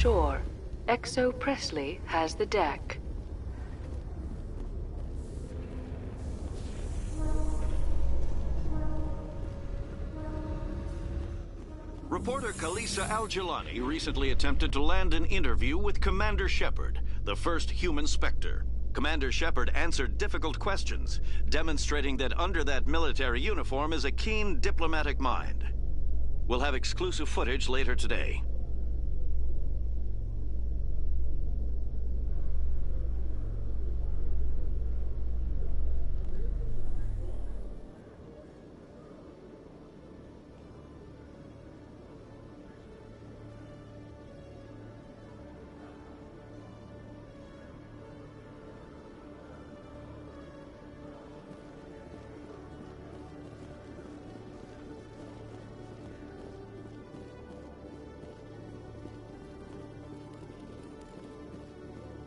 Sure. Exo Presley has the deck. Reporter Kalisa Al-Jilani recently attempted to land an interview with Commander Shepard, the first human Spectre. Commander Shepard answered difficult questions, demonstrating that under that military uniform is a keen diplomatic mind. We'll have exclusive footage later today.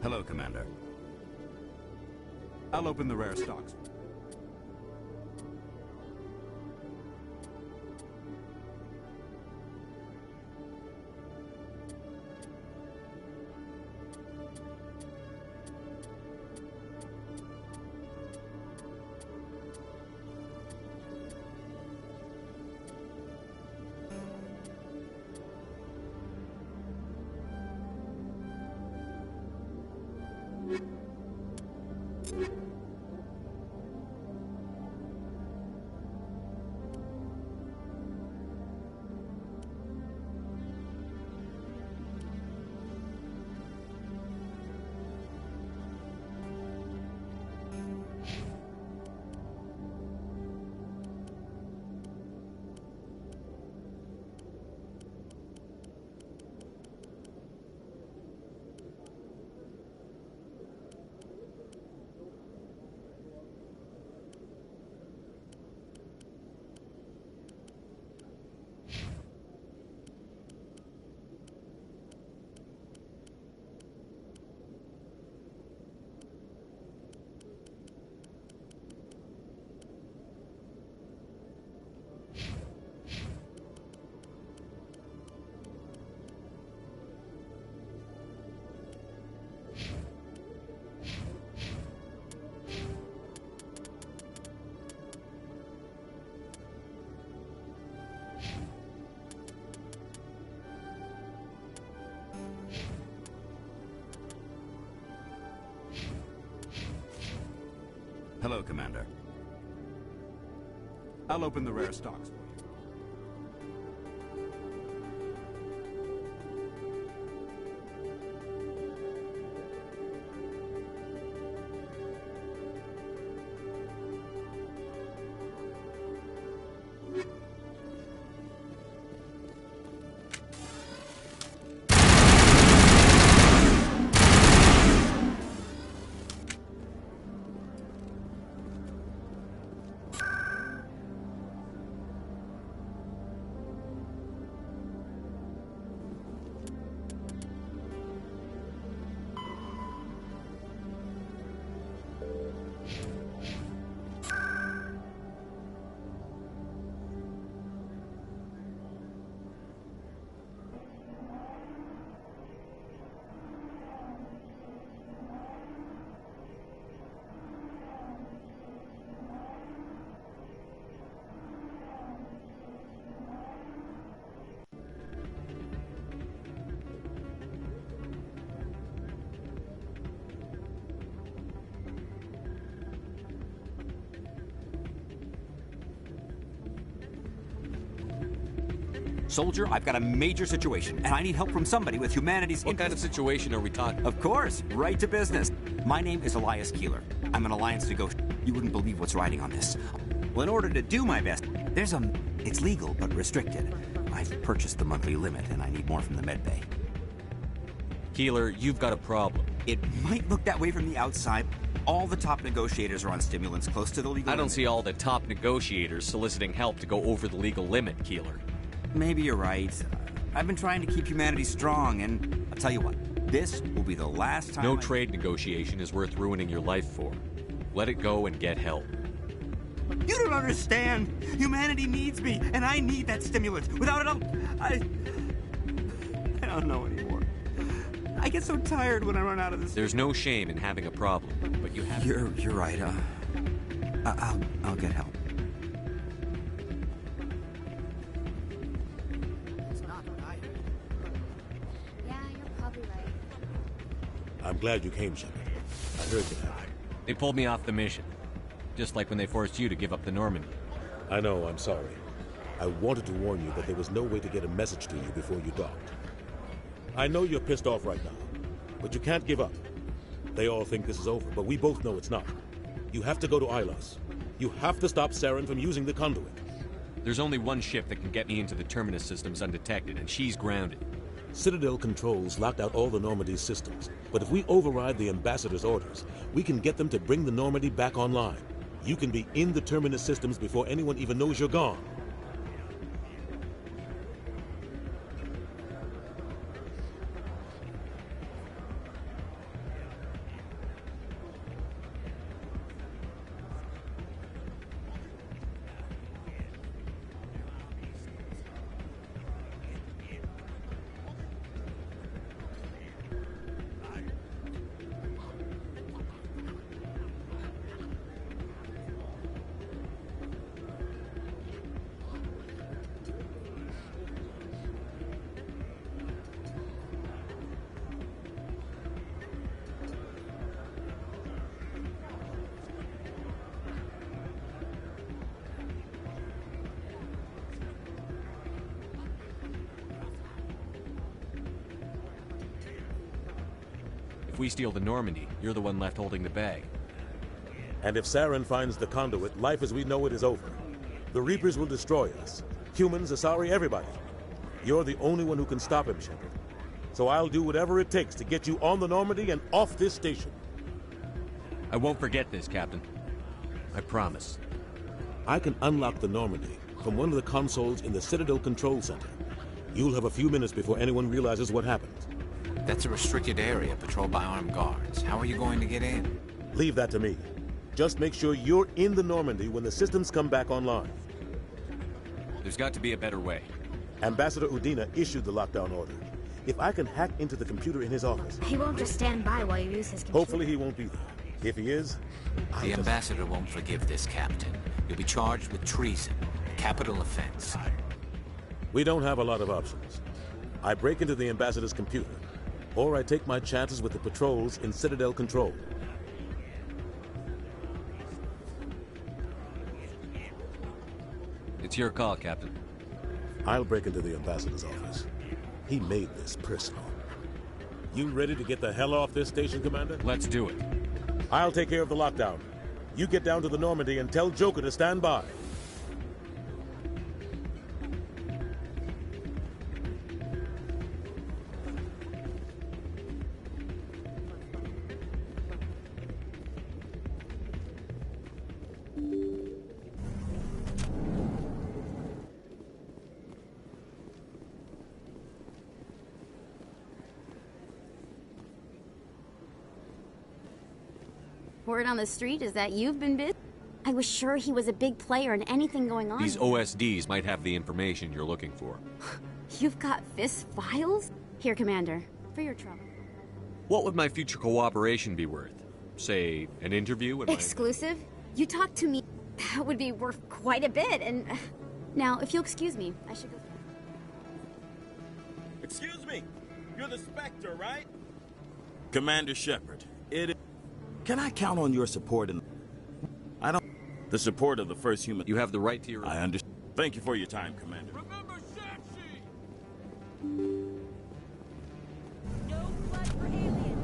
Hello, Commander. I'll open the rare stocks. Hello, Commander. I'll open the rare stocks for you. Soldier, I've got a major situation, and I need help from somebody with humanity's What kind of situation are we talking? Of course, right to business. My name is Elias Keeler. I'm an alliance negotiator. You wouldn't believe what's riding on this. Well, in order to do my best, it's legal, but restricted. I've purchased the monthly limit, and I need more from the medbay. Keeler, you've got a problem. It might look that way from the outside. All the top negotiators are on stimulants close to the legal limit. I don't see all the top negotiators soliciting help to go over the legal limit, Keeler. Maybe you're right. I've been trying to keep humanity strong, and I'll tell you what, this will be the last time No trade negotiation is worth ruining your life for. Let it go and get help. You don't understand! Humanity needs me, and I need that stimulant. Without it, I don't know anymore. get so tired when I run out of this. There's no shame in having a problem, but you have... You're right. I'll get help. Yeah, you're probably right. I'm glad you came, Shepard. I heard that. They pulled me off the mission. Just like when they forced you to give up the Normandy. I know, I'm sorry. I wanted to warn you that there was no way to get a message to you before you docked. I know you're pissed off right now, but you can't give up. They all think this is over, but we both know it's not. You have to go to Ilos. You have to stop Saren from using the conduit. There's only one ship that can get me into the Terminus systems undetected, and she's grounded. Citadel controls locked out all the Normandy's systems, but if we override the Ambassador's orders, we can get them to bring the Normandy back online. You can be in the Terminus systems before anyone even knows you're gone. If we steal the Normandy, you're the one left holding the bag. And if Saren finds the conduit, life as we know it is over. The Reapers will destroy us. Humans, Asari, everybody. You're the only one who can stop him, Shepard. So I'll do whatever it takes to get you on the Normandy and off this station. I won't forget this, Captain. I promise. I can unlock the Normandy from one of the consoles in the Citadel Control Center. You'll have a few minutes before anyone realizes what happened. That's a restricted area patrolled by armed guards. How are you going to get in? Leave that to me. Just make sure you're in the Normandy when the systems come back online. There's got to be a better way. Ambassador Udina issued the lockdown order. If I can hack into the computer in his office... He won't just stand by while you use his computer. Hopefully he won't be there. If he is... The ambassador won't forgive this, Captain. You'll be charged with treason, a capital offense. We don't have a lot of options. I break into the ambassador's computer, or I take my chances with the patrols in Citadel Control. It's your call, Captain. I'll break into the ambassador's office. He made this personal. You ready to get the hell off this station, Commander? Let's do it. I'll take care of the lockdown. You get down to the Normandy and tell Joker to stand by. Word on the street is that you've been busy. I was sure he was a big player in anything going on. These OSDs might have the information you're looking for. You've got Fisk files? Here, Commander, for your trouble. What would my future cooperation be worth? Say, an interview with Exclusive? You talk to me, that would be worth quite a bit, and... Now, if you'll excuse me, I should go... Excuse me! You're the Spectre, right? Commander Shepard, it is... Can I count on your support in... I don't... The support of the first human... You have the right to your... I understand. Thank you for your time, Commander. Remember Shang-Chi! No blood for aliens!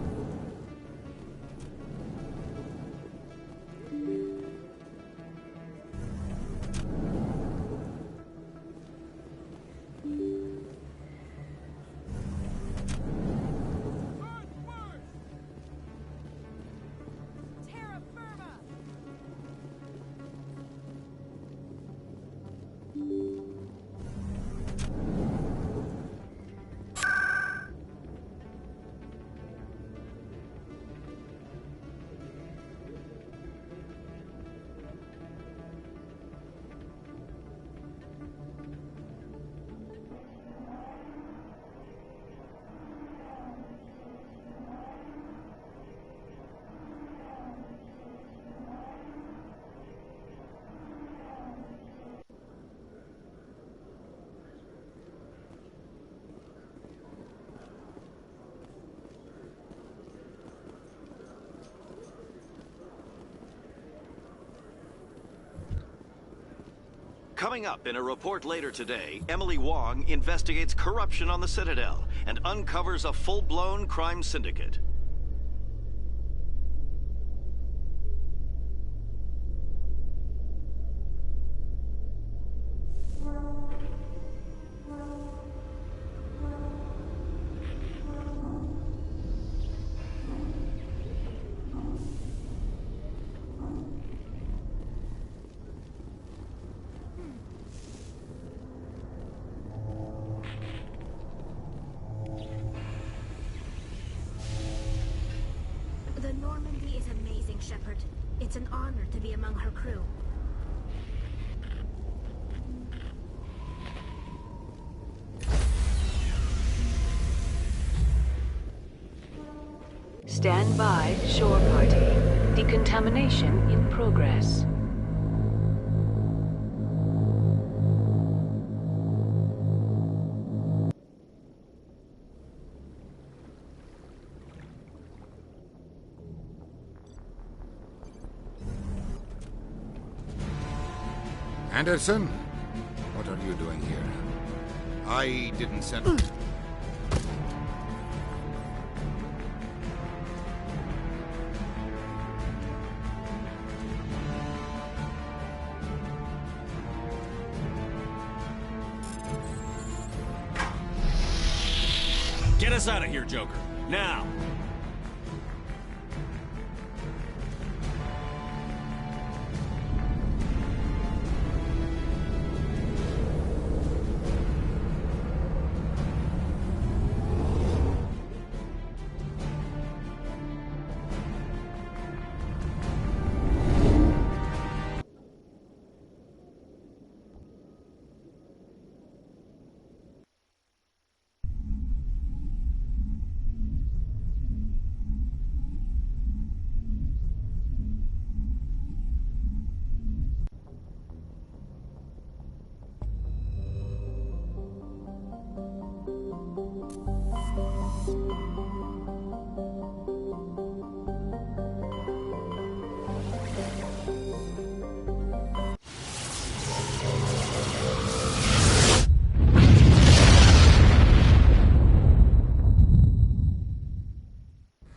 Coming up in a report later today, Emily Wong investigates corruption on the Citadel and uncovers a full-blown crime syndicate. The Normandy is amazing, Shepard. It's an honor to be among her crew. Stand by, shore party. Decontamination in progress. Anderson? What are you doing here? I didn't send... Get us out of here, Joker. Now!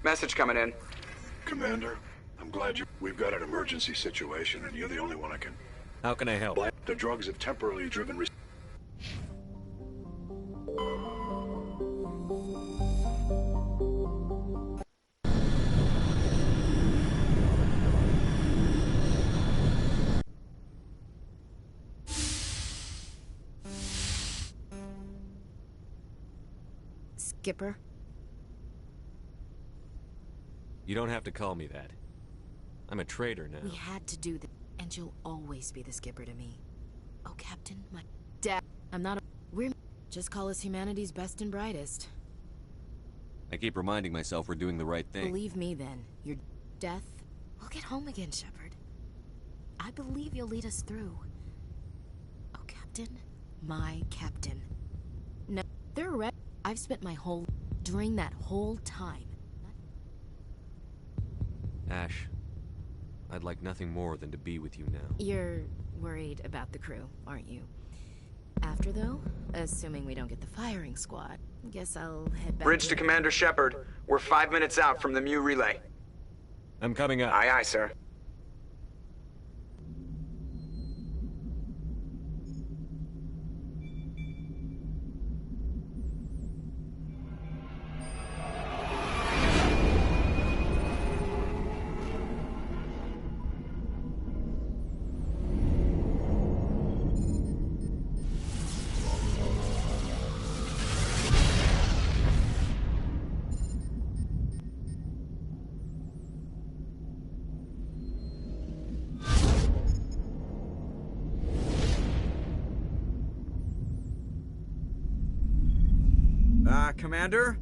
Message coming in. Commander, I'm glad we've got an emergency situation, and you're the only one I can... How can I help? The drugs have temporarily driven... Skipper? You don't have to call me that. I'm a traitor now. We had to do this, and you'll always be the skipper to me. Oh, Captain, my dad. I'm not a... We're... Just call us humanity's best and brightest. I keep reminding myself we're doing the right thing. Believe me, then. Your death... We'll get home again, Shepard. I believe you'll lead us through. Oh, Captain. My Captain. No, they're ready. I've spent my whole... During that whole time... Ash, I'd like nothing more than to be with you now. You're worried about the crew, aren't you? After, though, assuming we don't get the firing squad, guess I'll head back... Bridge to Commander Shepard. We're 5 minutes out from the Mu relay. I'm coming up. Aye, aye, sir. Commander?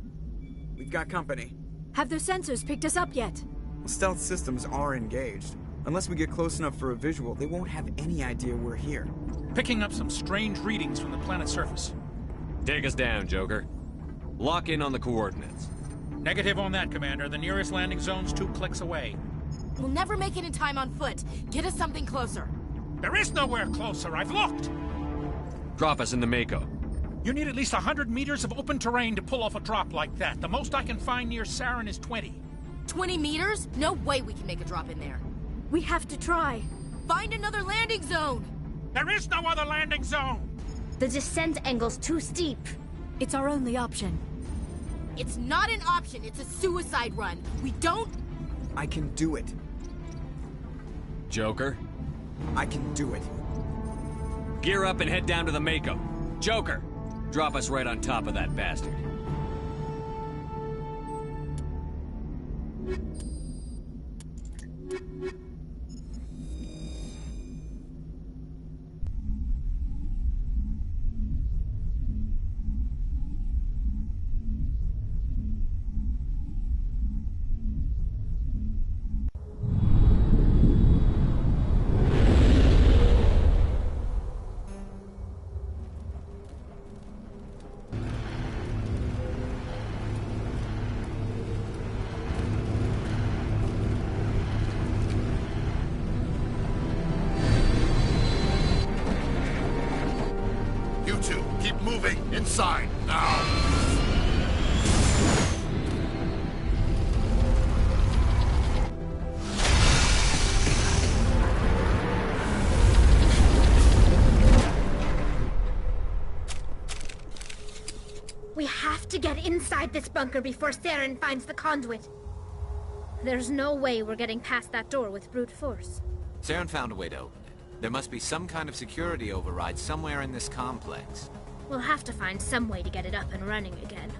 We've got company. Have their sensors picked us up yet? Well, stealth systems are engaged. Unless we get close enough for a visual, they won't have any idea we're here. Picking up some strange readings from the planet's surface. Take us down, Joker. Lock in on the coordinates. Negative on that, Commander. The nearest landing zone's 2 clicks away. We'll never make it in time on foot. Get us something closer. There is nowhere closer, I've looked! Drop us in the Mako. You need at least 100 meters of open terrain to pull off a drop like that. The most I can find near Saren is 20. 20 meters? No way we can make a drop in there. We have to try. Find another landing zone! There is no other landing zone! The descent angle's too steep. It's our only option. It's not an option, it's a suicide run. We don't... I can do it. Joker? I can do it. Gear up and head down to the Mako. Joker, drop us right on top of that bastard. You two, keep moving. Inside, now. We have to get inside this bunker before Saren finds the conduit. There's no way we're getting past that door with brute force. Saren found a way to open it. There must be some kind of security override somewhere in this complex. We'll have to find some way to get it up and running again.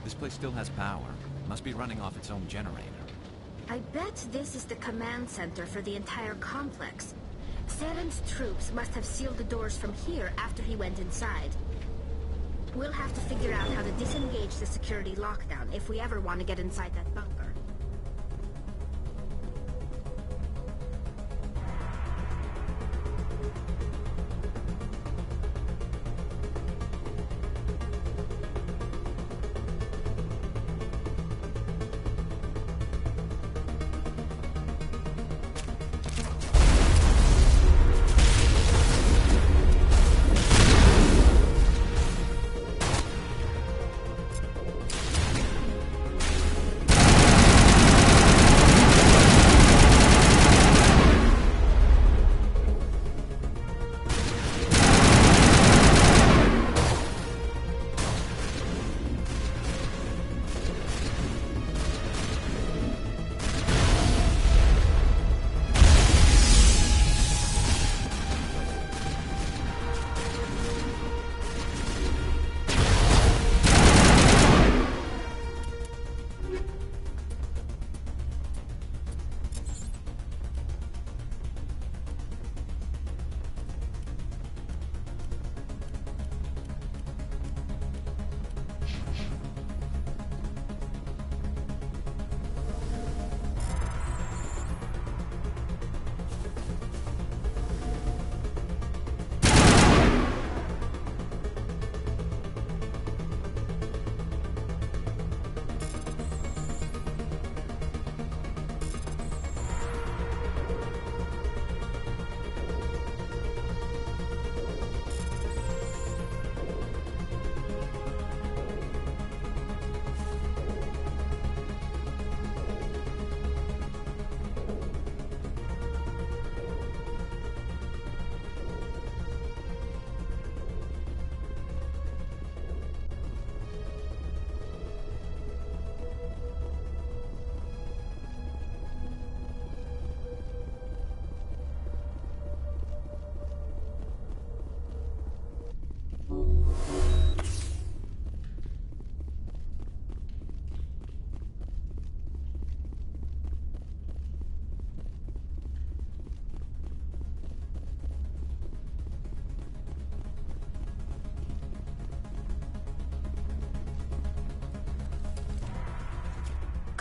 This place still has power. Must be running off its own generator. I bet this is the command center for the entire complex. Saren's troops must have sealed the doors from here after he went inside. We'll have to figure out how to disengage the security lockdown if we ever want to get inside that bunker.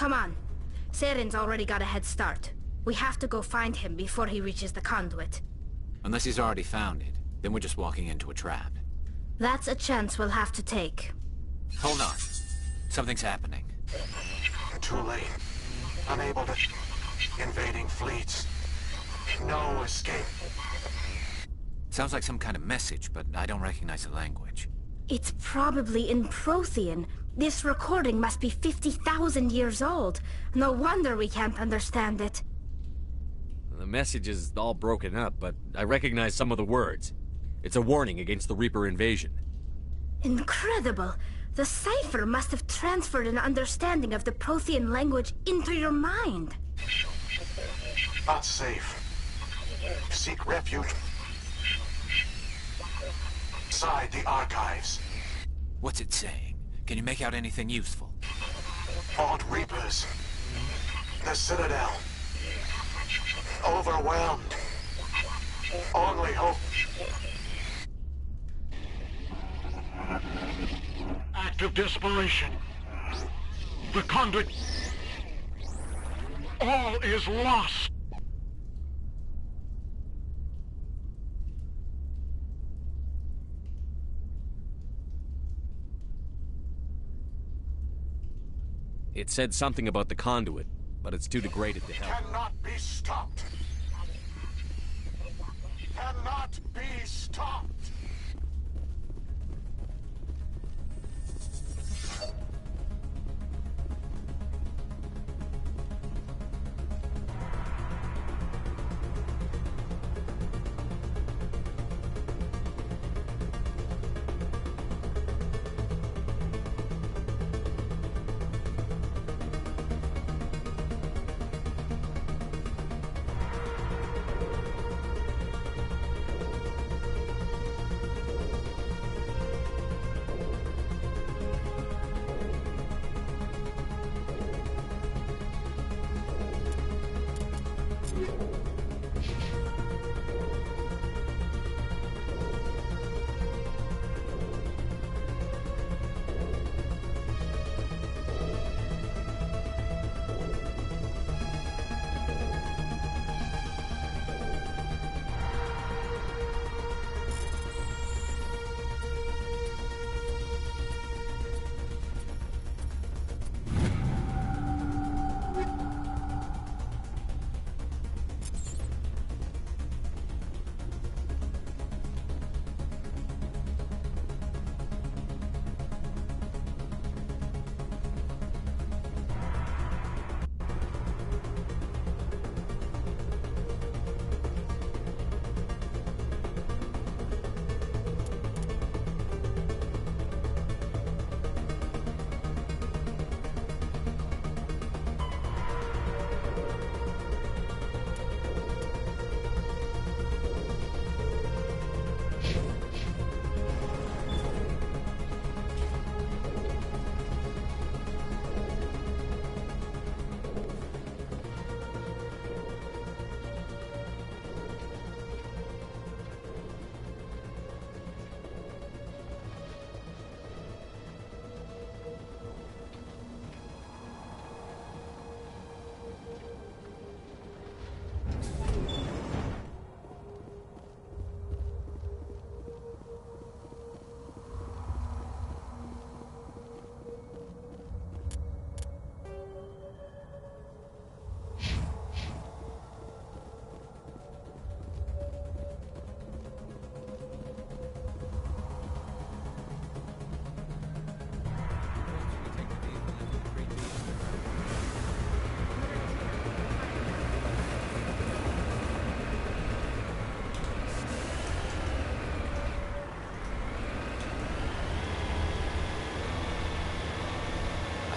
Come on. Saren's already got a head start. We have to go find him before he reaches the conduit. Unless he's already found it, then we're just walking into a trap. That's a chance we'll have to take. Hold on. Something's happening. Too late. Unable to... Invading fleets. No escape. Sounds like some kind of message, but I don't recognize the language. It's probably in Prothean. This recording must be 50,000 years old. No wonder we can't understand it. The message is all broken up, but I recognize some of the words. It's a warning against the Reaper invasion. Incredible! The cipher must have transferred an understanding of the Prothean language into your mind. Not safe. Seek refuge inside the archives. What's it saying? Can you make out anything useful? Fought Reapers. The Citadel. Overwhelmed. Only hope. Act of desperation. The conduit. All is lost. It said something about the conduit, but it's too degraded to help. Cannot be stopped. Cannot be stopped.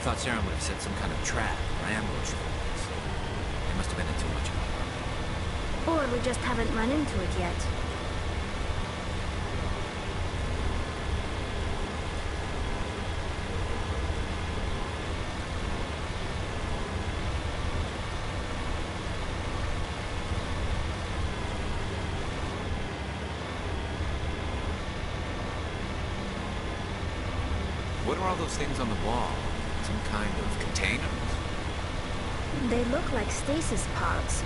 thought Sarah would have set some kind of trap or ambush for us. They must have been in too much of a hurry. Or we just haven't run into it yet. What are all those things on the wall? Some kind of containers? They look like stasis pods.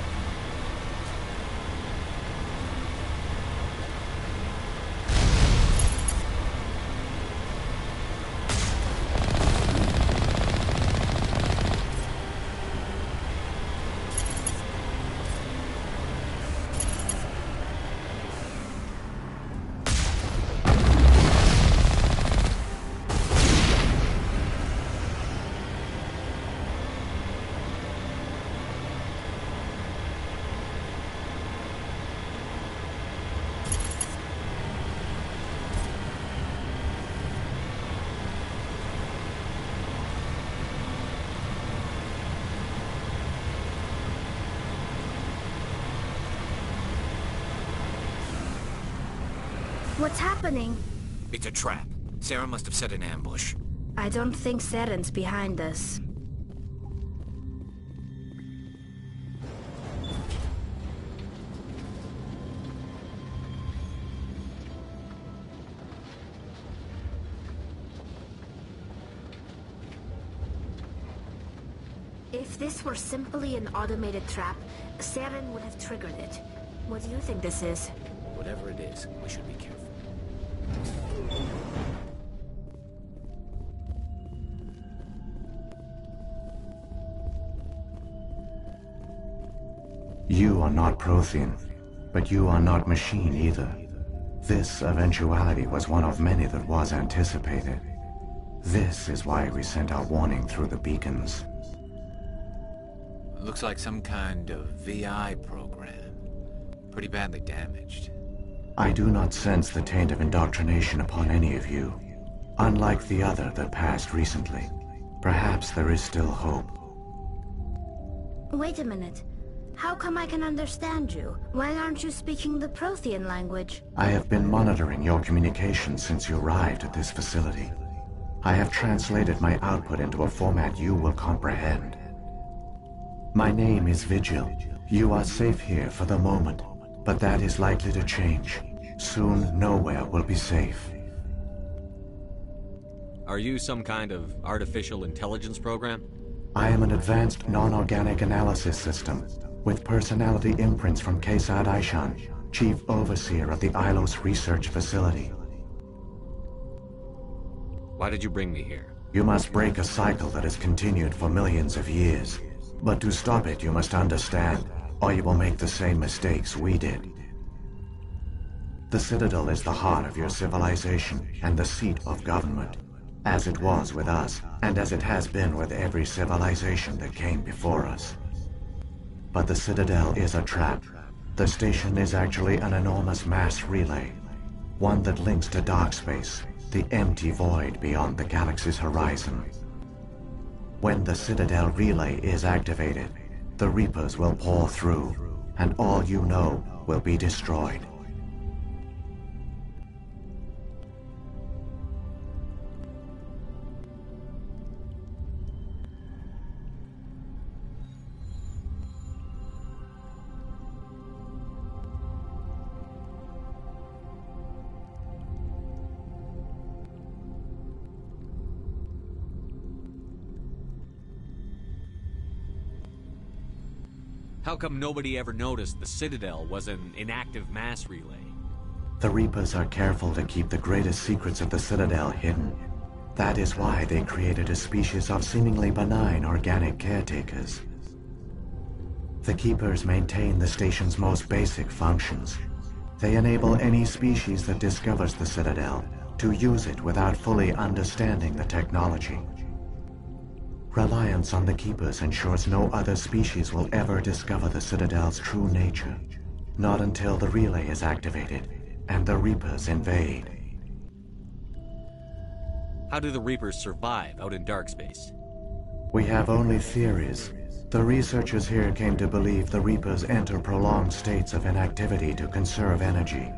What's happening? It's a trap. Sarah must have set an ambush. I don't think Saren's behind us. If this were simply an automated trap, Saren would have triggered it. What do you think this is? Whatever it is, we should be careful. You are not Prothean, but you are not machine either. This eventuality was one of many that was anticipated. This is why we sent our warning through the beacons. Looks like some kind of VI program. Pretty badly damaged. I do not sense the taint of indoctrination upon any of you. Unlike the other that passed recently, perhaps there is still hope. Wait a minute. How come I can understand you? Why aren't you speaking the Prothean language? I have been monitoring your communications since you arrived at this facility. I have translated my output into a format you will comprehend. My name is Vigil. You are safe here for the moment, but that is likely to change. Soon, nowhere will be safe. Are you some kind of artificial intelligence program? I am an advanced non-organic analysis system, with personality imprints from Kesad Aishan, Chief Overseer of the Ilos Research Facility. Why did you bring me here? You must break a cycle that has continued for millions of years. But to stop it, you must understand, or you will make the same mistakes we did. The Citadel is the heart of your civilization and the seat of government, as it was with us, and as it has been with every civilization that came before us. But the Citadel is a trap. The station is actually an enormous mass relay, one that links to dark space, the empty void beyond the galaxy's horizon. When the Citadel relay is activated, the Reapers will pour through, and all you know will be destroyed. How come nobody ever noticed the Citadel was an inactive mass relay? The Reapers are careful to keep the greatest secrets of the Citadel hidden. That is why they created a species of seemingly benign organic caretakers. The Keepers maintain the station's most basic functions. They enable any species that discovers the Citadel to use it without fully understanding the technology. Reliance on the Keepers ensures no other species will ever discover the Citadel's true nature. Not until the relay is activated and the Reapers invade. How do the Reapers survive out in dark space? We have only theories. The researchers here came to believe the Reapers enter prolonged states of inactivity to conserve energy.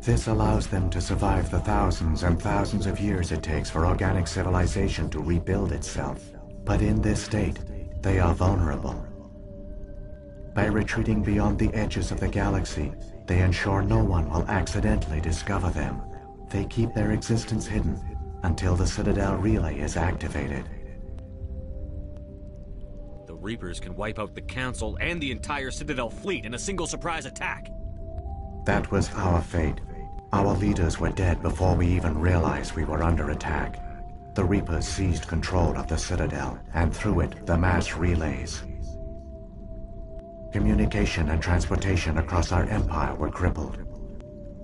This allows them to survive the thousands and thousands of years it takes for organic civilization to rebuild itself. But in this state, they are vulnerable. By retreating beyond the edges of the galaxy, they ensure no one will accidentally discover them. They keep their existence hidden until the Citadel relay is activated. The Reapers can wipe out the Council and the entire Citadel fleet in a single surprise attack. That was our fate. Our leaders were dead before we even realized we were under attack. The Reapers seized control of the Citadel, and through it, the mass relays. Communication and transportation across our empire were crippled.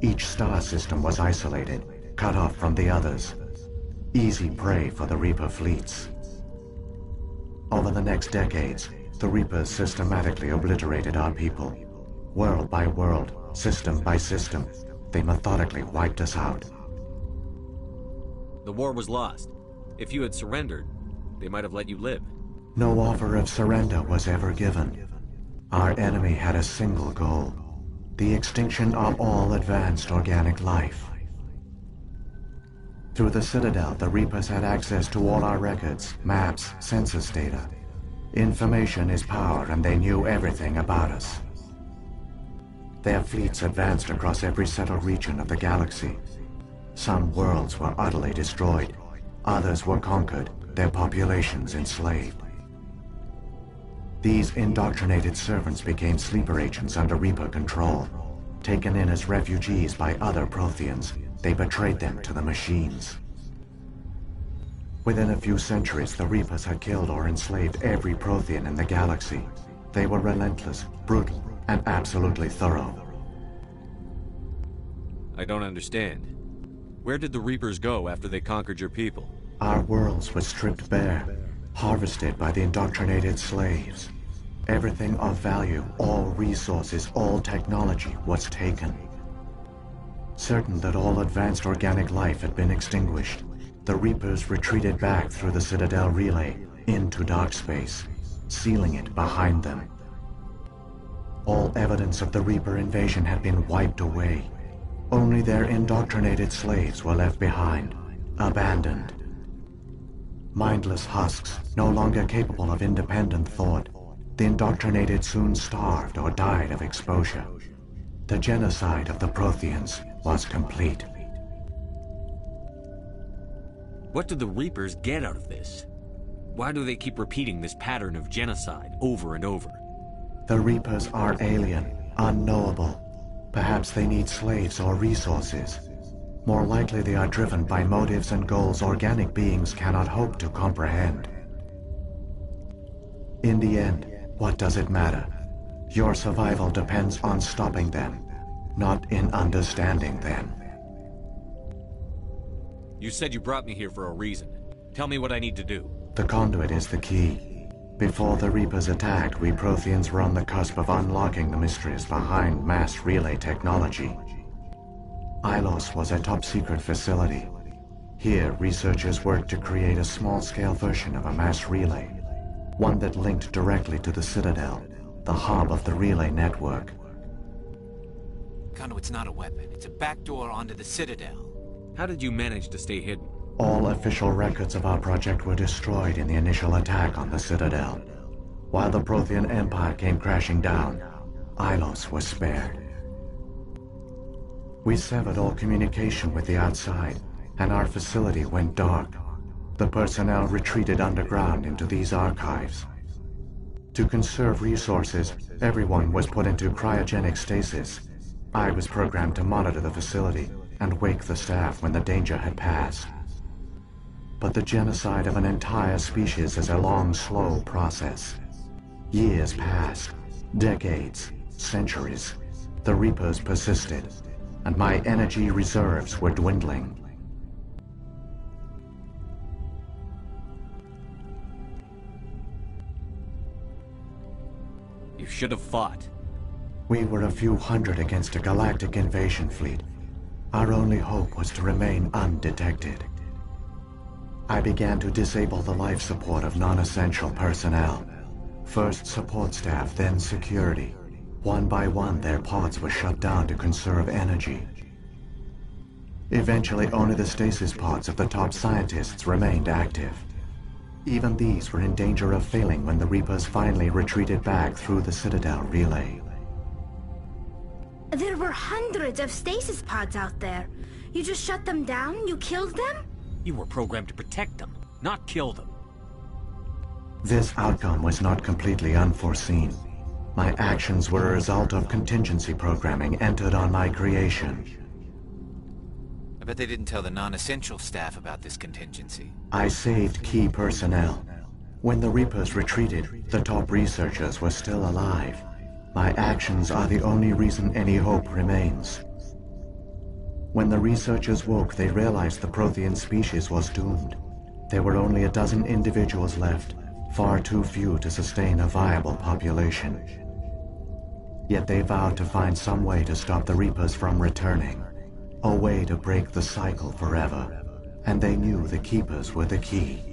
Each star system was isolated, cut off from the others. Easy prey for the Reaper fleets. Over the next decades, the Reapers systematically obliterated our people. World by world, system by system, they methodically wiped us out. The war was lost. If you had surrendered, they might have let you live. No offer of surrender was ever given. Our enemy had a single goal: the extinction of all advanced organic life. Through the Citadel, the Reapers had access to all our records, maps, census data. Information is power, and they knew everything about us. Their fleets advanced across every settled region of the galaxy. Some worlds were utterly destroyed. Others were conquered, their populations enslaved. These indoctrinated servants became sleeper agents under Reaper control. Taken in as refugees by other Protheans, they betrayed them to the machines. Within a few centuries, the Reapers had killed or enslaved every Prothean in the galaxy. They were relentless, brutal, and absolutely thorough. I don't understand. Where did the Reapers go after they conquered your people? Our worlds were stripped bare, harvested by the indoctrinated slaves. Everything of value, all resources, all technology was taken. Certain that all advanced organic life had been extinguished, the Reapers retreated back through the Citadel relay into dark space, sealing it behind them. All evidence of the Reaper invasion had been wiped away. Only their indoctrinated slaves were left behind, abandoned. Mindless husks, no longer capable of independent thought, the indoctrinated soon starved or died of exposure. The genocide of the Protheans was complete. What did the Reapers get out of this? Why do they keep repeating this pattern of genocide over and over? The Reapers are alien, unknowable. Perhaps they need slaves or resources. More likely they are driven by motives and goals organic beings cannot hope to comprehend. In the end, what does it matter? Your survival depends on stopping them, not in understanding them. You said you brought me here for a reason. Tell me what I need to do. The conduit is the key. Before the Reapers attacked, we Protheans were on the cusp of unlocking the mysteries behind mass relay technology. Ilos was a top-secret facility. Here, researchers worked to create a small-scale version of a mass relay, one that linked directly to the Citadel, the hub of the relay network. Conduit's not a weapon. It's a backdoor onto the Citadel. How did you manage to stay hidden? All official records of our project were destroyed in the initial attack on the Citadel. While the Prothean Empire came crashing down, Ilos was spared. We severed all communication with the outside, and our facility went dark. The personnel retreated underground into these archives. To conserve resources, everyone was put into cryogenic stasis. I was programmed to monitor the facility and wake the staff when the danger had passed. But the genocide of an entire species is a long, slow process. Years passed, decades, centuries. The Reapers persisted, and my energy reserves were dwindling. You should have fought. We were a few hundred against a galactic invasion fleet. Our only hope was to remain undetected. I began to disable the life support of non-essential personnel. First support staff, then security. One by one, their pods were shut down to conserve energy. Eventually, only the stasis pods of the top scientists remained active. Even these were in danger of failing when the Reapers finally retreated back through the Citadel relay. There were hundreds of stasis pods out there. You just shut them down? You killed them? You were programmed to protect them, not kill them. This outcome was not completely unforeseen. My actions were a result of contingency programming entered on my creation. I bet they didn't tell the non-essential staff about this contingency. I saved key personnel. When the Reapers retreated, the top researchers were still alive. My actions are the only reason any hope remains. When the researchers woke, they realized the Prothean species was doomed. There were only a dozen individuals left, far too few to sustain a viable population. Yet they vowed to find some way to stop the Reapers from returning. A way to break the cycle forever. And they knew the Keepers were the key.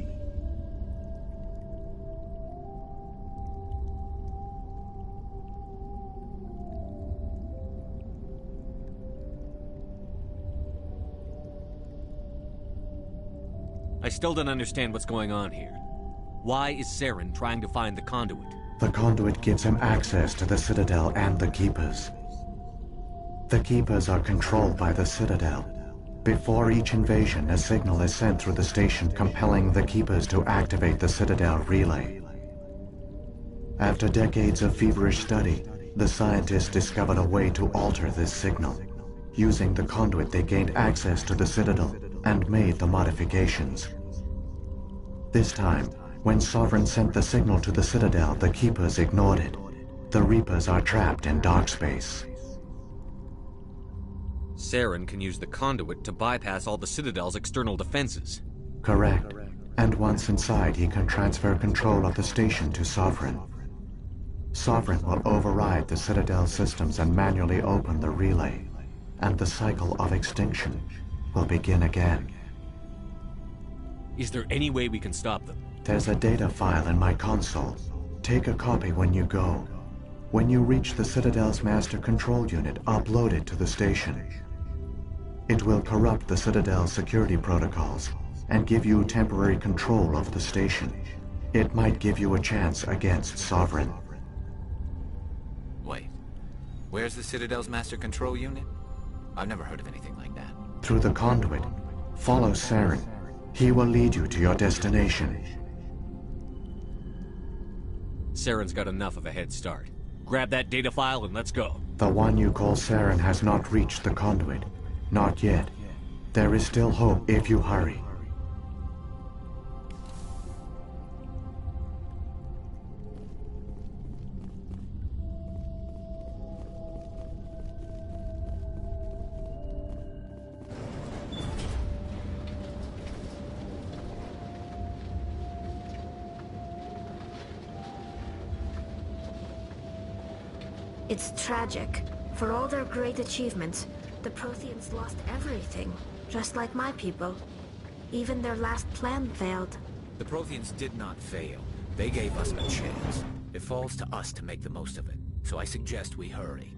I still don't understand what's going on here. Why is Saren trying to find the conduit? The conduit gives him access to the Citadel and the Keepers. The Keepers are controlled by the Citadel. Before each invasion, a signal is sent through the station compelling the Keepers to activate the Citadel relay. After decades of feverish study, the scientists discovered a way to alter this signal. Using the conduit, they gained access to the Citadel and made the modifications. This time, when Sovereign sent the signal to the Citadel, the Keepers ignored it. The Reapers are trapped in dark space. Saren can use the conduit to bypass all the Citadel's external defenses. Correct. And once inside, he can transfer control of the station to Sovereign. Sovereign will override the Citadel systems and manually open the relay. And the cycle of extinction will begin again. Is there any way we can stop them? There's a data file in my console. Take a copy when you go. When you reach the Citadel's master control unit, upload it to the station. It will corrupt the Citadel's security protocols and give you temporary control of the station. It might give you a chance against Sovereign. Wait, where's the Citadel's master control unit? I've never heard of anything like that. Through the conduit, follow Saren. He will lead you to your destination. Saren's got enough of a head start. Grab that data file and let's go. The one you call Saren has not reached the conduit. Not yet. There is still hope if you hurry. It's tragic. For all their great achievements, the Protheans lost everything, just like my people. Even their last plan failed. The Protheans did not fail. They gave us a chance. It falls to us to make the most of it. So I suggest we hurry.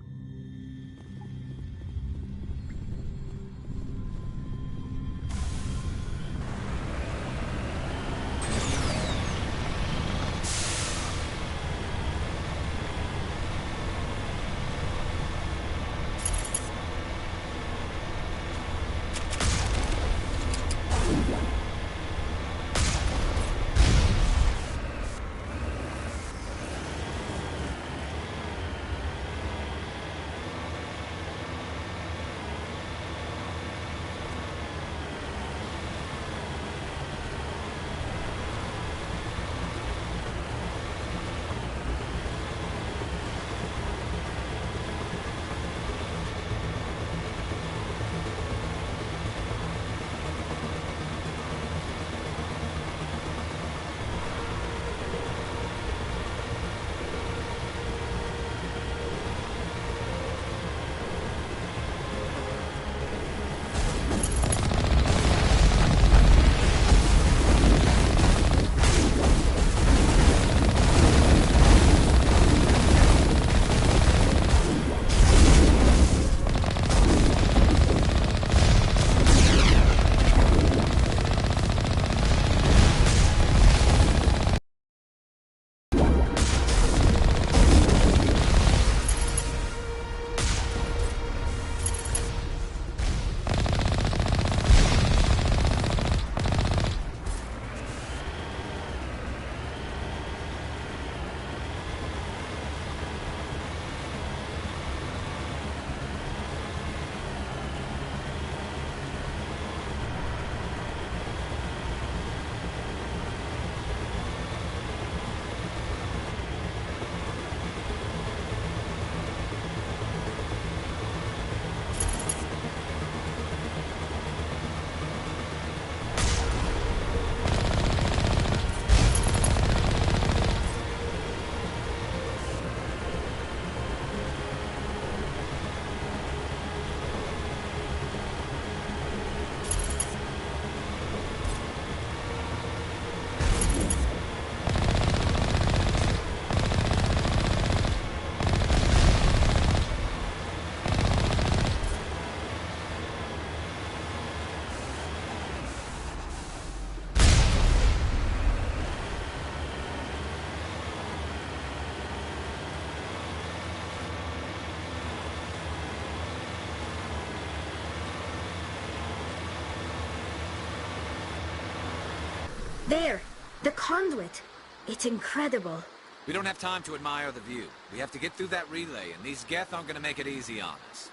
There! The conduit! It's incredible. We don't have time to admire the view. We have to get through that relay, and these Geth aren't gonna make it easy on us.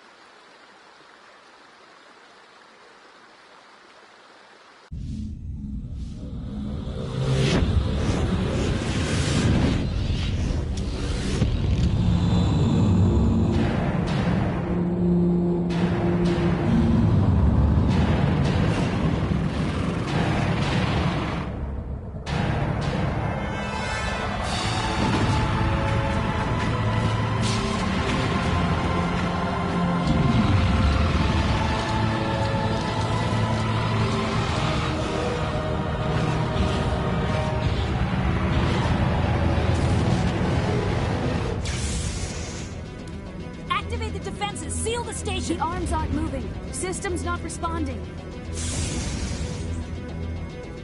Activate the defenses! Seal the station! The arms aren't moving. Systems not responding.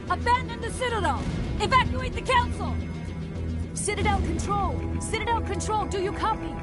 Abandon the Citadel! Evacuate the Council! Citadel Control! Citadel Control, do you copy?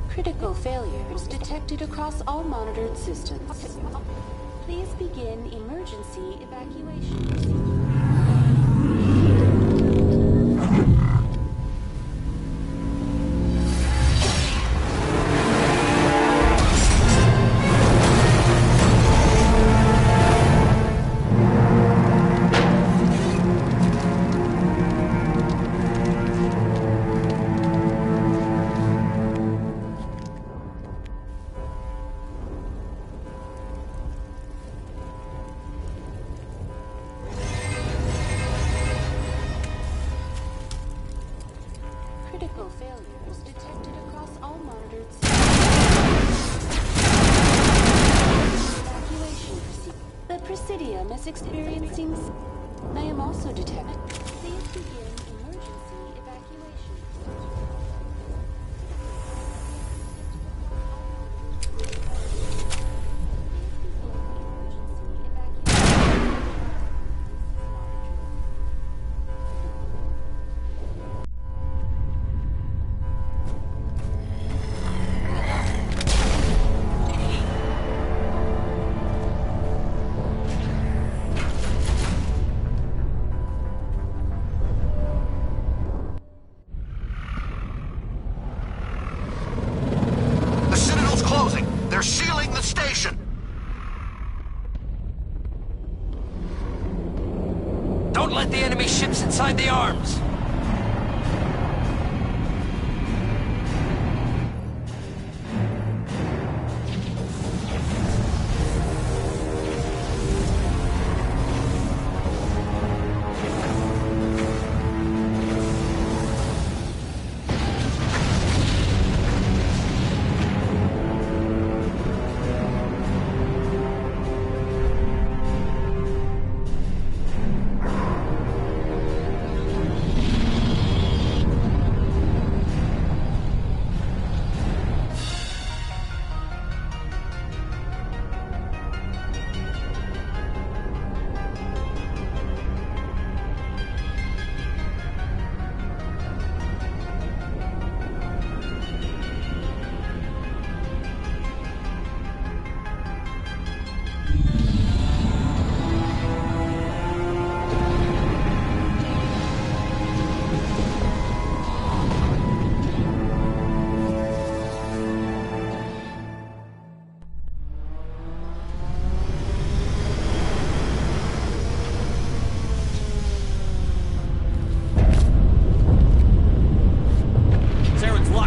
Critical failures detected across all monitored systems. Please begin emergency evacuation. Critical failures detected across all monitored systems. Evacuation procedure. The Presidium is experiencing... I am also detected. Please begin emergency evacuation. They're sealing the station! Don't let the enemy ships inside the arms!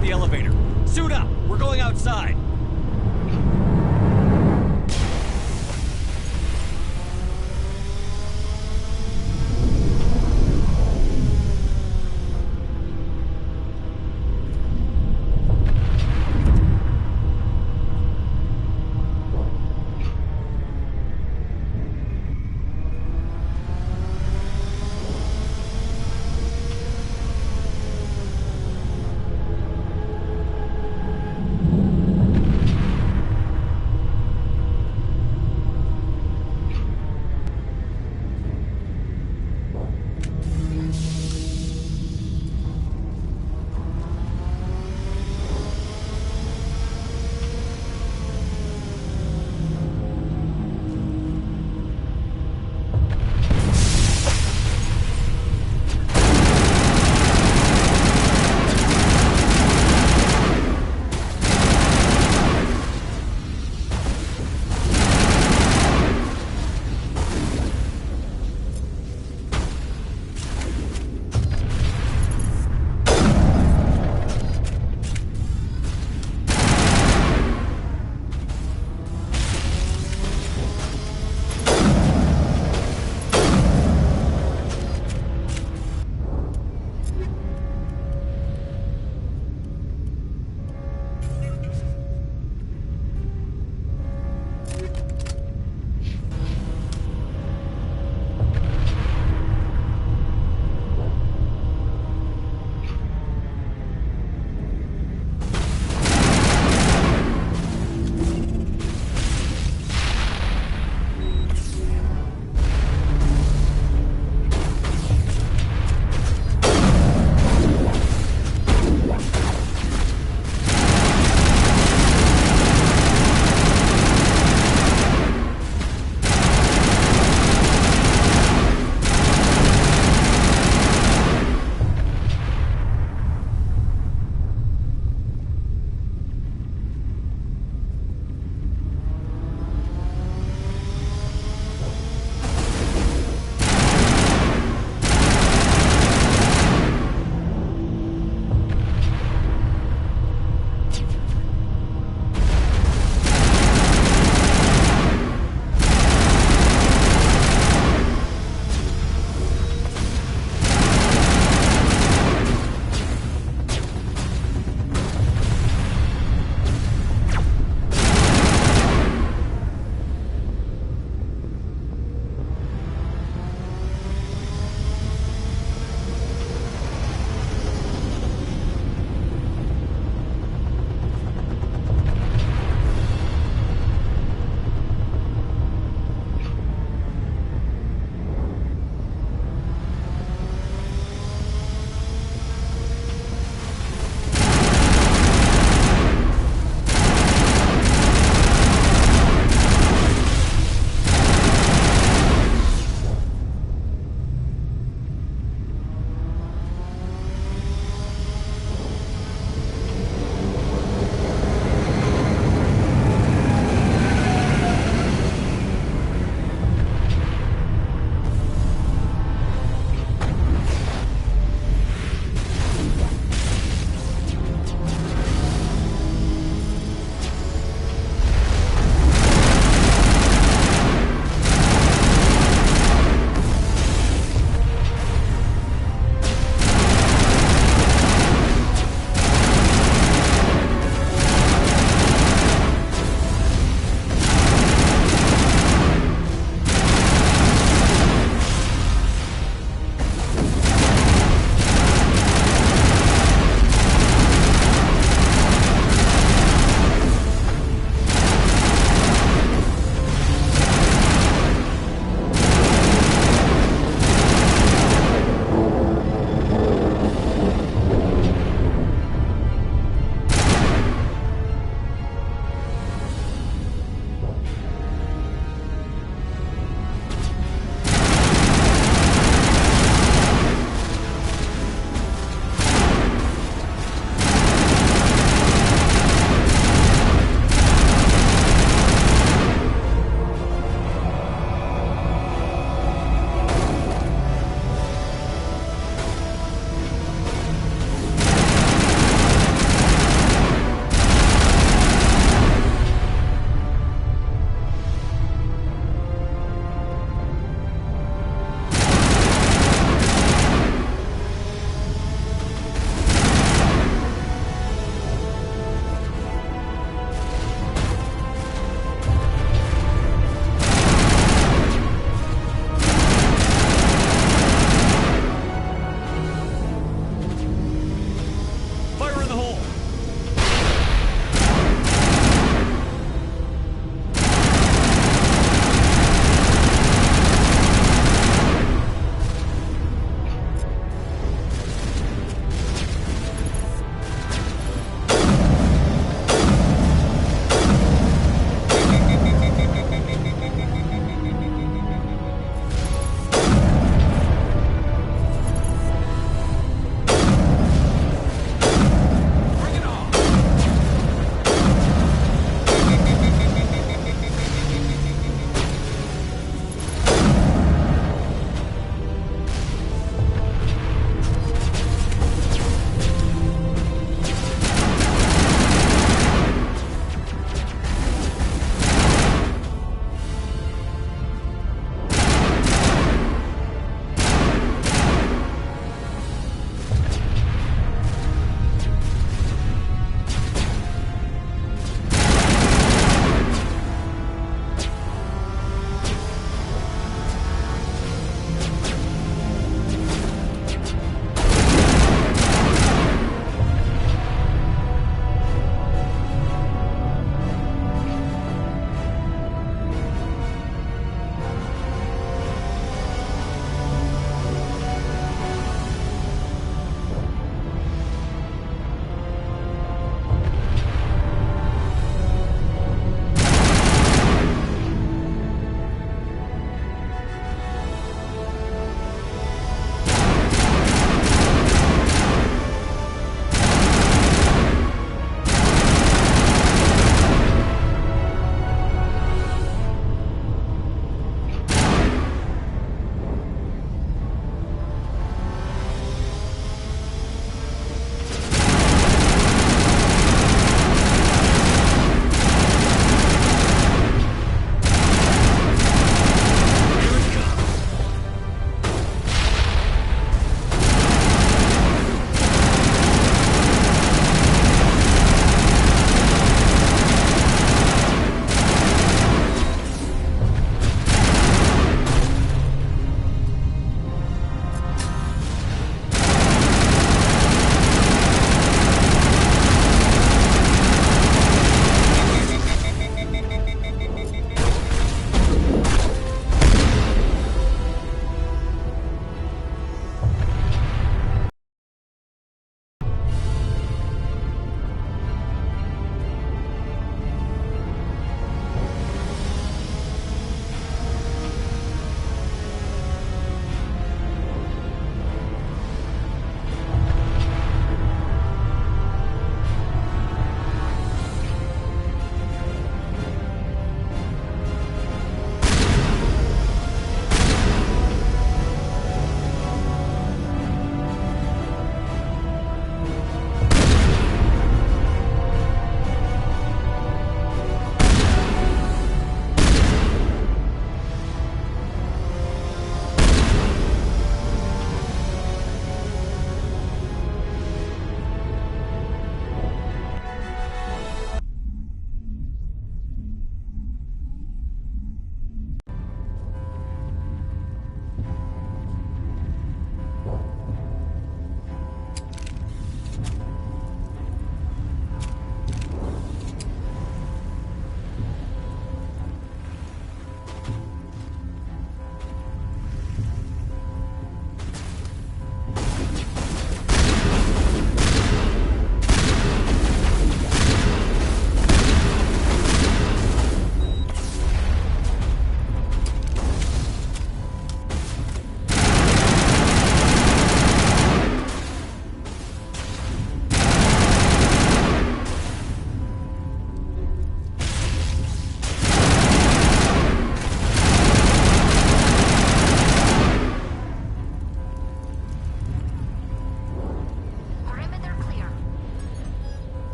The elevator. Suit up! We're going outside!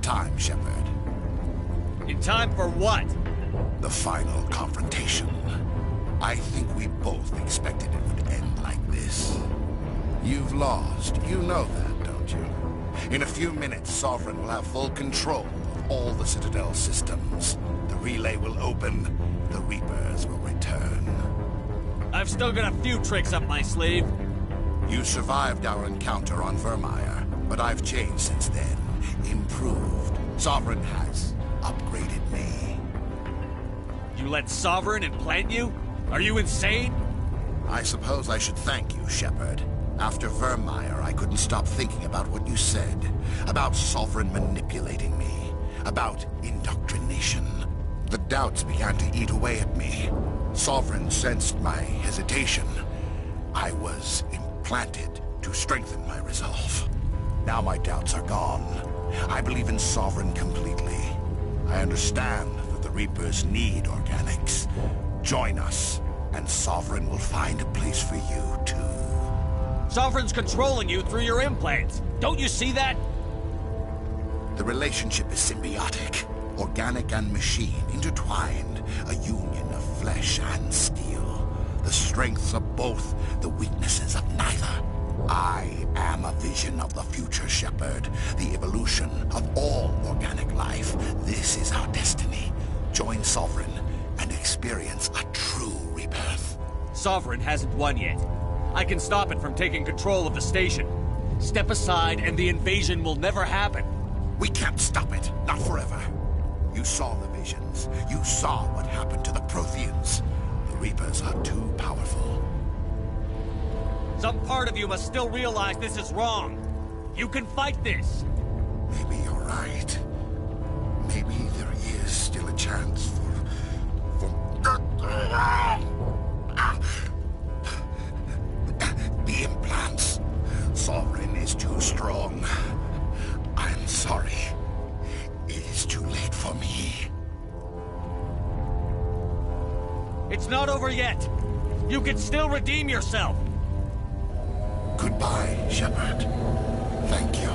time, Shepard. In time for what? The final confrontation. I think we both expected it would end like this. You've lost. You know that, don't you? In a few minutes, Sovereign will have full control of all the Citadel systems. The relay will open. The Reapers will return. I've still got a few tricks up my sleeve. You survived our encounter on Vermeer, but I've changed since then. Improved. Sovereign has upgraded me. You let Sovereign implant you? Are you insane? I suppose I should thank you, Shepard. After Vermeer, I couldn't stop thinking about what you said. About Sovereign manipulating me. About indoctrination. The doubts began to eat away at me. Sovereign sensed my hesitation. I was implanted to strengthen my resolve. Now my doubts are gone. I believe in Sovereign completely. I understand that the Reapers need organics. Join us, and Sovereign will find a place for you, too. Sovereign's controlling you through your implants. Don't you see that? The relationship is symbiotic. Organic and machine intertwined. A union of flesh and steel. The strengths of both, the weaknesses of neither. I am a vision of the future, Shepard. The evolution of all organic life. This is our destiny. Join Sovereign and experience a true rebirth. Sovereign hasn't won yet. I can stop it from taking control of the station. Step aside and the invasion will never happen. We can't stop it. Not forever. You saw the visions. You saw what happened to the Protheans. The Reapers are too powerful. Some part of you must still realize this is wrong. You can fight this. Maybe you're right. Maybe there is still a chance for... The implants. Sovereign is too strong. I'm sorry. It is too late for me. It's not over yet. You can still redeem yourself. Goodbye, Shepard. Thank you.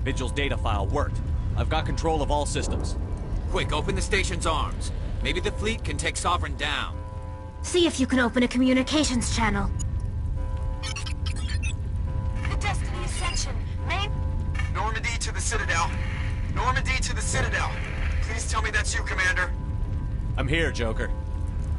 Vigil's data file worked. I've got control of all systems. Quick, open the station's arms. Maybe the fleet can take Sovereign down. See if you can open a communications channel. The Destiny Ascension. Main... Normandy to the Citadel. Normandy to the Citadel. Please tell me that's you, Commander. I'm here, Joker.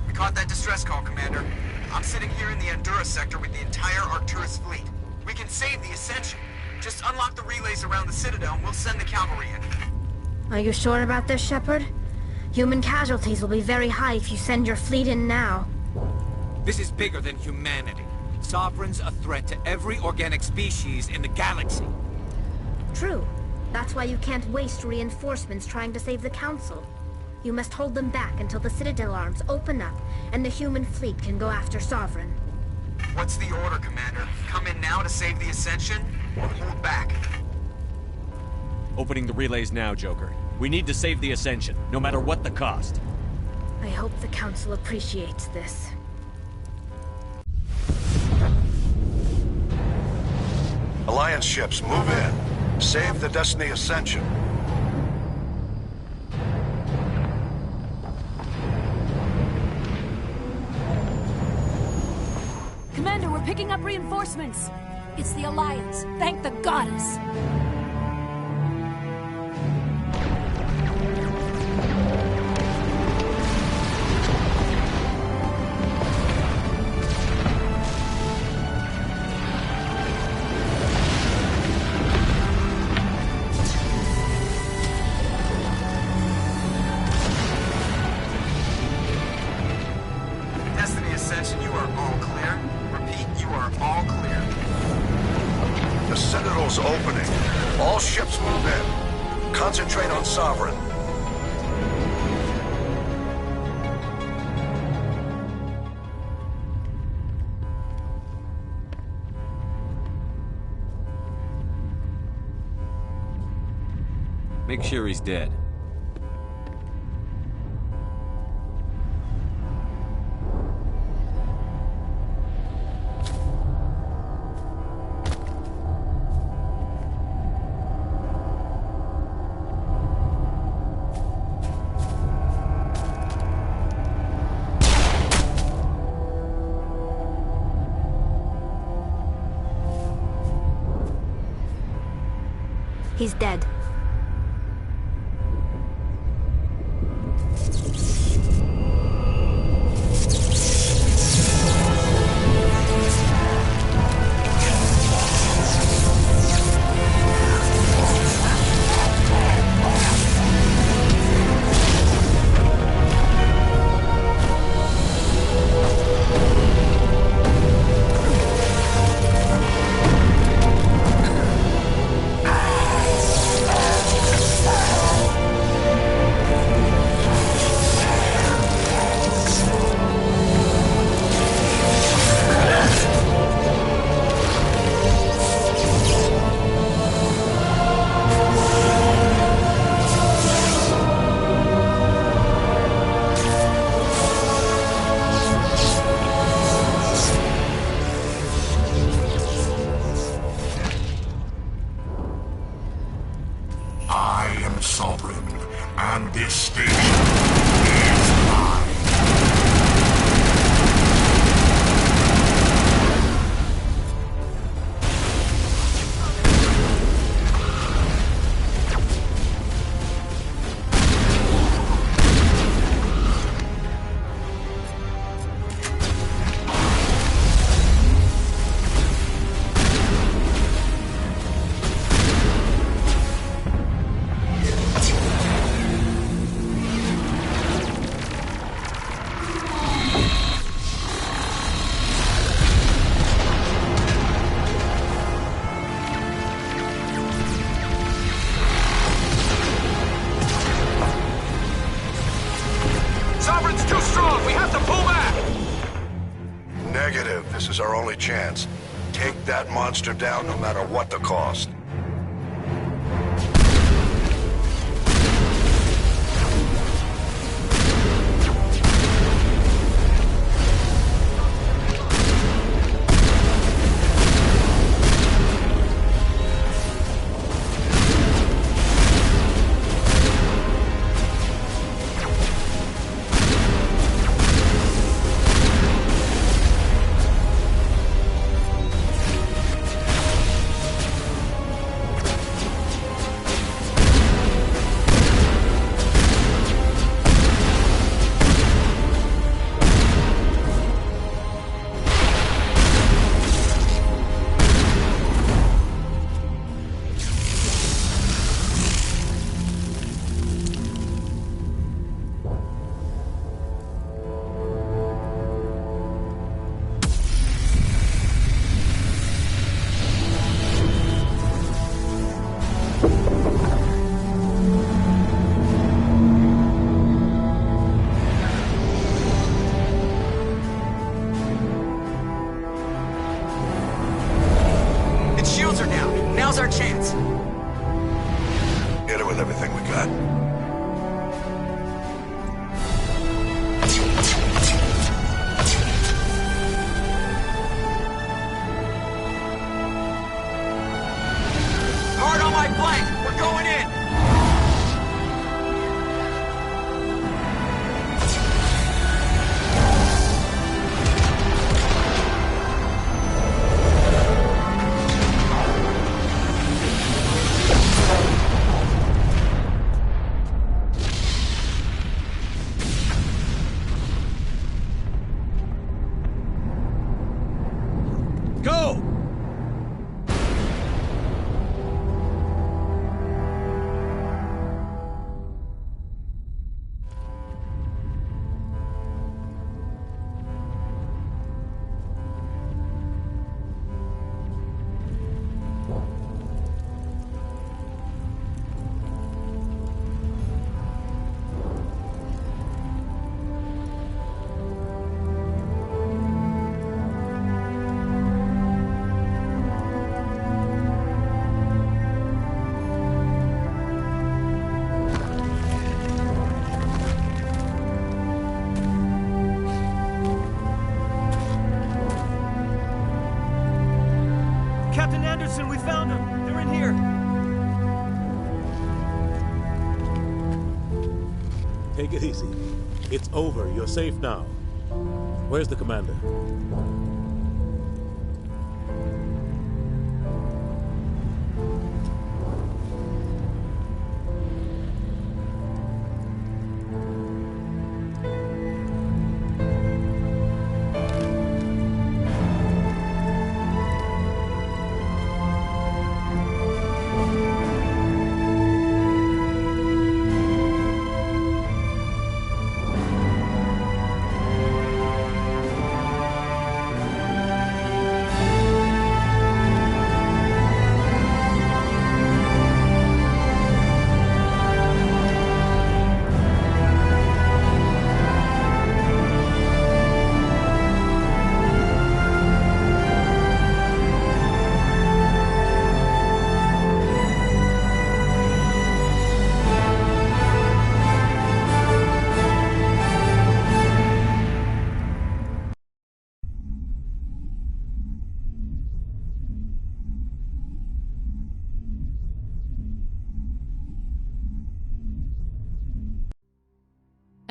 We caught that distress call, Commander. I'm sitting here in the Endura sector with the entire Arcturus fleet. We can save the Ascension. Just unlock the relays around the Citadel and we'll send the cavalry in. Are you sure about this, Shepard? Human casualties will be very high if you send your fleet in now. This is bigger than humanity. Sovereign's a threat to every organic species in the galaxy. True. That's why you can't waste reinforcements trying to save the Council. You must hold them back until the Citadel arms open up and the human fleet can go after Sovereign. What's the order, Commander? Come in now to save the Ascension, or hold back? Opening the relays now, Joker. We need to save the Ascension, no matter what the cost. I hope the Council appreciates this. Alliance ships, move in. Save the Destiny Ascension. Commander, we're picking up reinforcements. It's the Alliance. Thank the goddess. Destiny Ascension, you are all clear. Repeat, you are all clear. The Citadel's opening. Sovereign. Make sure he's dead. He's dead. Sovereign, and this station is mine. Sovereign's too strong! We have to pull back! Negative. This is our only chance. Take that monster down no matter what the cost. Now's our chance. Hit it with everything we got. Hard on my flank. We're going in. Anderson, we found them! They're in here! Take it easy. It's over. You're safe now. Where's the commander?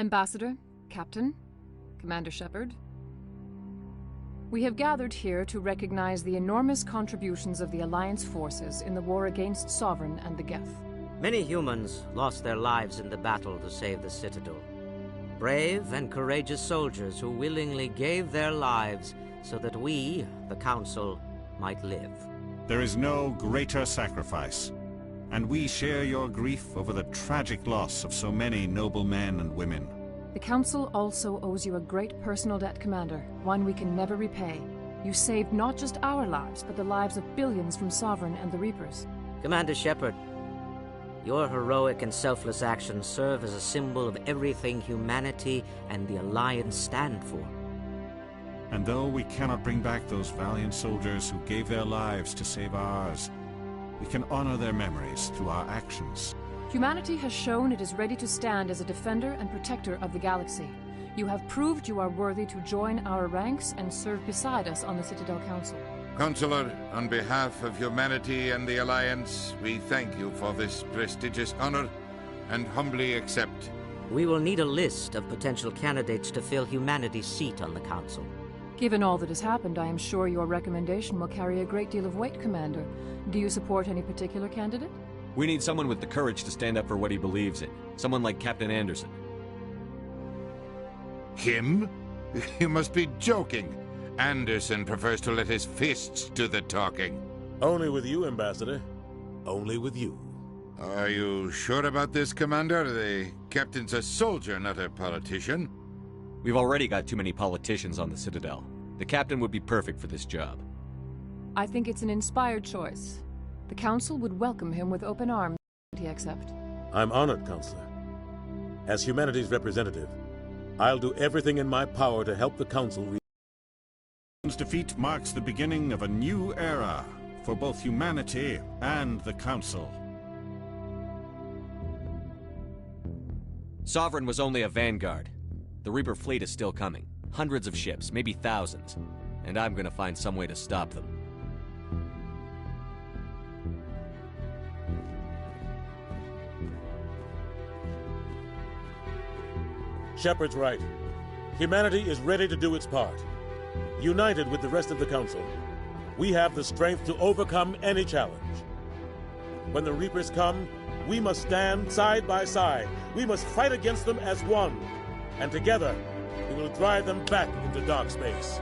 Ambassador, Captain, Commander Shepard. We have gathered here to recognize the enormous contributions of the Alliance forces in the war against Sovereign and the Geth. Many humans lost their lives in the battle to save the Citadel. Brave and courageous soldiers who willingly gave their lives so that we, the Council, might live. There is no greater sacrifice, and we share your grief over the tragic loss of so many noble men and women. The Council also owes you a great personal debt, Commander, one we can never repay. You saved not just our lives, but the lives of billions from Sovereign and the Reapers. Commander Shepard, your heroic and selfless actions serve as a symbol of everything humanity and the Alliance stand for. And though we cannot bring back those valiant soldiers who gave their lives to save ours, we can honor their memories through our actions. Humanity has shown it is ready to stand as a defender and protector of the galaxy. You have proved you are worthy to join our ranks and serve beside us on the Citadel Council. Counselor, on behalf of humanity and the Alliance, we thank you for this prestigious honor and humbly accept. We will need a list of potential candidates to fill humanity's seat on the Council. Given all that has happened, I am sure your recommendation will carry a great deal of weight, Commander. Do you support any particular candidate? We need someone with the courage to stand up for what he believes in. Someone like Captain Anderson. Him? You must be joking. Anderson prefers to let his fists do the talking. Only with you, Ambassador. Only with you. Are you sure about this, Commander? The captain's a soldier, not a politician. We've already got too many politicians on the Citadel. The captain would be perfect for this job. I think it's an inspired choice. The Council would welcome him with open arms if he accept. I'm honored, Counselor. As humanity's representative, I'll do everything in my power to help the Council defeat marks the beginning of a new era for both humanity and the Council. Sovereign was only a vanguard. The Reaper fleet is still coming. Hundreds of ships, maybe thousands. And I'm gonna find some way to stop them. Shepard's right. Humanity is ready to do its part. United with the rest of the Council, we have the strength to overcome any challenge. When the Reapers come, we must stand side by side. We must fight against them as one. And together, we will drive them back into dark space.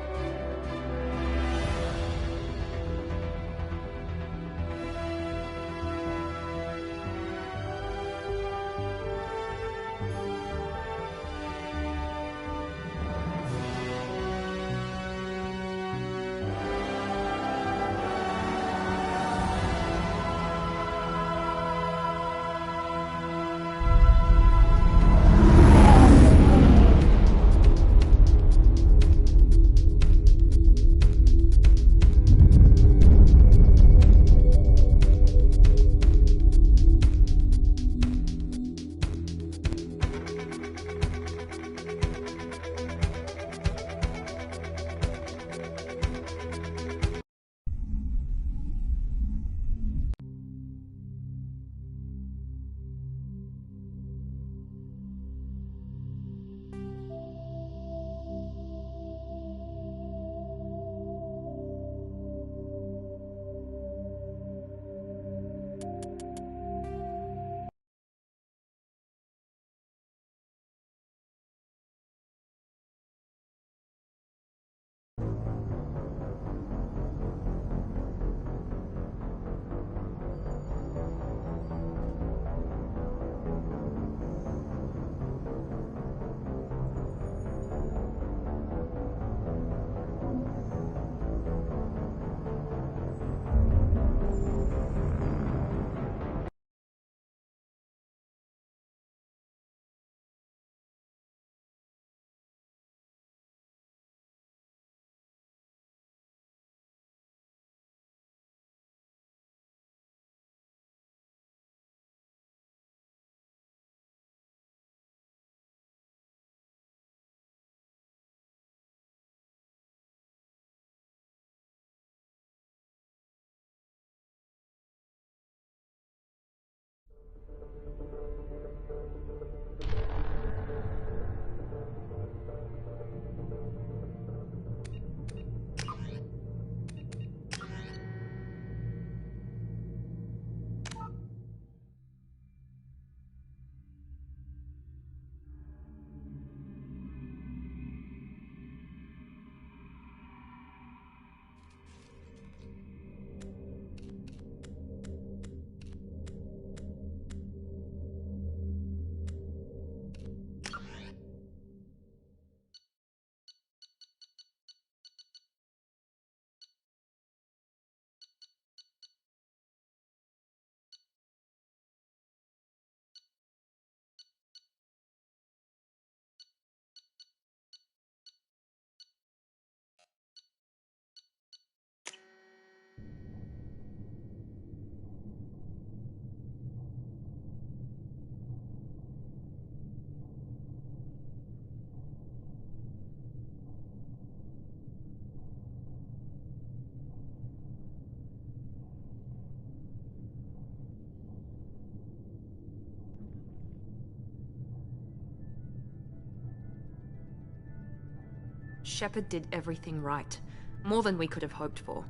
Shepard did everything right. More than we could have hoped for.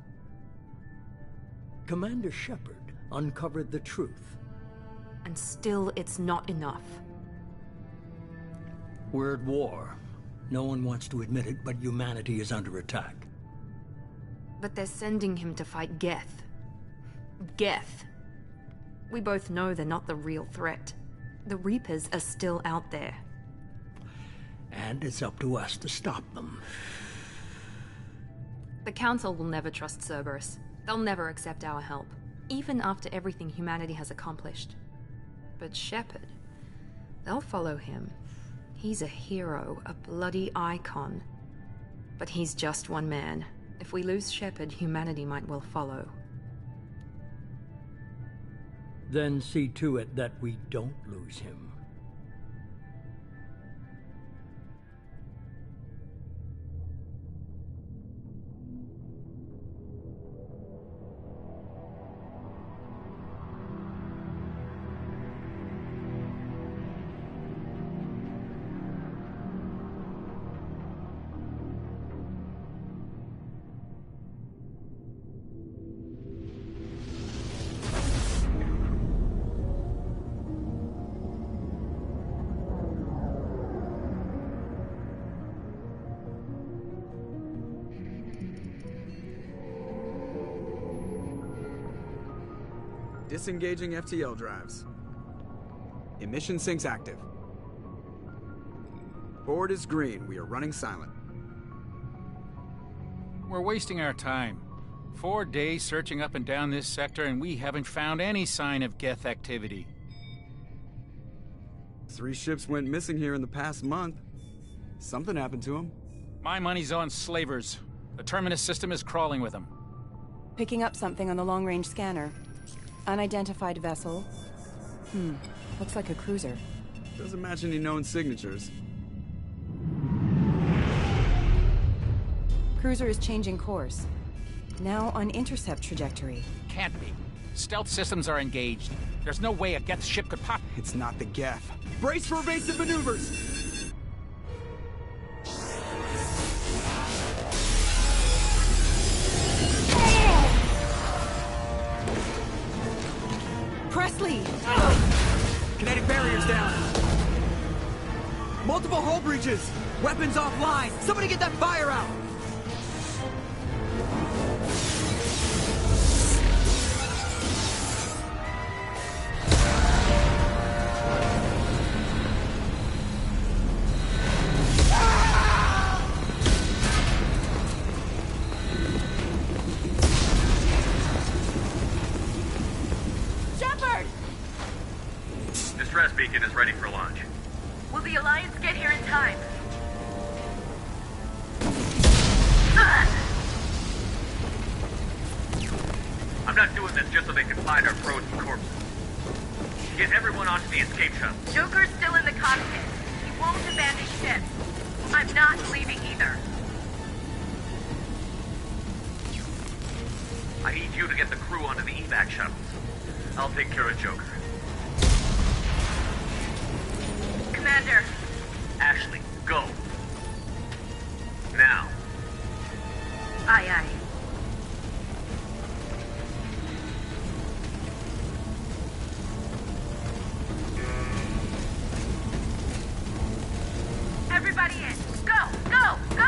Commander Shepard uncovered the truth. And still, it's not enough. We're at war. No one wants to admit it, but humanity is under attack. But they're sending him to fight Geth. Geth. We both know they're not the real threat. The Reapers are still out there. And it's up to us to stop them. The Council will never trust Cerberus. They'll never accept our help, even after everything humanity has accomplished. But Shepard, they'll follow him. He's a hero, a bloody icon. But he's just one man. If we lose Shepard, humanity might well follow. Then see to it that we don't lose him. Disengaging FTL drives. Emission sinks active. Board is green. We are running silent. We're wasting our time. 4 days searching up and down this sector, and we haven't found any sign of Geth activity. 3 ships went missing here in the past month. Something happened to them. My money's on slavers. The Terminus system is crawling with them. Picking up something on the long-range scanner. Unidentified vessel. Looks like a cruiser. Doesn't match any known signatures. Cruiser is changing course. Now on intercept trajectory. Can't be. Stealth systems are engaged. There's no way a Geth ship could pop. It's not the Geth. Brace for evasive maneuvers! Presley! Kinetic barriers down. Multiple hull breaches. Weapons offline. Somebody get that fire out. Distress beacon is ready for launch. Will the Alliance get here in time? I'm not doing this just so they can find our frozen corpses. Get everyone onto the escape shuttle. Joker's still in the cockpit. He won't abandon ship. I'm not leaving either. I need you to get the crew onto the evac shuttles. I'll take care of Joker. Commander. Ashley, go. Now. Aye, aye. Everybody in. Go, go, go!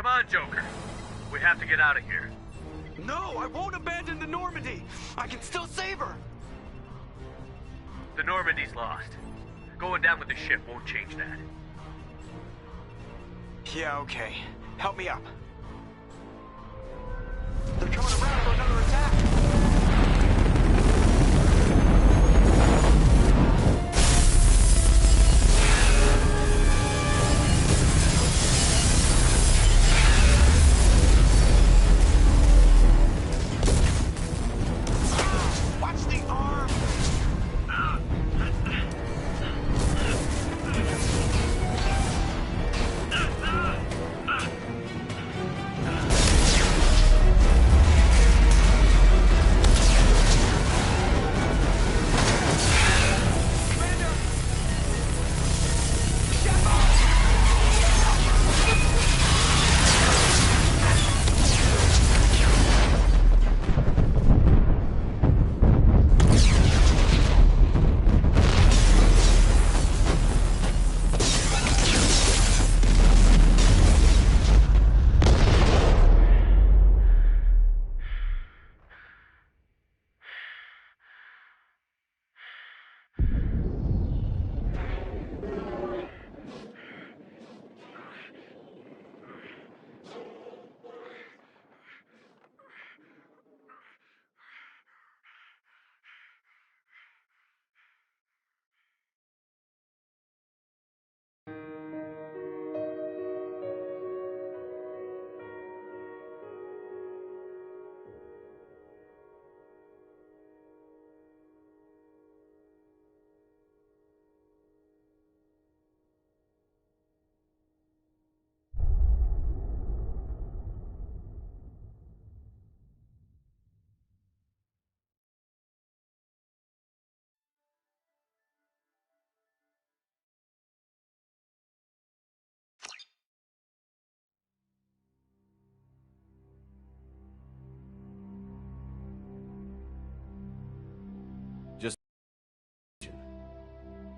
Come on, Joker. We have to get out of here. No, I won't abandon the Normandy. I can still save her. The Normandy's lost. Going down with the ship won't change that. Yeah, okay. Help me up. They're coming around for another attack.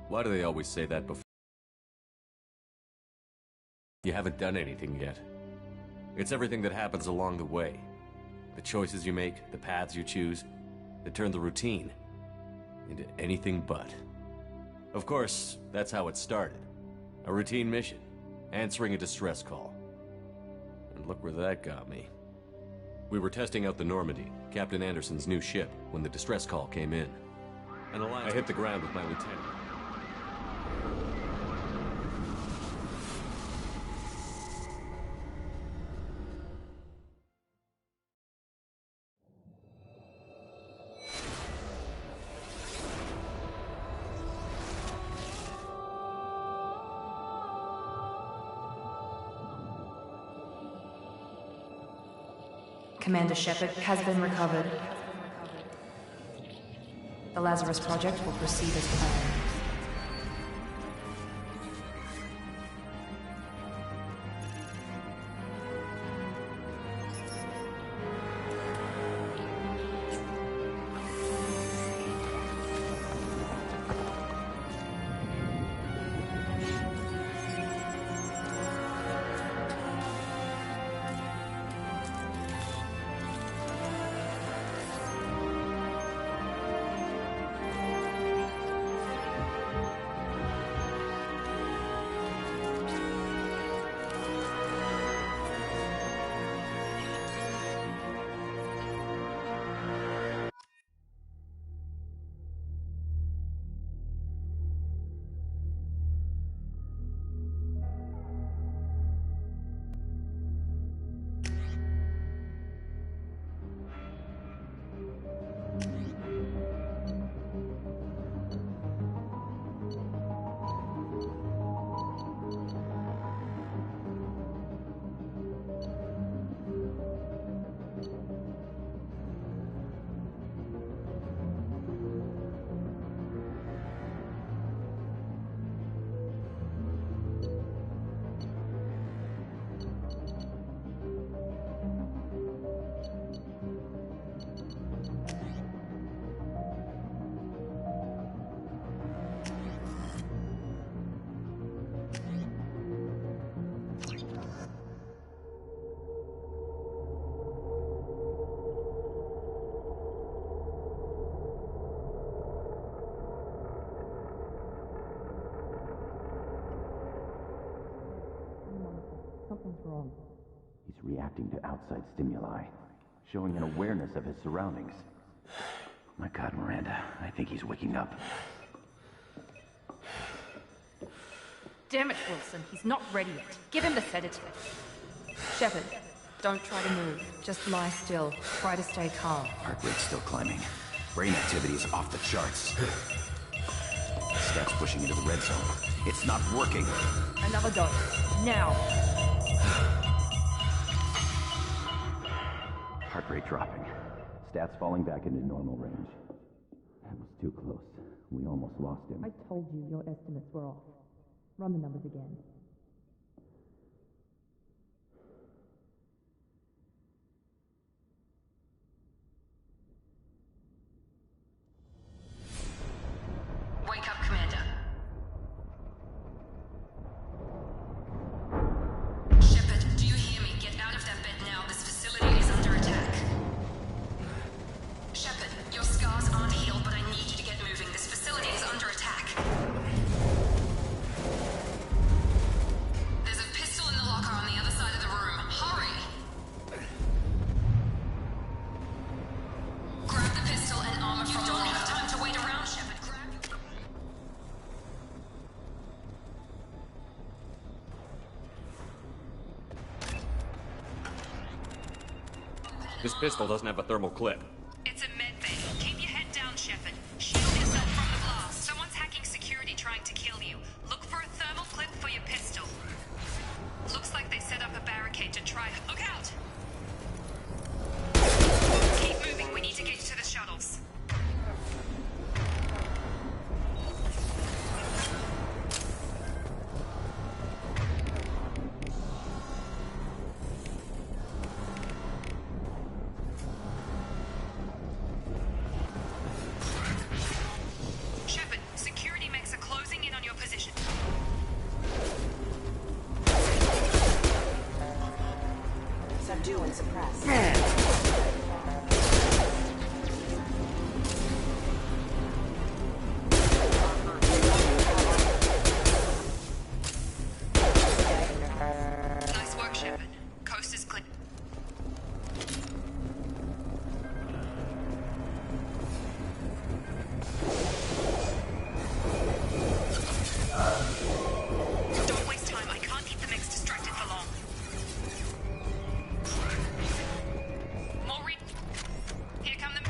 Why do they always say that before? You haven't done anything yet. It's everything that happens along the way. The choices you make, the paths you choose, that turn the routine into anything but. Of course, that's how it started. A routine mission, answering a distress call. And look where that got me. We were testing out the Normandy, Captain Anderson's new ship, when the distress call came in. And I hit the ground with my lieutenant. Commander Shepard has been recovered. The Lazarus Project will proceed as planned. wrong? He's reacting to outside stimuli, showing an awareness of his surroundings. My God, Miranda, I think he's waking up. Damn it, Wilson. He's not ready yet. Give him the sedative. Shepard, don't try to move. Just lie still. Try to stay calm. Heart rate's still climbing. Brain activity is off the charts. Stats pushing into the red zone. It's not working. Another dose. Now. Heart rate dropping. Stats falling back into normal range. That was too close. We almost lost him. I told you your estimates were off. Run the numbers again. Wake up, Commander. Shepard, do you hear me? Get out of that bed now. This facility is under attack. Shepard, your scars aren't healed, but I need you to get moving. This facility is under attack. There's a pistol in the locker on the other side of the room. Hurry! Grab the pistol and armor from the locker. You don't have time to wait around, Shepard. This pistol doesn't have a thermal clip. It's a med bay. Keep your head down, Shepard. Shield yourself from the blast. Someone's hacking security trying to kill you. Look for a thermal clip for your pistol. Looks like they set up a barricade to try. Look out! Keep moving. We need to get to the shuttles. Shepard, security mechs are closing in on your position. Subdue and suppress. Nice work, Shepard. Coast is clear. Don't waste time. I can't keep the mechs distracted for long. More Here come the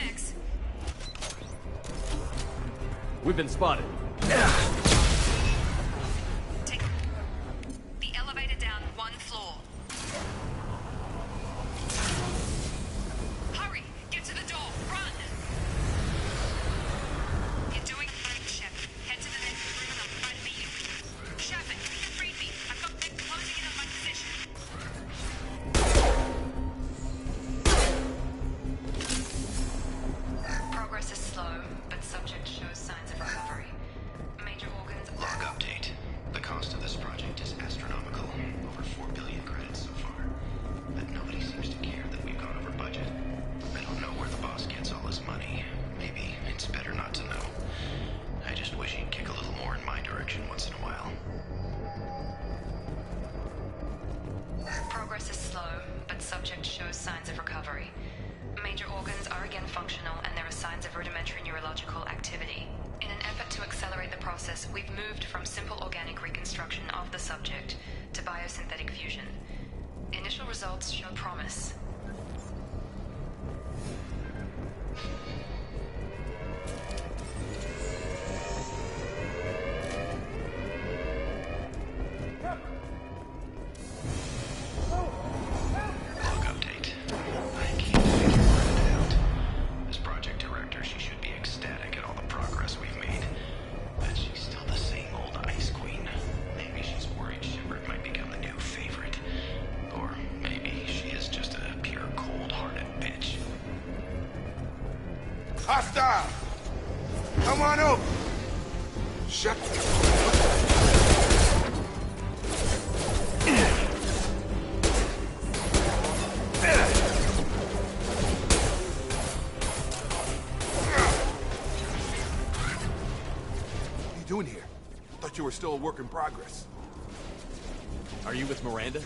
mechs. We've been spotted. Take the elevator down one floor. Hurry! Get to the door! Run! You're doing fine, Shepard. Head to the next room and I'll try to meet you. Shepard, read me. I've got them closing in on my position. Progress is slow, but subject shows signs of recovery. Major organs... Log update. The cost of this project is astronomical. Over 4 billion credits so far. But nobody seems to care that we've gone over budget. I don't know where the boss gets all his money. Maybe it's better not to know. I just wish he'd kick a little more in my direction once in a while. Progress is slow, but subject shows signs of recovery. Major organs are again functional, and there are signs of rudimentary neurological activity. In an effort to accelerate the process, we've moved from simple organic reconstruction of the subject to biosynthetic fusion. Initial results show promise. Log update. I can't figure Miranda out. As project director, she should be ecstatic at all the progress we've made. But she's still the same old Ice Queen. Maybe she's worried Shepard might become the new favorite. Or maybe she is just a pure cold-hearted bitch. Hostile! Come on over! Shut What are you doing here? I thought you were still a work in progress. Are you with Miranda?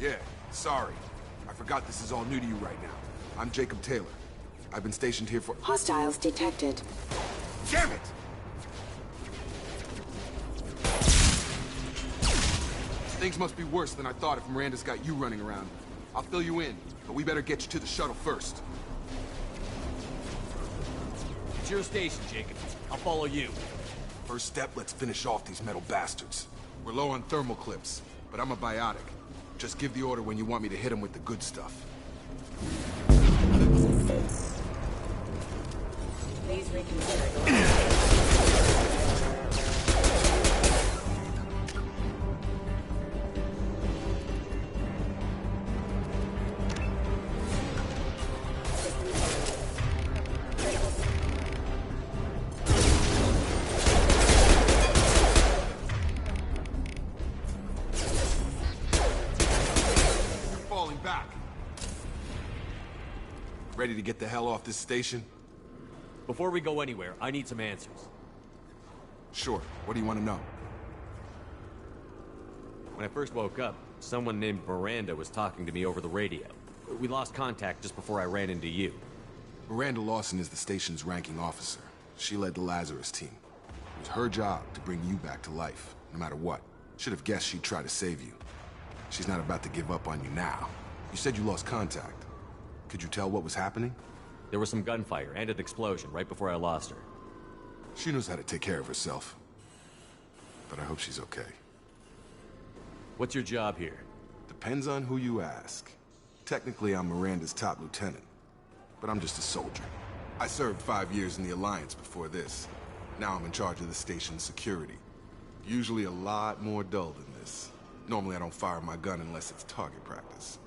Yeah, sorry. I forgot this is all new to you right now. I'm Jacob Taylor. I've been stationed here for— Hostiles detected. Damn it! Things must be worse than I thought if Miranda's got you running around. I'll fill you in, but we better get you to the shuttle first. It's your station, Jacob. I'll follow you. First step, let's finish off these metal bastards. We're low on thermal clips, but I'm a biotic. Just give the order when you want me to hit them with the good stuff. Please reconsider. Ready to get the hell off this station? Before we go anywhere, I need some answers. Sure. What do you want to know? When I first woke up, someone named Miranda was talking to me over the radio. We lost contact just before I ran into you. Miranda Lawson is the station's ranking officer. She led the Lazarus team. It was her job to bring you back to life, no matter what. Should have guessed she'd try to save you. She's not about to give up on you now. You said you lost contact. Could you tell what was happening? There was some gunfire and an explosion right before I lost her. She knows how to take care of herself. But I hope she's okay. What's your job here? Depends on who you ask. Technically, I'm Miranda's top lieutenant. But I'm just a soldier. I served 5 years in the Alliance before this. Now I'm in charge of the station's security. Usually a lot more dull than this. Normally I don't fire my gun unless it's target practice.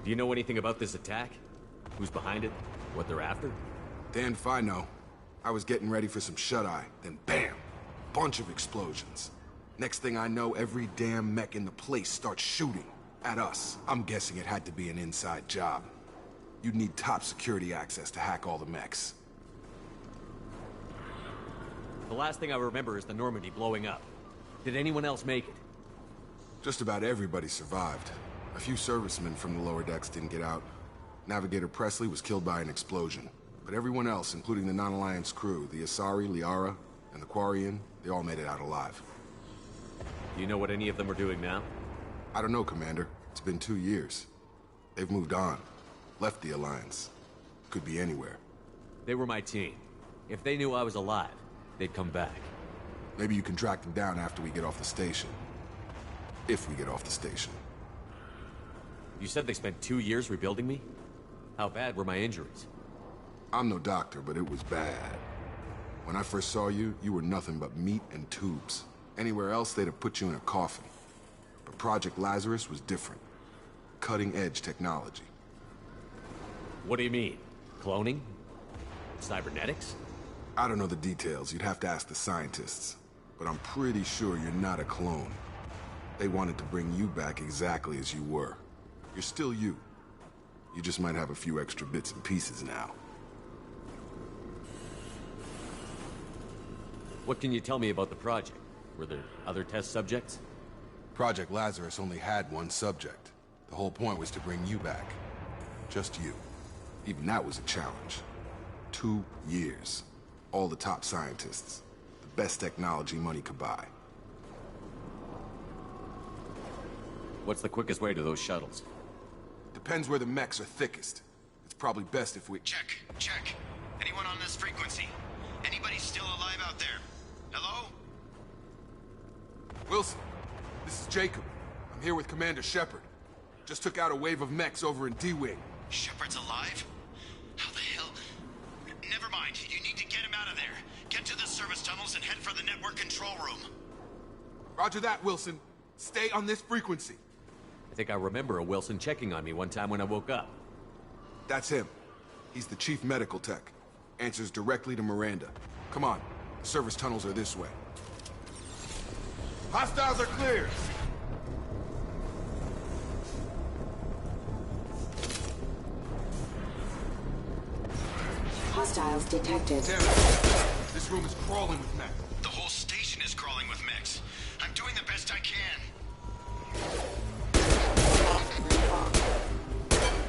Do you know anything about this attack? Who's behind it? What they're after? Damned if I know. I was getting ready for some shut-eye, then bam! Bunch of explosions. Next thing I know, every damn mech in the place starts shooting. At us. I'm guessing it had to be an inside job. You'd need top security access to hack all the mechs. The last thing I remember is the Normandy blowing up. Did anyone else make it? Just about everybody survived. A few servicemen from the lower decks didn't get out. Navigator Presley was killed by an explosion. But everyone else, including the non-Alliance crew, the Asari, Liara, and the Quarian, they all made it out alive. Do you know what any of them are doing now? I don't know, Commander. It's been 2 years. They've moved on. Left the Alliance. Could be anywhere. They were my team. If they knew I was alive, they'd come back. Maybe you can track them down after we get off the station. If we get off the station. You said they spent 2 years rebuilding me? How bad were my injuries? I'm no doctor, but it was bad. When I first saw you, you were nothing but meat and tubes. Anywhere else, they'd have put you in a coffin. But Project Lazarus was different. Cutting-edge technology. What do you mean? Cloning? Cybernetics? I don't know the details. You'd have to ask the scientists. But I'm pretty sure you're not a clone. They wanted to bring you back exactly as you were. You're still you. You just might have a few extra bits and pieces now. What can you tell me about the project? Were there other test subjects? Project Lazarus only had one subject. The whole point was to bring you back. Just you. Even that was a challenge. 2 years. All the top scientists. The best technology money could buy. What's the quickest way to those shuttles? Depends where the mechs are thickest. It's probably best if we— Check. Anyone on this frequency? Anybody still alive out there? Hello? Wilson, this is Jacob. I'm here with Commander Shepard. Just took out a wave of mechs over in D-Wing. Shepard's alive? How the hell? Never mind. You need to get him out of there. Get to the service tunnels and head for the network control room. Roger that, Wilson. Stay on this frequency. I think I remember a Wilson checking on me one time when I woke up. That's him. He's the chief medical tech. Answers directly to Miranda. Come on. The service tunnels are this way. Hostiles are clear! Hostiles detected. Damn it. This room is crawling with mech. The whole station is crawling with mechs. I'm doing the best I can.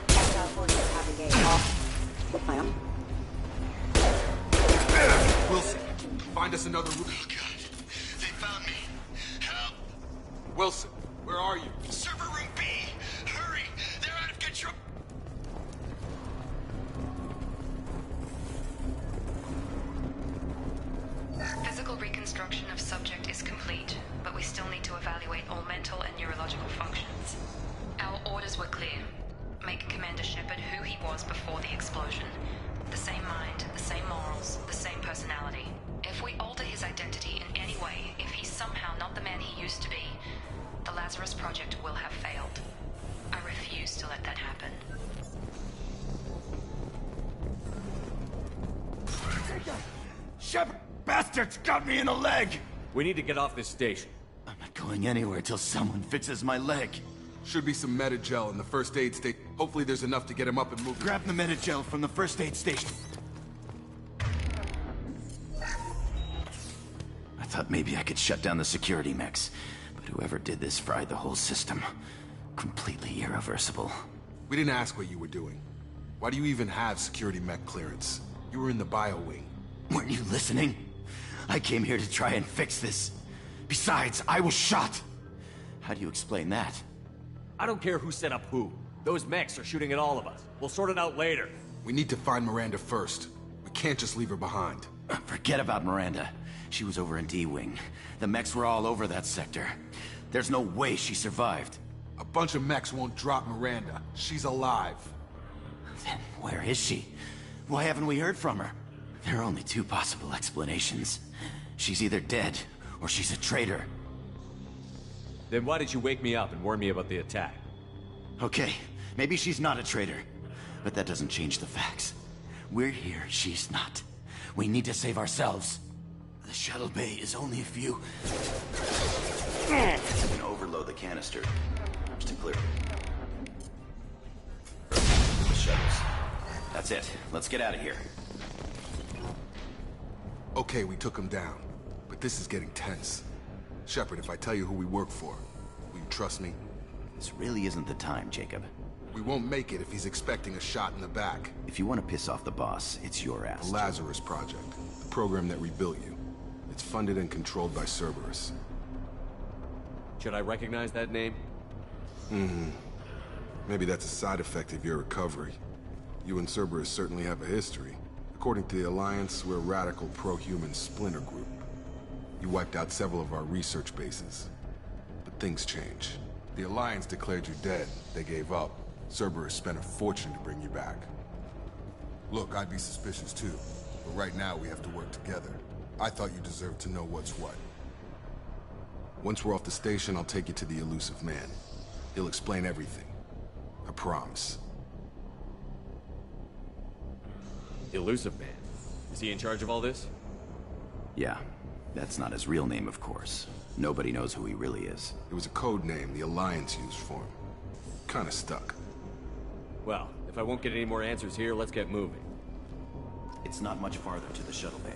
Hostile forces have engaged. Wilson, find us another room. Oh, God. They found me. Help. Wilson, where are you? Server room B. Hurry. They're out of control. Physical reconstruction of subject is complete, but we still need to evaluate all mental and neurological functions. Our orders were clear. Make Commander Shepard who he was before the explosion. The same mind, the same morals, the same personality. If we alter his identity in any way, if he's somehow not the man he used to be, the Lazarus Project will have failed. I refuse to let that happen. Shepard! Bastards got me in the leg! We need to get off this station. I'm not going anywhere till someone fixes my leg. Should be some Metagel in the first aid station. Hopefully there's enough to get him up and moving. Grab the Metagel from the first aid station. I thought maybe I could shut down the security mechs, but whoever did this fried the whole system. Completely irreversible. We didn't ask what you were doing. Why do you even have security mech clearance? You were in the bio wing. Weren't you listening? I came here to try and fix this. Besides, I was shot. How do you explain that? I don't care who set up who. Those mechs are shooting at all of us. We'll sort it out later. We need to find Miranda first. We can't just leave her behind. Forget about Miranda. She was over in D-Wing. The mechs were all over that sector. There's no way she survived. A bunch of mechs won't drop Miranda. She's alive. Then where is she? Why haven't we heard from her? There are only two possible explanations. She's either dead, or she's a traitor. Then why did you wake me up and warn me about the attack? Okay, maybe she's not a traitor. But that doesn't change the facts. We're here, she's not. We need to save ourselves. The shuttle bay is only a few... I'm gonna overload the canister. Just to clear. The shuttles. That's it. Let's get out of here. Okay, we took him down. But this is getting tense. Shepard, if I tell you who we work for, will you trust me? This really isn't the time, Jacob. We won't make it if he's expecting a shot in the back. If you want to piss off the boss, it's your ass. The Lazarus Project. The program that rebuilt you. It's funded and controlled by Cerberus. Should I recognize that name? Maybe that's a side effect of your recovery. You and Cerberus certainly have a history. According to the Alliance, we're a radical pro-human splinter group. You wiped out several of our research bases. But things change. The Alliance declared you dead. They gave up. Cerberus spent a fortune to bring you back. Look, I'd be suspicious too. But right now we have to work together. I thought you deserved to know what's what. Once we're off the station, I'll take you to the Elusive Man. He'll explain everything. I promise. Elusive Man? Is he in charge of all this? Yeah. That's not his real name, of course. Nobody knows who he really is. It was a code name the Alliance used for him. Kinda stuck. Well, if I won't get any more answers here, let's get moving. It's not much farther to the shuttle bay.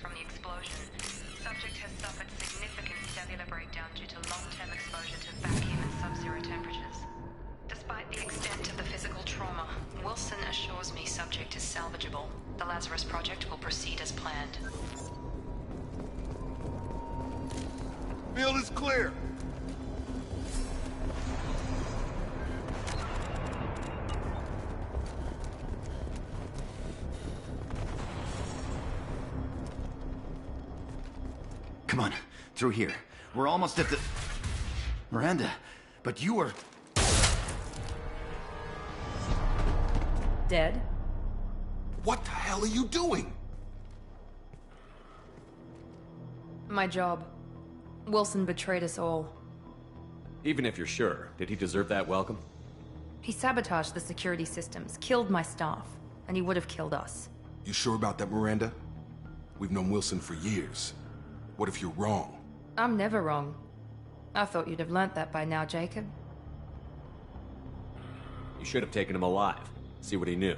from the explosion. Subject has suffered significant cellular breakdown due to long-term exposure to vacuum and sub-zero temperatures. Despite the extent of the physical trauma, Wilson assures me subject is salvageable. The Lazarus Project will proceed as planned. Field is clear. Come on, through here. We're almost at the... Miranda, but you were... Dead? What the hell are you doing? My job. Wilson betrayed us all. Even if you're sure, did he deserve that welcome? He sabotaged the security systems, killed my staff, and he would have killed us. You sure about that, Miranda? We've known Wilson for years. What if you're wrong? I'm never wrong. I thought you'd have learnt that by now, Jacob. You should have taken him alive. See what he knew.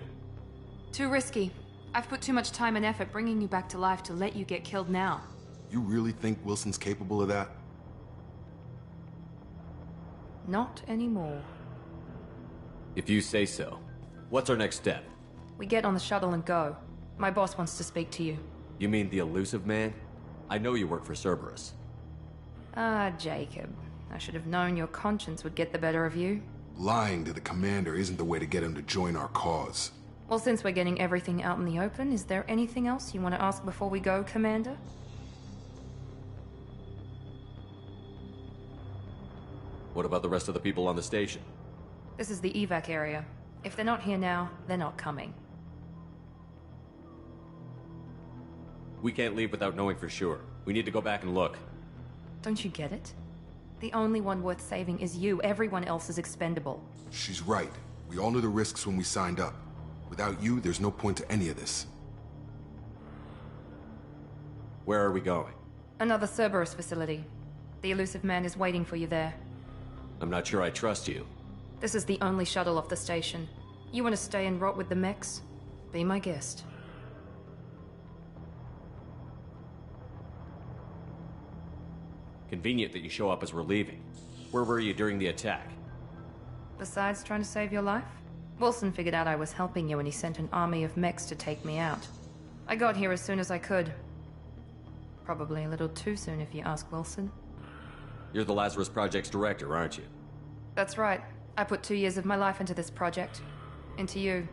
Too risky. I've put too much time and effort bringing you back to life to let you get killed now. You really think Wilson's capable of that? Not anymore. If you say so. What's our next step? We get on the shuttle and go. My boss wants to speak to you. You mean the elusive man? I know you work for Cerberus. Ah, Jacob. I should have known your conscience would get the better of you. Lying to the commander isn't the way to get him to join our cause. Well, since we're getting everything out in the open, is there anything else you want to ask before we go, Commander? What about the rest of the people on the station? This is the evac area. If they're not here now, they're not coming. We can't leave without knowing for sure. We need to go back and look. Don't you get it? The only one worth saving is you. Everyone else is expendable. She's right. We all knew the risks when we signed up. Without you, there's no point to any of this. Where are we going? Another Cerberus facility. The elusive man is waiting for you there. I'm not sure I trust you. This is the only shuttle off the station. You want to stay and rot with the mechs? Be my guest. Convenient that you show up as we're leaving. Where were you during the attack? Besides trying to save your life? Wilson figured out I was helping you and he sent an army of mechs to take me out. I got here as soon as I could. Probably a little too soon if you ask Wilson. You're the Lazarus Project's director, aren't you? That's right. I put 2 years of my life into this project. Into you.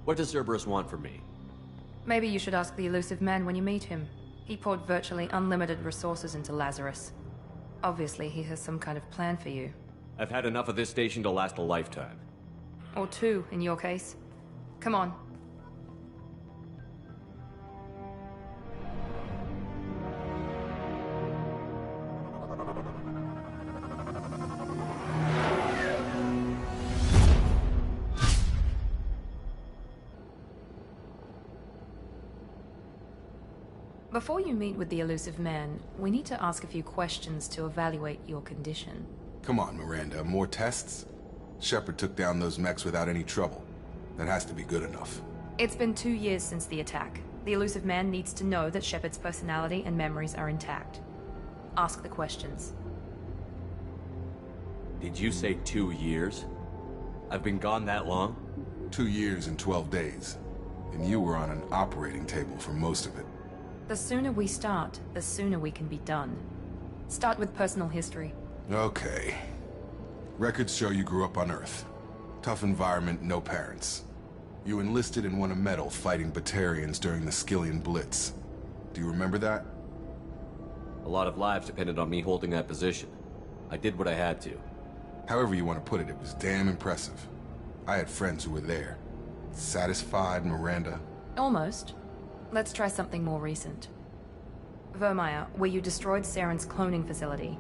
What does Cerberus want from me? Maybe you should ask the elusive man when you meet him. He poured virtually unlimited resources into Lazarus. Obviously, he has some kind of plan for you. I've had enough of this station to last a lifetime. Or 2, in your case. Come on. Before you meet with the elusive man, we need to ask a few questions to evaluate your condition. Come on, Miranda. More tests? Shepard took down those mechs without any trouble. That has to be good enough. It's been 2 years since the attack. The elusive man needs to know that Shepard's personality and memories are intact. Ask the questions. Did you say 2 years? I've been gone that long? 2 years and 12 days. And you were on an operating table for most of it. The sooner we start, the sooner we can be done. Start with personal history. Okay. Records show you grew up on Earth. Tough environment, no parents. You enlisted and won a medal fighting Batarians during the Skillian Blitz. Do you remember that? A lot of lives depended on me holding that position. I did what I had to. However you want to put it, it was damn impressive. I had friends who were there. Satisfied, Miranda? Almost. Let's try something more recent. Vermeer, where you destroyed Saren's cloning facility.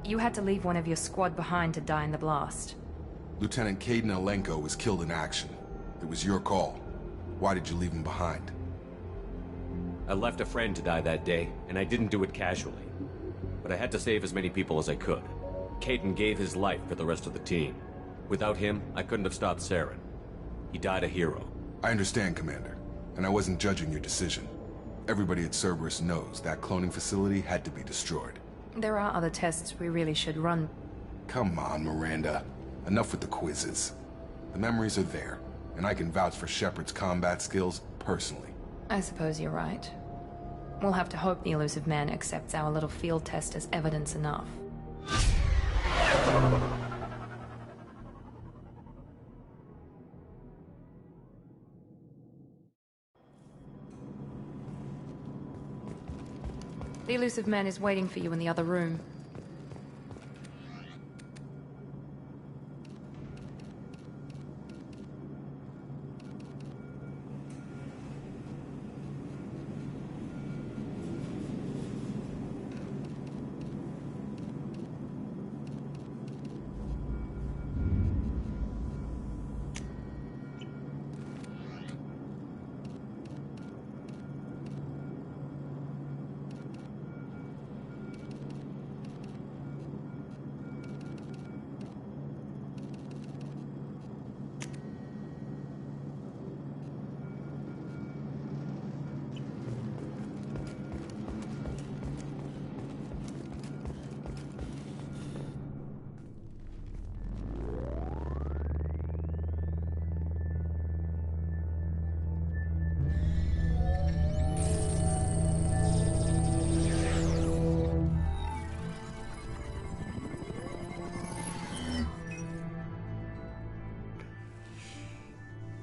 You had to leave one of your squad behind to die in the blast. Lieutenant Kaidan Alenko was killed in action. It was your call. Why did you leave him behind? I left a friend to die that day, and I didn't do it casually. But I had to save as many people as I could. Kaidan gave his life for the rest of the team. Without him, I couldn't have stopped Saren. He died a hero. I understand, Commander. And I wasn't judging your decision. Everybody at Cerberus knows that cloning facility had to be destroyed. There are other tests we really should run. Come on, Miranda. Enough with the quizzes. The memories are there, and I can vouch for Shepard's combat skills personally. I suppose you're right. We'll have to hope the Illusive Man accepts our little field test as evidence enough. The Illusive Man is waiting for you in the other room.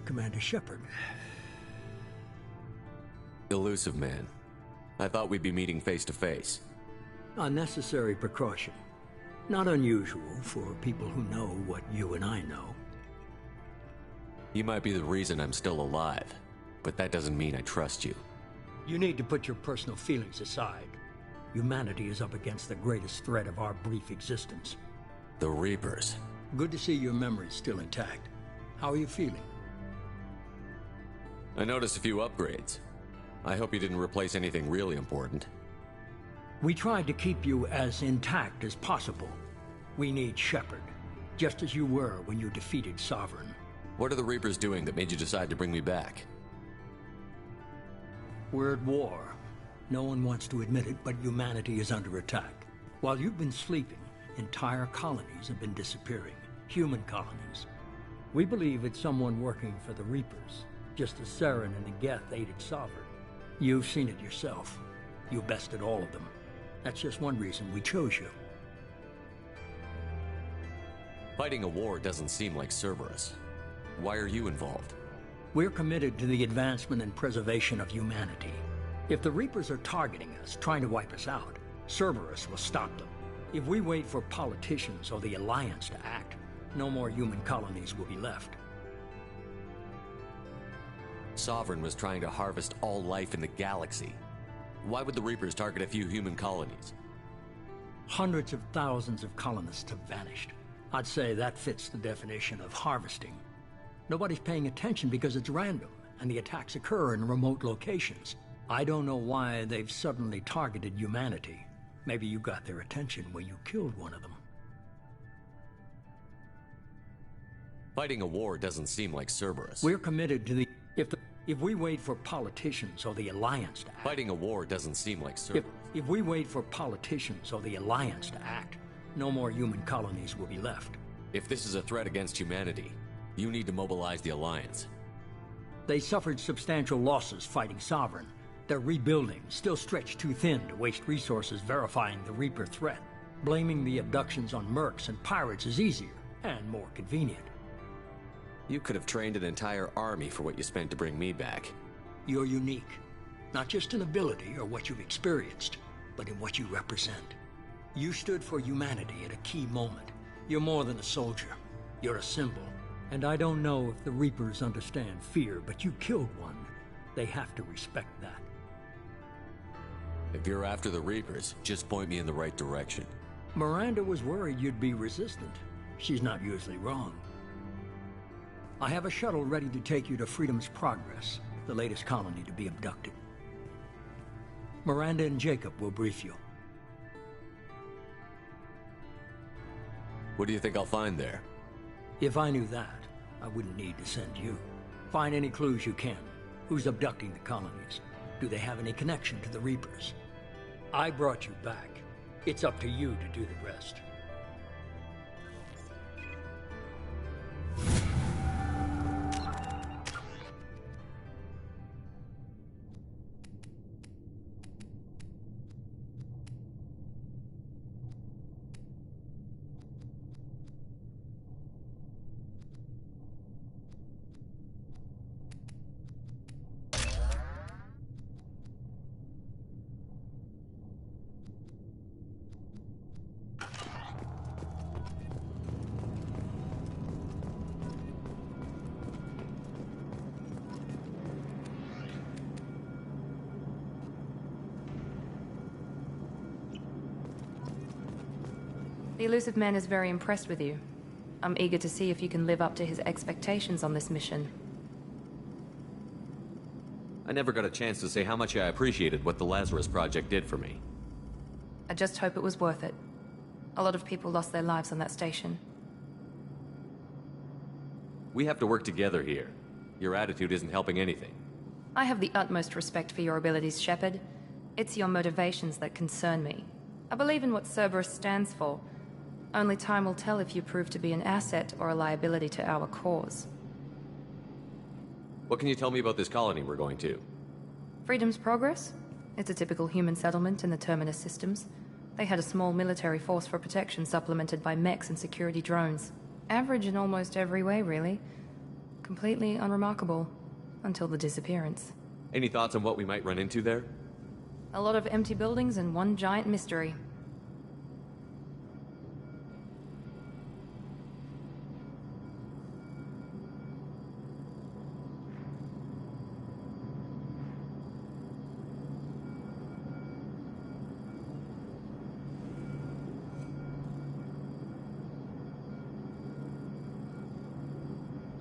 Commander Shepard. Illusive Man. I thought we'd be meeting face to face. Unnecessary precaution. Not unusual for people who know what you and I know. You might be the reason I'm still alive, but that doesn't mean I trust you. You need to put your personal feelings aside. Humanity is up against the greatest threat of our brief existence. The Reapers. Good to see your memory's still intact. How are you feeling? I noticed a few upgrades. I hope you didn't replace anything really important. We tried to keep you as intact as possible. We need Shepard, just as you were when you defeated Sovereign. What are the Reapers doing that made you decide to bring me back? We're at war. No one wants to admit it, but humanity is under attack. While you've been sleeping, entire colonies have been disappearing. Human colonies. We believe it's someone working for the Reapers, just as Saren and the Geth aided Sovereign. You've seen it yourself. You bested all of them. That's just one reason we chose you. Fighting a war doesn't seem like Cerberus. Why are you involved? We're committed to the advancement and preservation of humanity. If the Reapers are targeting us, trying to wipe us out, Cerberus will stop them. If we wait for politicians or the Alliance to act, no more human colonies will be left. Sovereign was trying to harvest all life in the galaxy. Why would the Reapers target a few human colonies? Hundreds of thousands of colonists have vanished. I'd say that fits the definition of harvesting. Nobody's paying attention because it's random, and the attacks occur in remote locations. I don't know why they've suddenly targeted humanity. Maybe you got their attention when you killed one of them. Fighting a war doesn't seem like Cerberus. We're committed to the... If we wait for politicians or the Alliance to act... Fighting a war doesn't seem like Cerberus. If we wait for politicians or the Alliance to act, no more human colonies will be left. If this is a threat against humanity, you need to mobilize the Alliance. They suffered substantial losses fighting Sovereign. They're rebuilding, still stretched too thin to waste resources verifying the Reaper threat. Blaming the abductions on mercs and pirates is easier and more convenient. You could have trained an entire army for what you spent to bring me back. You're unique. Not just in ability or what you've experienced, but in what you represent. You stood for humanity at a key moment. You're more than a soldier. You're a symbol. And I don't know if the Reapers understand fear, but you killed one. They have to respect that. If you're after the Reapers, just point me in the right direction. Miranda was worried you'd be resistant. She's not usually wrong. I have a shuttle ready to take you to Freedom's Progress, the latest colony to be abducted. Miranda and Jacob will brief you. What do you think I'll find there? If I knew that, I wouldn't need to send you. Find any clues you can. Who's abducting the colonies? Do they have any connection to the Reapers? I brought you back. It's up to you to do the rest. The Illusive Man is very impressed with you. I'm eager to see if you can live up to his expectations on this mission. I never got a chance to say how much I appreciated what the Lazarus Project did for me. I just hope it was worth it. A lot of people lost their lives on that station. We have to work together here. Your attitude isn't helping anything. I have the utmost respect for your abilities, Shepard. It's your motivations that concern me. I believe in what Cerberus stands for. Only time will tell if you prove to be an asset or a liability to our cause. What can you tell me about this colony we're going to? Freedom's Progress? It's a typical human settlement in the Terminus systems. They had a small military force for protection supplemented by mechs and security drones. Average in almost every way, really. Completely unremarkable. Until the disappearance. Any thoughts on what we might run into there? A lot of empty buildings and one giant mystery.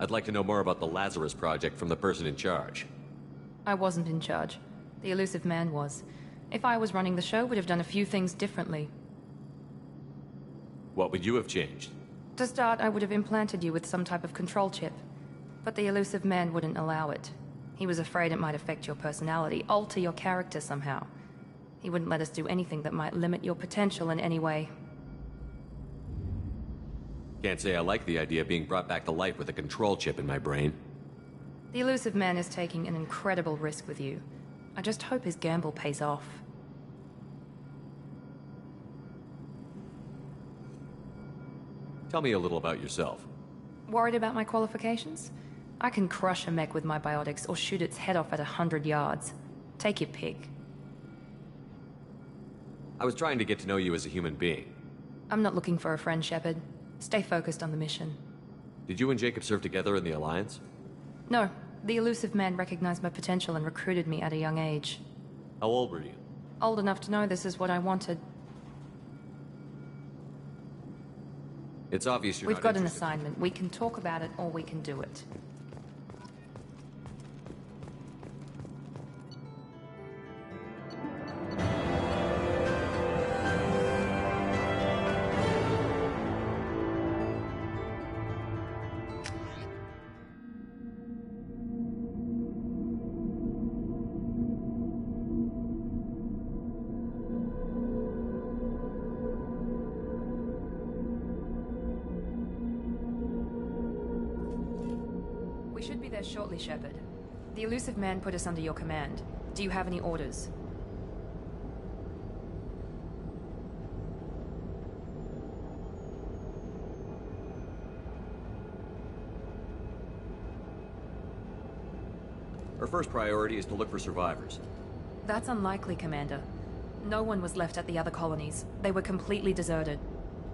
I'd like to know more about the Lazarus Project from the person in charge. I wasn't in charge. The Illusive Man was. If I was running the show, would have done a few things differently. What would you have changed? To start, I would have implanted you with some type of control chip. But the Illusive Man wouldn't allow it. He was afraid it might affect your personality, alter your character somehow. He wouldn't let us do anything that might limit your potential in any way. Can't say I like the idea of being brought back to life with a control chip in my brain. The Illusive Man is taking an incredible risk with you. I just hope his gamble pays off. Tell me a little about yourself. Worried about my qualifications? I can crush a mech with my biotics or shoot its head off at 100 yards. Take your pick. I was trying to get to know you as a human being. I'm not looking for a friend, Shepard. Stay focused on the mission. Did you and Jacob serve together in the Alliance? No. The Illusive Man recognized my potential and recruited me at a young age. How old were you? Old enough to know this is what I wanted. It's obvious you're We've not got an interested. assignment. We can talk about it or we can do it. We should be there shortly, Shepard. The Illusive Man put us under your command. Do you have any orders? Our first priority is to look for survivors. That's unlikely, Commander. No one was left at the other colonies. They were completely deserted.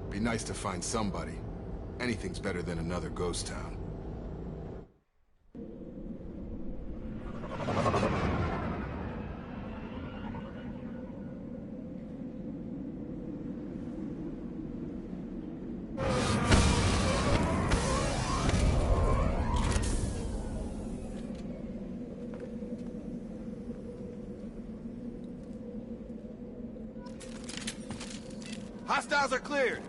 Be nice to find somebody. Anything's better than another ghost town. Hostiles are cleared!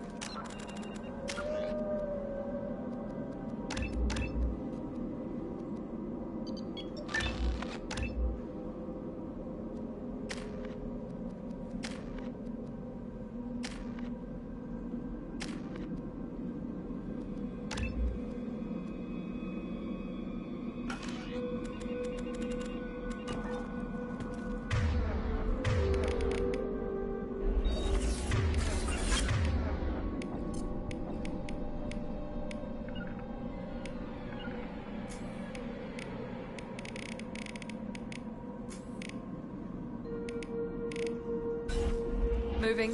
Moving.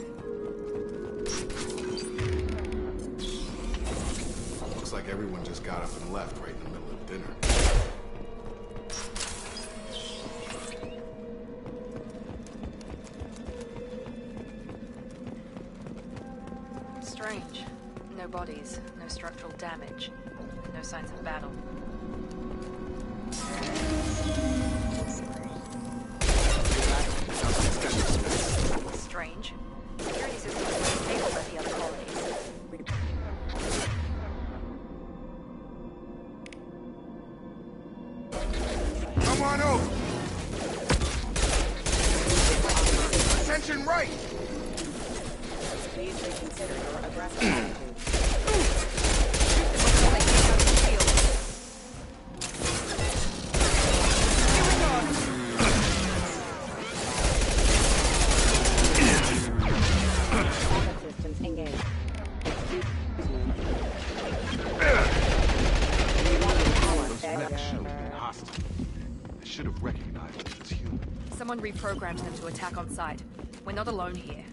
Looks like everyone just got up and left right in the middle of dinner. Strange. No bodies, no structural damage, no signs of battle. Strange. Security systems were stable at the other colonies. Come on over! Attention right! Please reconsider your aggressive attitude. Systems engaged. Those mechs should have been hostile. I should have recognized them as human. Someone reprogrammed them to attack on sight. We're not alone here.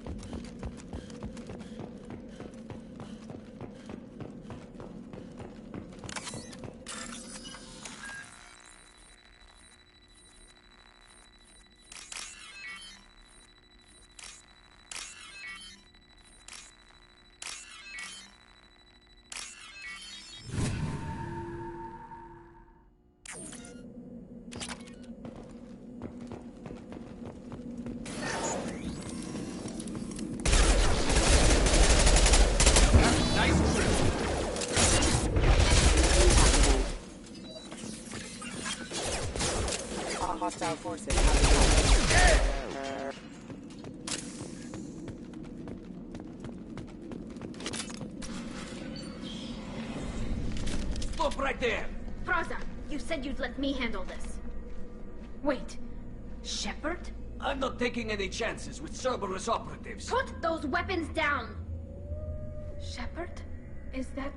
Hostile forces. Stop right there! Praza, you said you'd let me handle this. Wait, Shepard? I'm not taking any chances with Cerberus operatives. Put those weapons down! Shepard? Is that...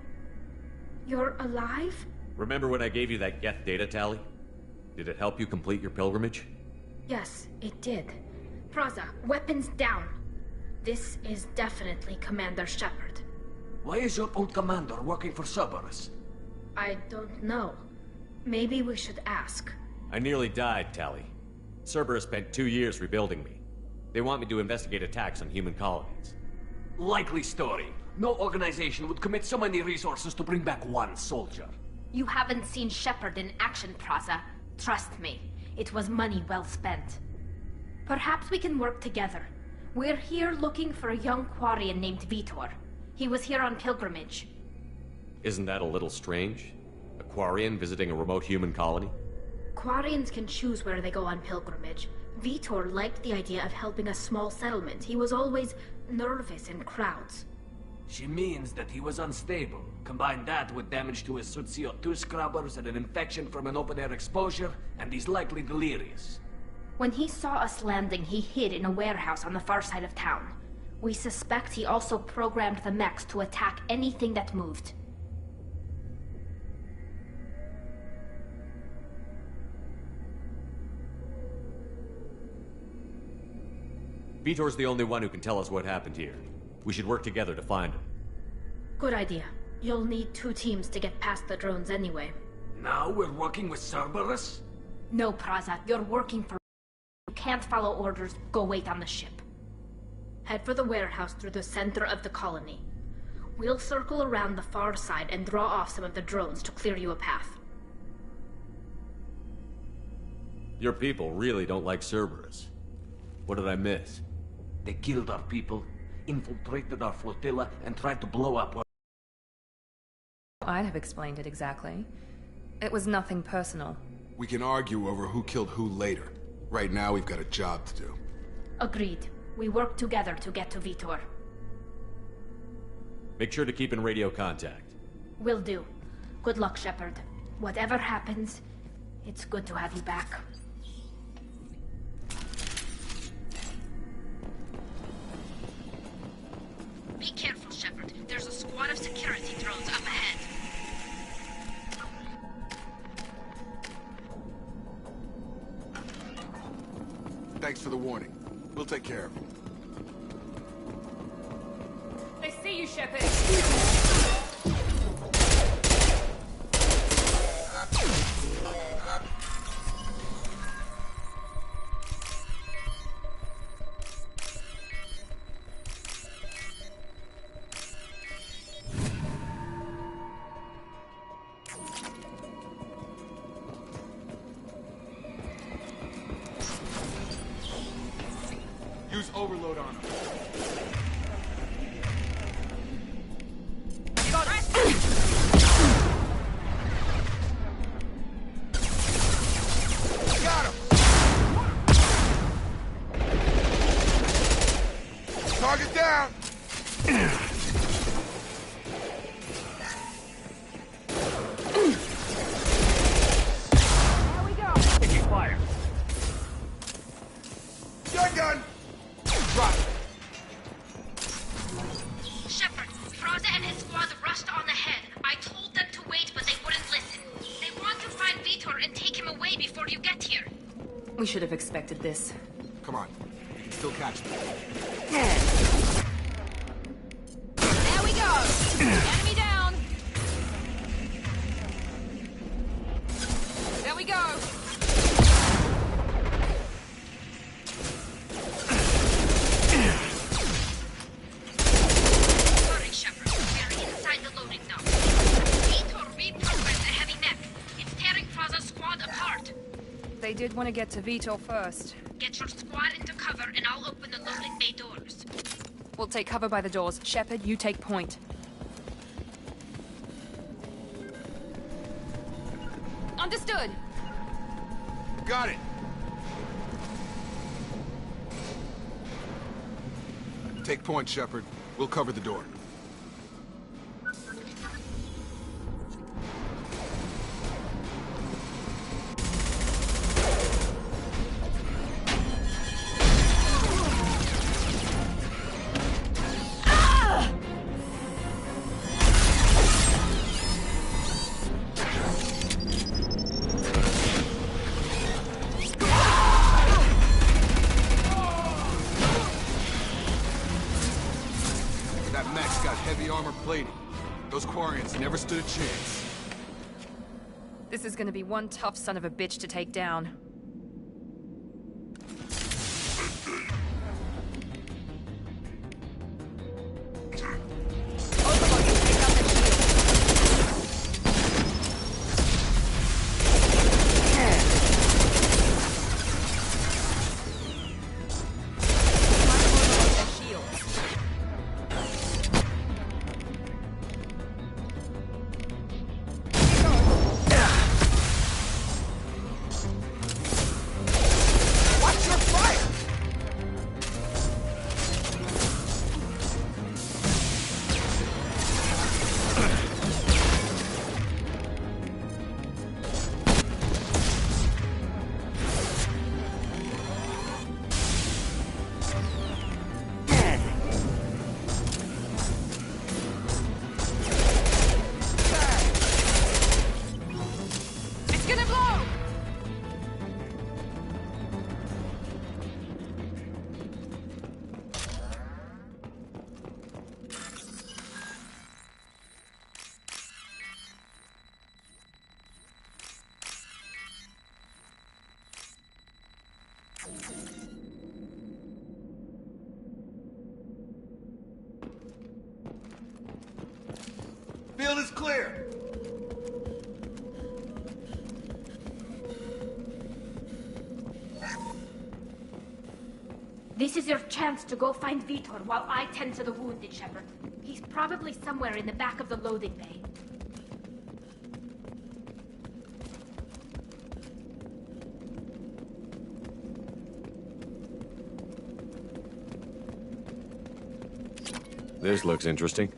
you're alive? Remember when I gave you that Geth data tally? Did it help you complete your pilgrimage? Yes, it did. Praza, weapons down. This is definitely Commander Shepard. Why is your old commander working for Cerberus? I don't know. Maybe we should ask. I nearly died, Tally. Cerberus spent 2 years rebuilding me. They want me to investigate attacks on human colonies. Likely story. No organization would commit so many resources to bring back one soldier. You haven't seen Shepard in action, Praza. Trust me, it was money well spent. Perhaps we can work together. We're here looking for a young Quarian named Vitor. He was here on pilgrimage. Isn't that a little strange? A Quarian visiting a remote human colony? Quarians can choose where they go on pilgrimage. Vitor liked the idea of helping a small settlement. He was always nervous in crowds. She means that he was unstable. Combine that with damage to his suit CO2 scrubbers and an infection from an open-air exposure, and he's likely delirious. When he saw us landing, he hid in a warehouse on the far side of town. We suspect he also programmed the mechs to attack anything that moved. Vitor's the only one who can tell us what happened here. We should work together to find him. Good idea. You'll need 2 teams to get past the drones anyway. Now we're working with Cerberus? No, Praza. You're working for... You can't follow orders. Go wait on the ship. Head for the warehouse through the center of the colony. We'll circle around the far side and draw off some of the drones to clear you a path. Your people really don't like Cerberus. What did I miss? They killed our people, infiltrated our flotilla, and tried to blow up our... I'd have explained it exactly. It was nothing personal. We can argue over who killed who later. Right now, we've got a job to do. Agreed. We work together to get to Vitor. Make sure to keep in radio contact. Will do. Good luck, Shepard. Whatever happens, it's good to have you back. Be careful, Shepard. There's a squad of security drones up ahead. Thanks for the warning. We'll take care of him. see you, Shepard. Use overload on him. Got him! Target down! There we go. Taking fire. Shotgun! Drop. Shepard, Froza and his squad rushed on ahead. I told them to wait, but they wouldn't listen. They want to find Vitor and take him away before you get here. We should have expected this. Come on. You can still catch them. There we go. Enemy down. There we go. Sorry, Shepard. We're inside the loading dock. Vitor reprogrammed the heavy mech. It's tearing Froza's squad apart. They did want to get to Vitor first. Get your squad into cover and I'll open the loading bay doors. We'll take cover by the doors. Shepard, you take point. Understood. Got it. Take point, Shepard. We'll cover the door. That mech's got heavy armor plating. Those Quarians never stood a chance. This is gonna be one tough son of a bitch to take down. Field is clear. This is your chance to go find Vitor while I tend to the wounded, Shepard. He's probably somewhere in the back of the loading bay. This looks interesting.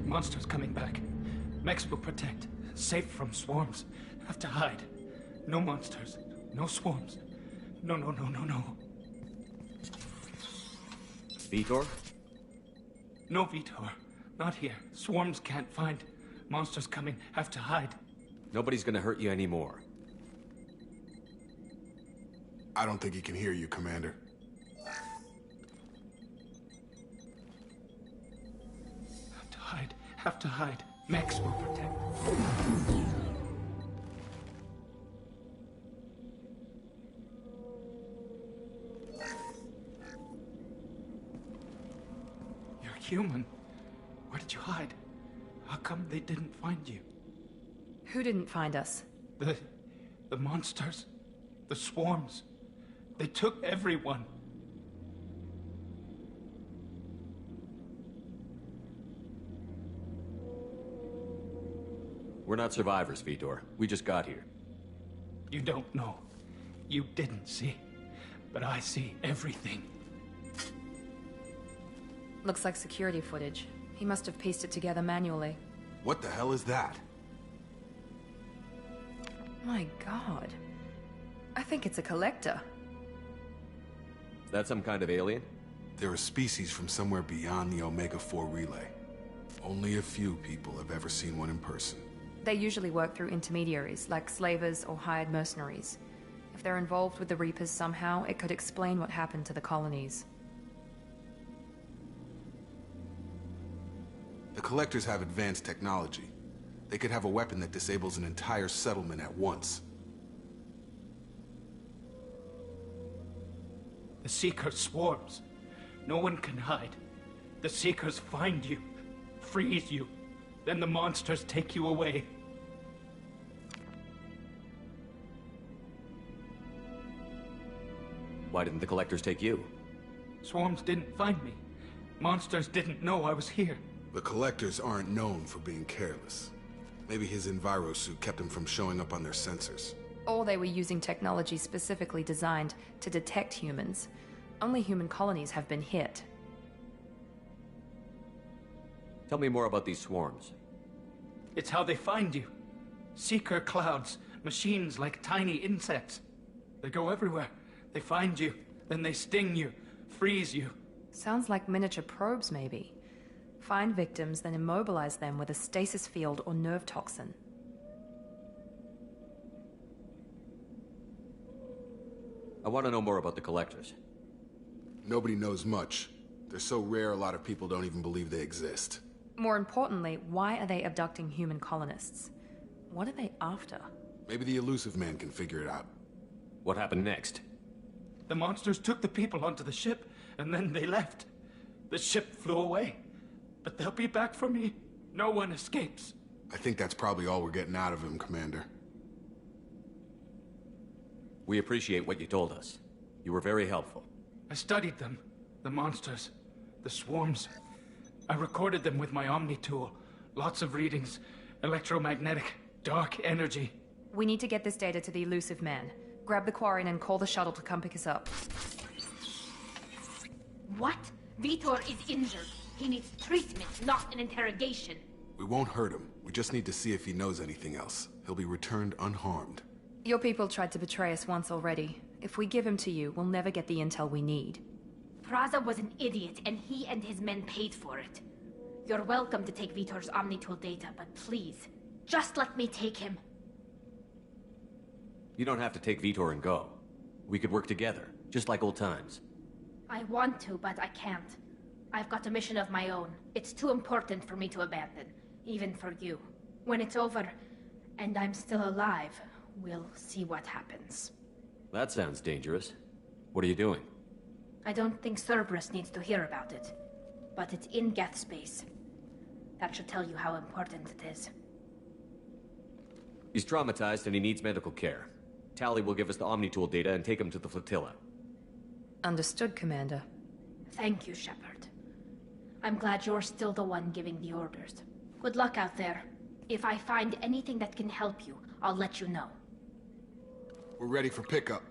Monsters coming back. Mechs will protect. Safe from swarms. Have to hide. No monsters. No swarms. No, no, no, no, no. Vitor? No Vitor. Not here. Swarms can't find. Monsters coming. Have to hide. Nobody's gonna hurt you anymore. I don't think he can hear you, Commander. Have to hide. Have to hide. Max will protect. You're human. Where did you hide? How come they didn't find you? Who didn't find us? The monsters. The swarms. They took everyone. We're not survivors, Vitor. We just got here. You don't know. You didn't see. But I see everything. Looks like security footage. He must have pieced it together manually. What the hell is that? My god. I think it's a collector. Is that some kind of alien? They're a species from somewhere beyond the Omega-4 relay. Only a few people have ever seen one in person. They usually work through intermediaries, like slavers or hired mercenaries. If they're involved with the Reapers somehow, it could explain what happened to the colonies. The Collectors have advanced technology. They could have a weapon that disables an entire settlement at once. The Seeker swarms. No one can hide. The Seekers find you, freeze you, then the monsters take you away. Why didn't the Collectors take you? Swarms didn't find me. Monsters didn't know I was here. The Collectors aren't known for being careless. Maybe his Enviro suit kept him from showing up on their sensors. Or they were using technology specifically designed to detect humans. Only human colonies have been hit. Tell me more about these swarms. It's how they find you. Seeker clouds, machines like tiny insects. They go everywhere. They find you, then they sting you, freeze you. Sounds like miniature probes, maybe. Find victims, then immobilize them with a stasis field or nerve toxin. I want to know more about the Collectors. Nobody knows much. They're so rare a lot of people don't even believe they exist. More importantly, why are they abducting human colonists? What are they after? Maybe the Illusive Man can figure it out. What happened next? The monsters took the people onto the ship, and then they left. The ship flew away. But they'll be back for me. No one escapes. I think that's probably all we're getting out of him, Commander. We appreciate what you told us. You were very helpful. I studied them. The monsters. The swarms. I recorded them with my Omni tool. Lots of readings. Electromagnetic. Dark energy. We need to get this data to the Illusive Man. Grab the Quarian and call the shuttle to come pick us up. What? Vitor is injured. He needs treatment, not an interrogation. We won't hurt him. We just need to see if he knows anything else. He'll be returned unharmed. Your people tried to betray us once already. If we give him to you, we'll never get the intel we need. Praza was an idiot, and he and his men paid for it. You're welcome to take Vitor's Omnitool data, but please, just let me take him. You don't have to take Vitor and go. We could work together, just like old times. I want to, but I can't. I've got a mission of my own. It's too important for me to abandon, even for you. When it's over, and I'm still alive, we'll see what happens. That sounds dangerous. What are you doing? I don't think Cerberus needs to hear about it, but it's in Geth space. That should tell you how important it is. He's traumatized and he needs medical care. Tali will give us the Omnitool data and take him to the flotilla. Understood, Commander. Thank you, Shepard. I'm glad you're still the one giving the orders. Good luck out there. If I find anything that can help you, I'll let you know. We're ready for pickup.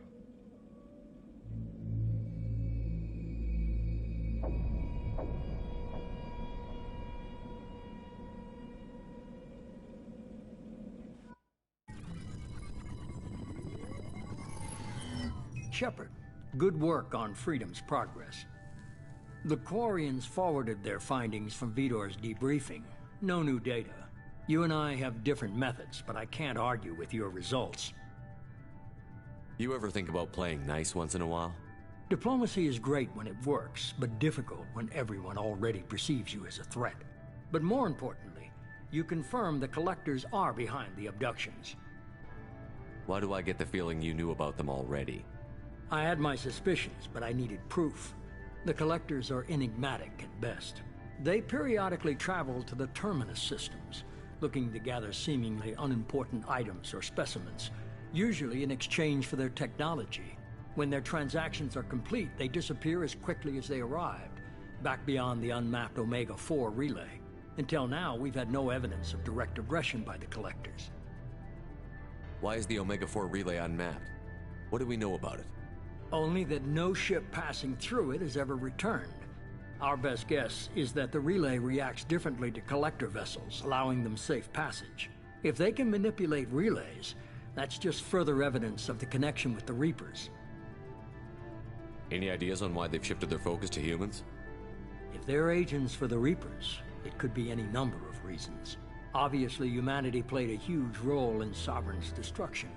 Shepard, good work on Freedom's progress. The Quarians forwarded their findings from Vitor's debriefing. No new data. You and I have different methods, but I can't argue with your results. You ever think about playing nice once in a while? Diplomacy is great when it works, but difficult when everyone already perceives you as a threat. But more importantly, you confirm the Collectors are behind the abductions. Why do I get the feeling you knew about them already? I had my suspicions, but I needed proof. The Collectors are enigmatic at best. They periodically travel to the Terminus systems, looking to gather seemingly unimportant items or specimens, usually in exchange for their technology. When their transactions are complete, they disappear as quickly as they arrived, back beyond the unmapped Omega-4 relay. Until now, we've had no evidence of direct aggression by the Collectors. Why is the Omega-4 relay unmapped? What do we know about it? Only that no ship passing through it has ever returned. Our best guess is that the relay reacts differently to Collector vessels, allowing them safe passage. If they can manipulate relays, that's just further evidence of the connection with the Reapers. Any ideas on why they've shifted their focus to humans? If they're agents for the Reapers, it could be any number of reasons. Obviously, humanity played a huge role in Sovereign's destruction.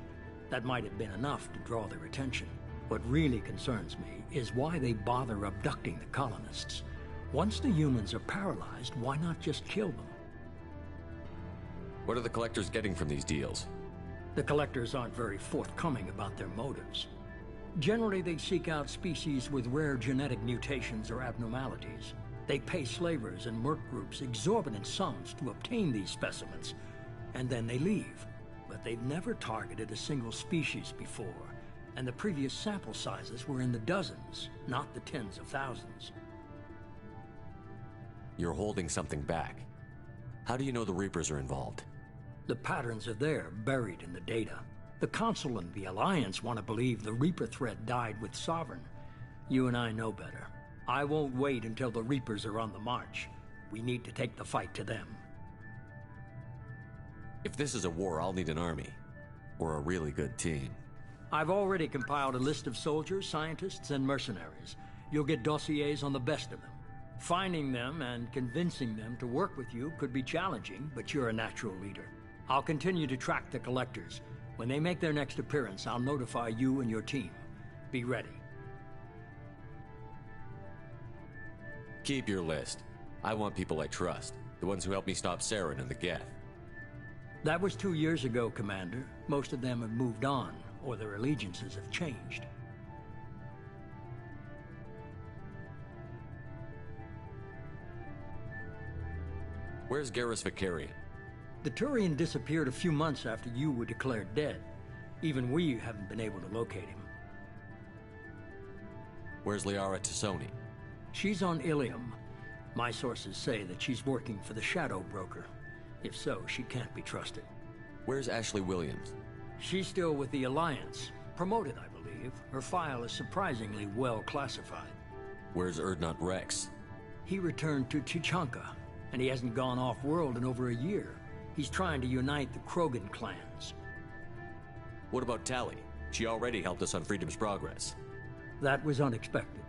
That might have been enough to draw their attention. What really concerns me is why they bother abducting the colonists. Once the humans are paralyzed, why not just kill them? What are the Collectors getting from these deals? The Collectors aren't very forthcoming about their motives. Generally, they seek out species with rare genetic mutations or abnormalities. They pay slavers and merc groups exorbitant sums to obtain these specimens, and then they leave. But they've never targeted a single species before, and the previous sample sizes were in the dozens, not the tens of thousands. You're holding something back. How do you know the Reapers are involved? The patterns are there, buried in the data. The Council and the Alliance want to believe the Reaper threat died with Sovereign. You and I know better. I won't wait until the Reapers are on the march. We need to take the fight to them. If this is a war, I'll need an army. Or a really good team. I've already compiled a list of soldiers, scientists, and mercenaries. You'll get dossiers on the best of them. Finding them and convincing them to work with you could be challenging, but you're a natural leader. I'll continue to track the Collectors. When they make their next appearance, I'll notify you and your team. Be ready. Keep your list. I want people I trust. The ones who helped me stop Saren and the Geth. That was 2 years ago, Commander. Most of them have moved on, or their allegiances have changed. Where's Garrus Vakarian? The Turian disappeared a few months after you were declared dead. Even we haven't been able to locate him. Where's Liara T'Soni? She's on Ilium. My sources say that she's working for the Shadow Broker. If so, she can't be trusted. Where's Ashley Williams? She's still with the Alliance. Promoted, I believe. Her file is surprisingly well classified. Where's Urdnot Rex? He returned to Tuchanka, and he hasn't gone off-world in over a year. He's trying to unite the Krogan clans. What about Tali? She already helped us on Freedom's Progress. That was unexpected.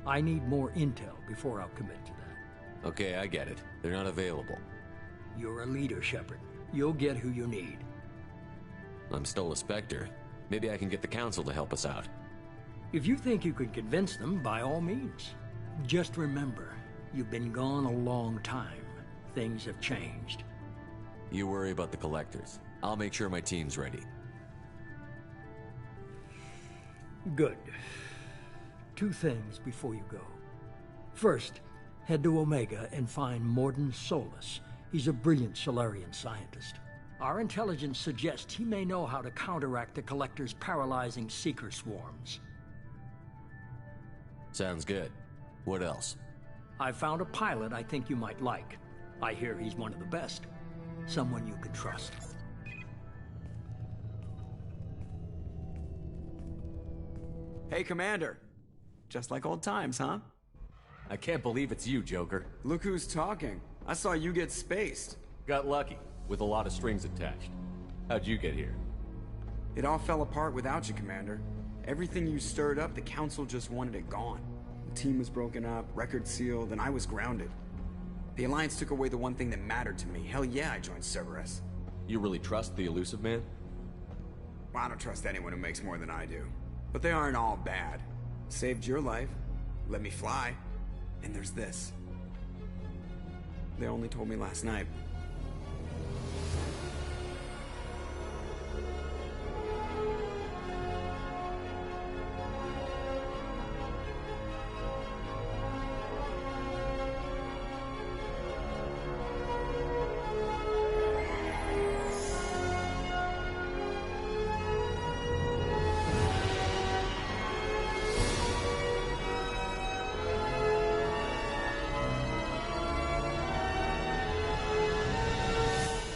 I need more intel before I'll commit to that. Okay, I get it. They're not available. You're a leader, Shepard. You'll get who you need. I'm still a Spectre. Maybe I can get the Council to help us out. If you think you could convince them, by all means. Just remember, you've been gone a long time. Things have changed. You worry about the Collectors. I'll make sure my team's ready. Good. 2 things before you go. First, head to Omega and find Mordin Solus. He's a brilliant Solarian scientist. Our intelligence suggests he may know how to counteract the Collector's paralyzing Seeker swarms. Sounds good. What else? I've found a pilot I think you might like. I hear he's one of the best. Someone you can trust. Hey, Commander. Just like old times, huh? I can't believe it's you, Joker. Look who's talking. I saw you get spaced. Got lucky, with a lot of strings attached. How'd you get here? It all fell apart without you, Commander. Everything you stirred up, the Council just wanted it gone. The team was broken up, record sealed, and I was grounded. The Alliance took away the one thing that mattered to me. Hell yeah, I joined Cerberus. You really trust the Illusive Man? Well, I don't trust anyone who makes more than I do. But they aren't all bad. Saved your life, let me fly, and there's this. They only told me last night.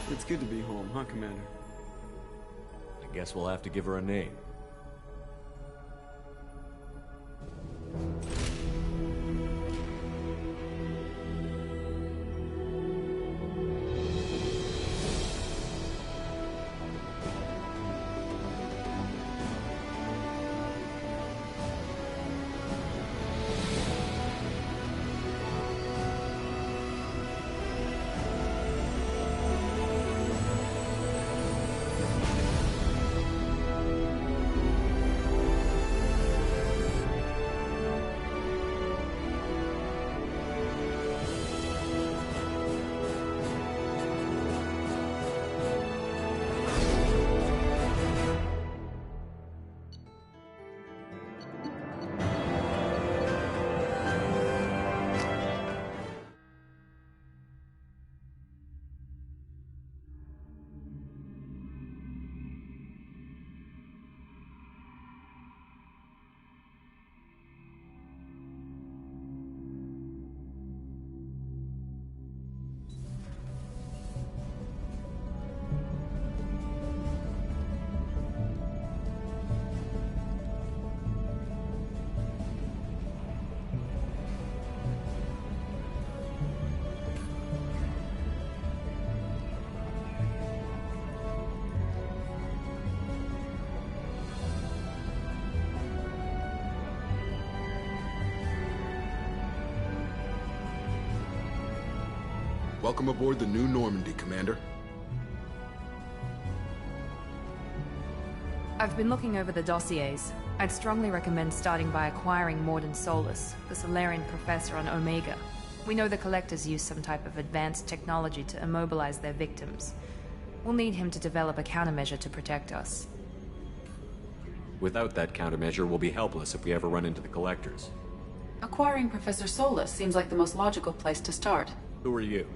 It's good to be home, huh, Commander? I guess we'll have to give her a name. Welcome aboard the New Normandy, Commander. I've been looking over the dossiers. I'd strongly recommend starting by acquiring Mordin Solus, the Solarian professor on Omega. We know the Collectors use some type of advanced technology to immobilize their victims. We'll need him to develop a countermeasure to protect us. Without that countermeasure, we'll be helpless if we ever run into the Collectors. Acquiring Professor Solus seems like the most logical place to start. Who are you?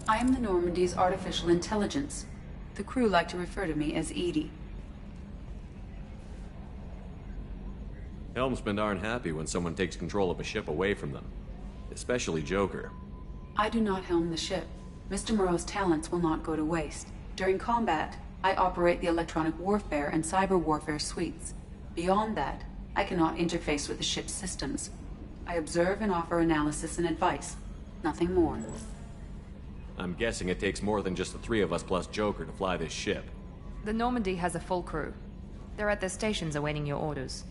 I am the Normandy's artificial intelligence. The crew like to refer to me as Edie. Helmsmen aren't happy when someone takes control of a ship away from them. Especially Joker. I do not helm the ship. Mr. Moreau's talents will not go to waste. During combat, I operate the electronic warfare and cyber warfare suites. Beyond that, I cannot interface with the ship's systems. I observe and offer analysis and advice. Nothing more. I'm guessing it takes more than just the three of us plus Joker to fly this ship. The Normandy has a full crew. They're at their stations awaiting your orders.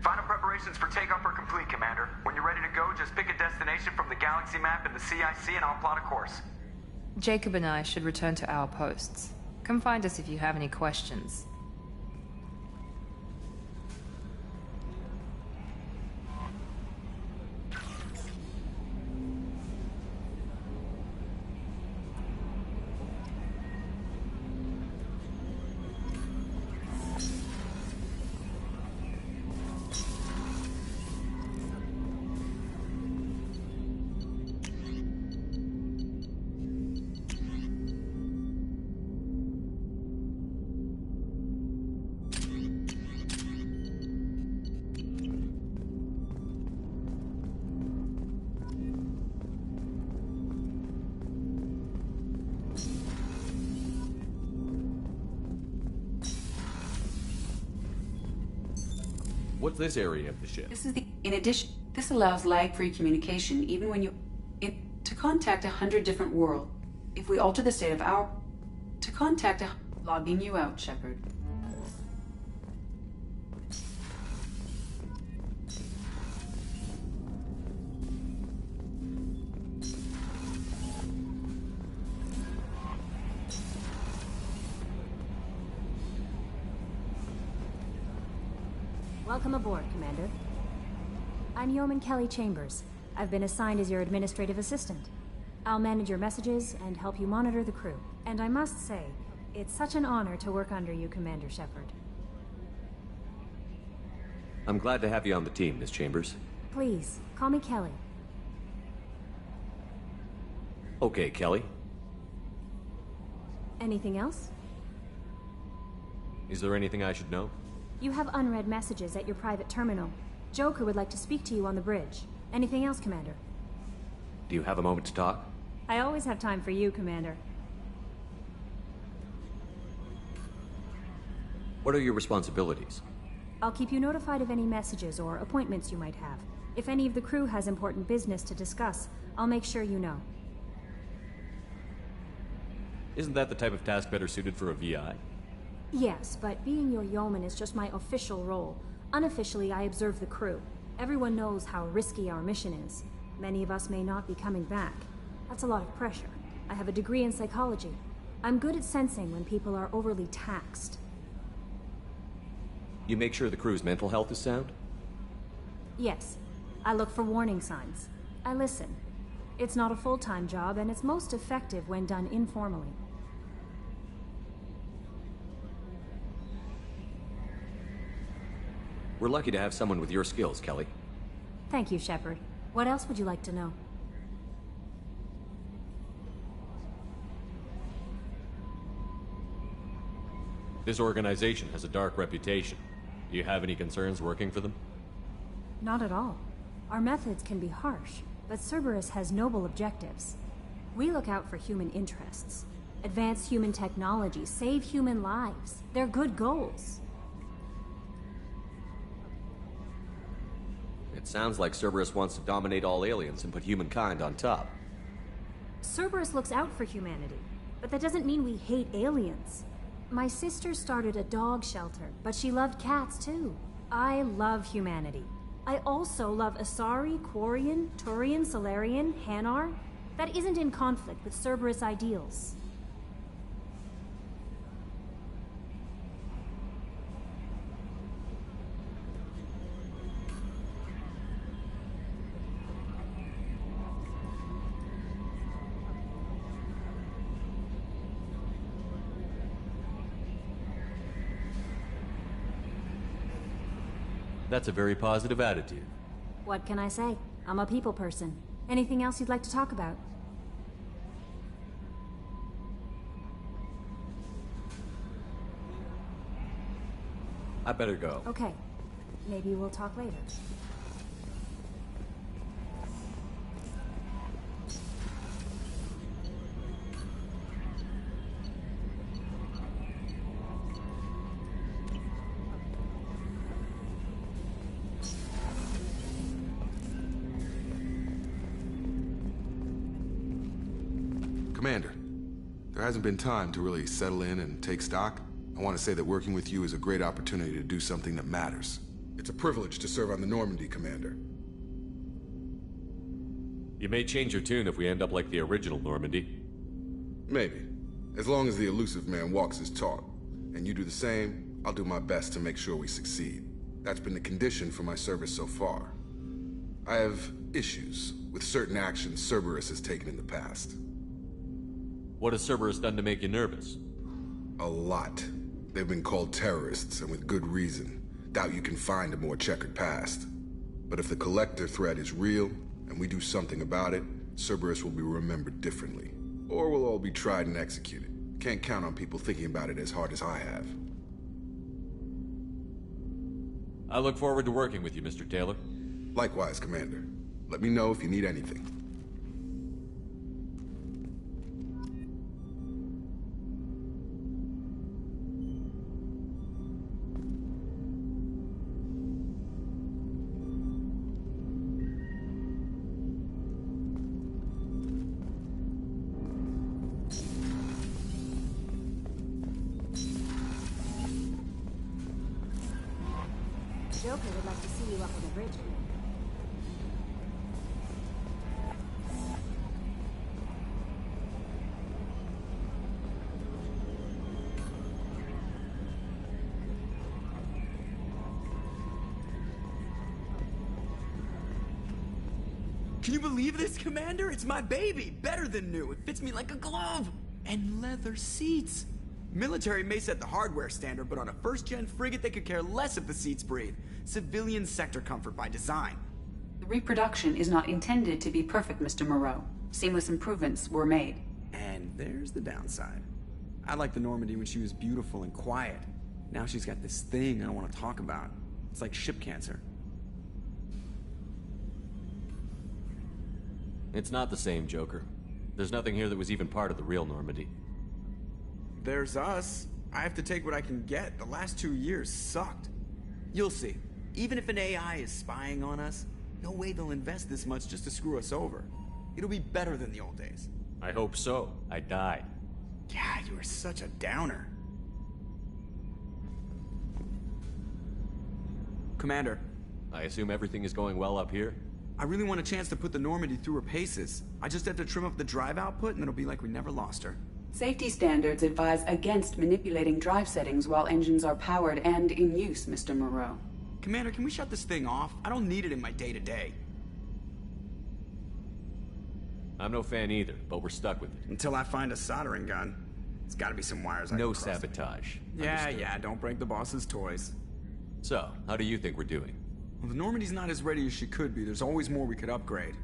Final preparations for takeoff are complete, Commander. When you're ready to go, just pick a destination from the galaxy map in the CIC and I'll plot a course. Jacob and I should return to our posts. Come find us if you have any questions. What's this area of the ship? This is the... In addition, this allows lag-free communication even when you... to contact 100 different worlds. If we alter the state of our... To contact a... Logging you out, Shepard. Welcome aboard, Commander. I'm Yeoman Kelly Chambers. I've been assigned as your administrative assistant. I'll manage your messages and help you monitor the crew. And I must say, it's such an honor to work under you, Commander Shepard. I'm glad to have you on the team, Miss Chambers. Please, call me Kelly. Okay, Kelly. Anything else? Is there anything I should know? You have unread messages at your private terminal. Joker would like to speak to you on the bridge. Anything else, Commander? Do you have a moment to talk? I always have time for you, Commander. What are your responsibilities? I'll keep you notified of any messages or appointments you might have. If any of the crew has important business to discuss, I'll make sure you know. Isn't that the type of task better suited for a VI? Yes, but being your yeoman is just my official role. Unofficially, I observe the crew. Everyone knows how risky our mission is. Many of us may not be coming back. That's a lot of pressure. I have a degree in psychology. I'm good at sensing when people are overly taxed. You make sure the crew's mental health is sound? Yes. I look for warning signs. I listen. It's not a full-time job, and it's most effective when done informally. We're lucky to have someone with your skills, Kelly. Thank you, Shepard. What else would you like to know? This organization has a dark reputation. Do you have any concerns working for them? Not at all. Our methods can be harsh, but Cerberus has noble objectives. We look out for human interests. Advance human technology, save human lives. They're good goals. It sounds like Cerberus wants to dominate all aliens and put humankind on top. Cerberus looks out for humanity, but that doesn't mean we hate aliens. My sister started a dog shelter, but she loved cats too. I love humanity. I also love Asari, Quarian, Turian, Solarian, Hanar. That isn't in conflict with Cerberus ideals. That's a very positive attitude. What can I say? I'm a people person. Anything else you'd like to talk about? I better go. Okay. Maybe we'll talk later. Commander, there hasn't been time to really settle in and take stock. I want to say that working with you is a great opportunity to do something that matters. It's a privilege to serve on the Normandy, Commander. You may change your tune if we end up like the original Normandy. Maybe. As long as the elusive man walks his talk, and you do the same, I'll do my best to make sure we succeed. That's been the condition for my service so far. I have issues with certain actions Cerberus has taken in the past. What has Cerberus done to make you nervous? A lot. They've been called terrorists, and with good reason. Doubt you can find a more checkered past. But if the Collector threat is real, and we do something about it, Cerberus will be remembered differently. Or we'll all be tried and executed. Can't count on people thinking about it as hard as I have. I look forward to working with you, Mr. Taylor. Likewise, Commander. Let me know if you need anything. Joker would like to see you up on the bridge. Can you believe this, Commander? It's my baby! Better than new. It fits me like a glove! And leather seats! Military may set the hardware standard, but on a first-gen frigate they could care less if the seats breathe. Civilian sector comfort by design. The reproduction is not intended to be perfect, Mr. Moreau. Seamless improvements were made. And there's the downside. I liked the Normandy when she was beautiful and quiet. Now she's got this thing I don't want to talk about. It's like ship cancer. It's not the same, Joker. There's nothing here that was even part of the real Normandy. There's us. I have to take what I can get. The last 2 years sucked. You'll see. Even if an AI is spying on us, no way they'll invest this much just to screw us over. It'll be better than the old days. I hope so. I died. Yeah, you were such a downer. Commander. I assume everything is going well up here? I really want a chance to put the Normandy through her paces. I just have to trim up the drive output and it'll be like we never lost her. Safety standards advise against manipulating drive settings while engines are powered and in use, Mr. Moreau. Commander, can we shut this thing off? I don't need it in my day-to-day. I'm no fan either, but we're stuck with it. Until I find a soldering gun. There's gotta be some wires I can cross. No sabotage. Yeah, don't break the boss's toys. So, how do you think we're doing? Well, the Normandy's not as ready as she could be. There's always more we could upgrade.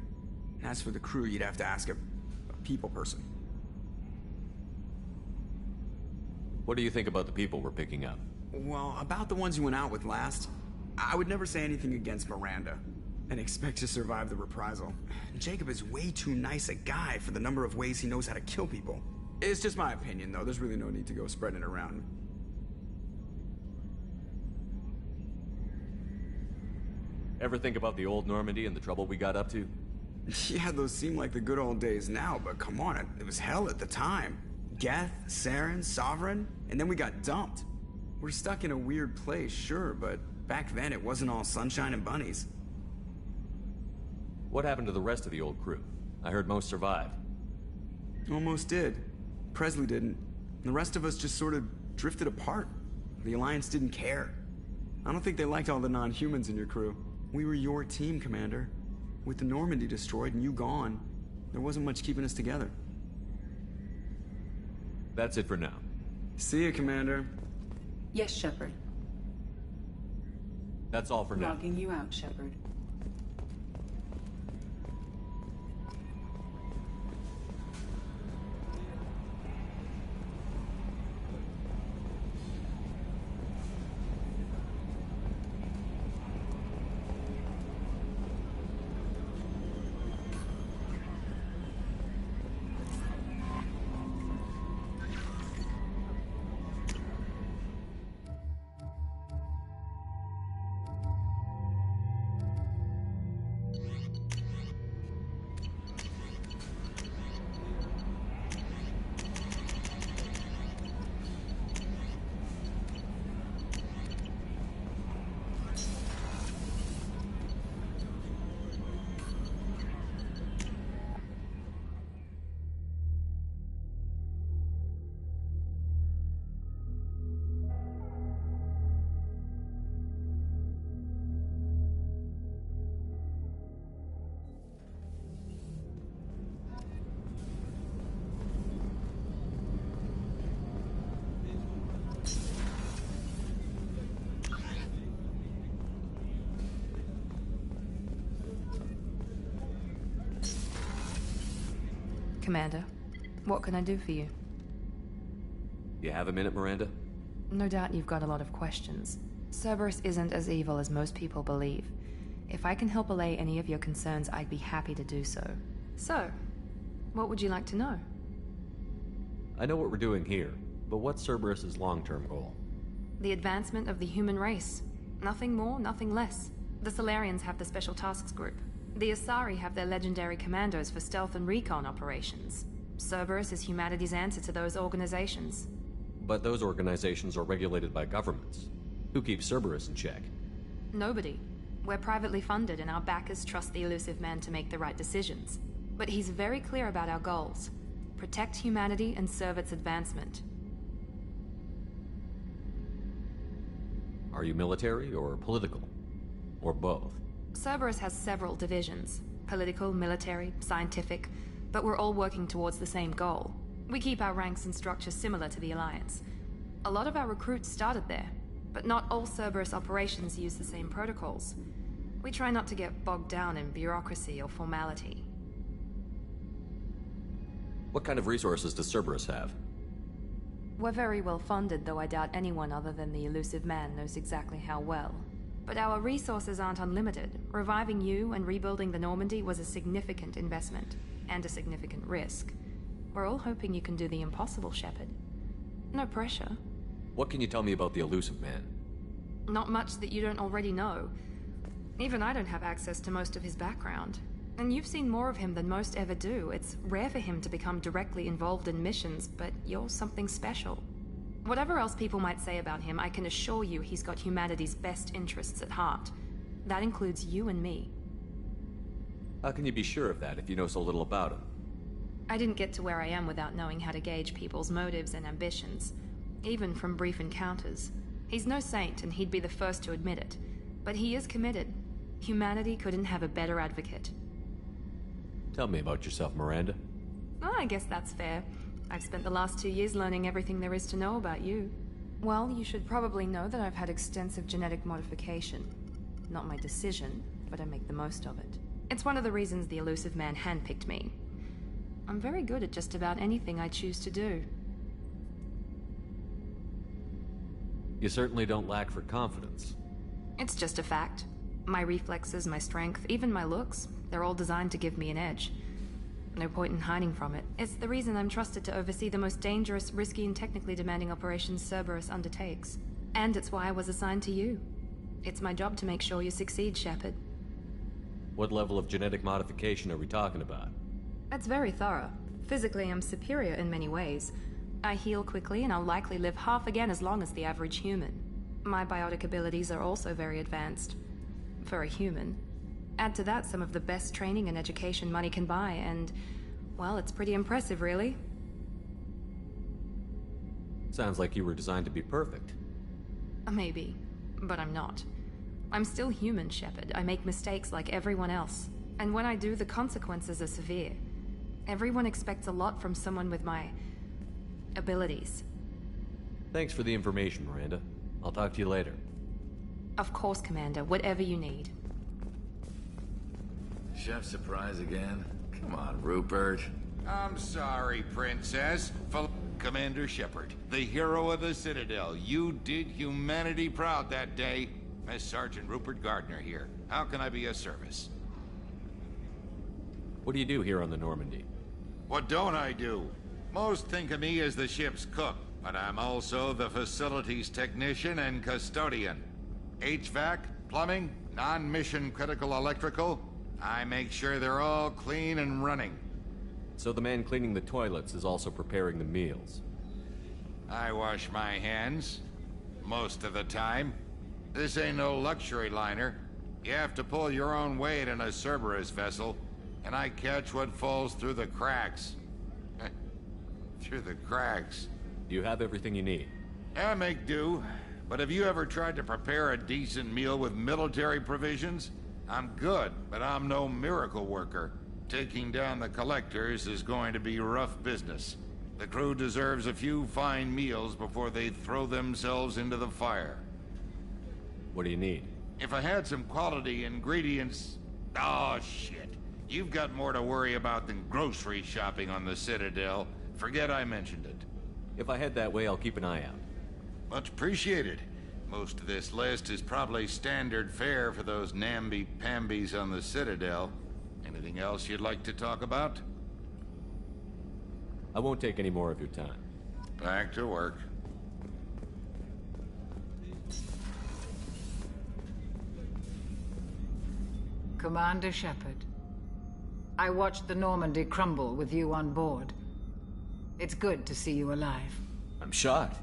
And as for the crew, you'd have to ask a people person. What do you think about the people we're picking up? Well, about the ones you went out with last, I would never say anything against Miranda and expect to survive the reprisal. Jacob is way too nice a guy for the number of ways he knows how to kill people. It's just my opinion, though. There's really no need to go spreading it around. Ever think about the old Normandy and the trouble we got up to? Yeah, those seem like the good old days now, but come on, it was hell at the time. Geth, Saren, Sovereign, and then we got dumped. We're stuck in a weird place, sure, but back then it wasn't all sunshine and bunnies. What happened to the rest of the old crew? I heard most survived. Almost did. Presley didn't. The rest of us just sort of drifted apart. The Alliance didn't care. I don't think they liked all the non-humans in your crew. We were your team, Commander. With the Normandy destroyed and you gone, there wasn't much keeping us together. That's it for now. See you, Commander. Yes, Shepard. That's all for now. Logging you out, Shepard. Commander, what can I do for you? You have a minute, Miranda? No doubt you've got a lot of questions. Cerberus isn't as evil as most people believe. If I can help allay any of your concerns, I'd be happy to do so. So, what would you like to know? I know what we're doing here, but what's Cerberus's long-term goal? The advancement of the human race. Nothing more, nothing less. The Solarians have the Special Tasks Group. The Asari have their legendary commandos for stealth and recon operations. Cerberus is humanity's answer to those organizations. But those organizations are regulated by governments. Who keeps Cerberus in check? Nobody. We're privately funded and our backers trust the elusive man to make the right decisions. But he's very clear about our goals. Protect humanity and serve its advancement. Are you military or political? Or both? Cerberus has several divisions. Political, military, scientific, but we're all working towards the same goal. We keep our ranks and structures similar to the Alliance. A lot of our recruits started there, but not all Cerberus operations use the same protocols. We try not to get bogged down in bureaucracy or formality. What kind of resources does Cerberus have? We're very well funded, though I doubt anyone other than the elusive man knows exactly how well. But our resources aren't unlimited. Reviving you and rebuilding the Normandy was a significant investment, and a significant risk. We're all hoping you can do the impossible, Shepard. No pressure. What can you tell me about the elusive man? Not much that you don't already know. Even I don't have access to most of his background. And you've seen more of him than most ever do. It's rare for him to become directly involved in missions, but you're something special. Whatever else people might say about him, I can assure you he's got humanity's best interests at heart. That includes you and me. How can you be sure of that if you know so little about him? I didn't get to where I am without knowing how to gauge people's motives and ambitions, even from brief encounters. He's no saint, and he'd be the first to admit it. But he is committed. Humanity couldn't have a better advocate. Tell me about yourself, Miranda. Oh, I guess that's fair. I've spent the last 2 years learning everything there is to know about you. Well, you should probably know that I've had extensive genetic modification. Not my decision, but I make the most of it. It's one of the reasons the elusive man handpicked me. I'm very good at just about anything I choose to do. You certainly don't lack for confidence. It's just a fact. My reflexes, my strength, even my looks, they're all designed to give me an edge. No point in hiding from it. It's the reason I'm trusted to oversee the most dangerous, risky, and technically demanding operations Cerberus undertakes. And it's why I was assigned to you. It's my job to make sure you succeed, Shepard. What level of genetic modification are we talking about? That's very thorough. Physically, I'm superior in many ways. I heal quickly, and I'll likely live half again as long as the average human. My biotic abilities are also very advanced. For a human. Add to that some of the best training and education money can buy, and, well, it's pretty impressive, really. Sounds like you were designed to be perfect. Maybe, but I'm not. I'm still human, Shepard. I make mistakes like everyone else. And when I do, the consequences are severe. Everyone expects a lot from someone with my abilities. Thanks for the information, Miranda. I'll talk to you later. Of course, Commander. Whatever you need. Chef surprise again? Come on, Rupert. I'm sorry, Princess. Commander Shepard, the hero of the Citadel. You did humanity proud that day. Miss Sergeant Rupert Gardner here. How can I be of service? What do you do here on the Normandy? What don't I do? Most think of me as the ship's cook, but I'm also the facilities technician and custodian. HVAC, plumbing, non-mission critical electrical. I make sure they're all clean and running. So the man cleaning the toilets is also preparing the meals? I wash my hands. Most of the time. This ain't no luxury liner. You have to pull your own weight in a Cerberus vessel, and I catch what falls through the cracks. Through the cracks. Do you have everything you need? I make do. But have you ever tried to prepare a decent meal with military provisions? I'm good, but I'm no miracle worker. Taking down the collectors is going to be rough business. The crew deserves a few fine meals before they throw themselves into the fire. What do you need? If I had some quality ingredients... Oh, shit. You've got more to worry about than grocery shopping on the Citadel. Forget I mentioned it. If I head that way, I'll keep an eye out. Much appreciated. Most of this list is probably standard fare for those namby-pambies on the Citadel. Anything else you'd like to talk about? I won't take any more of your time. Back to work. Commander Shepard, I watched the Normandy crumble with you on board. It's good to see you alive. I'm shocked.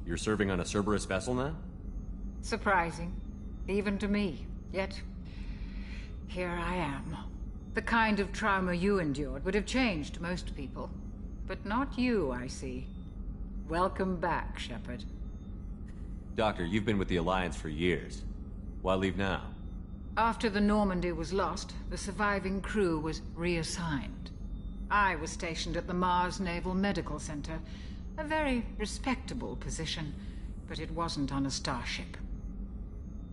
You're serving on a Cerberus vessel now? Surprising, even to me. Yet, here I am. The kind of trauma you endured would have changed most people. But not you, I see. Welcome back, Shepard. Doctor, you've been with the Alliance for years. Why leave now? After the Normandy was lost, the surviving crew was reassigned. I was stationed at the Mars Naval Medical Center, a very respectable position, but it wasn't on a starship.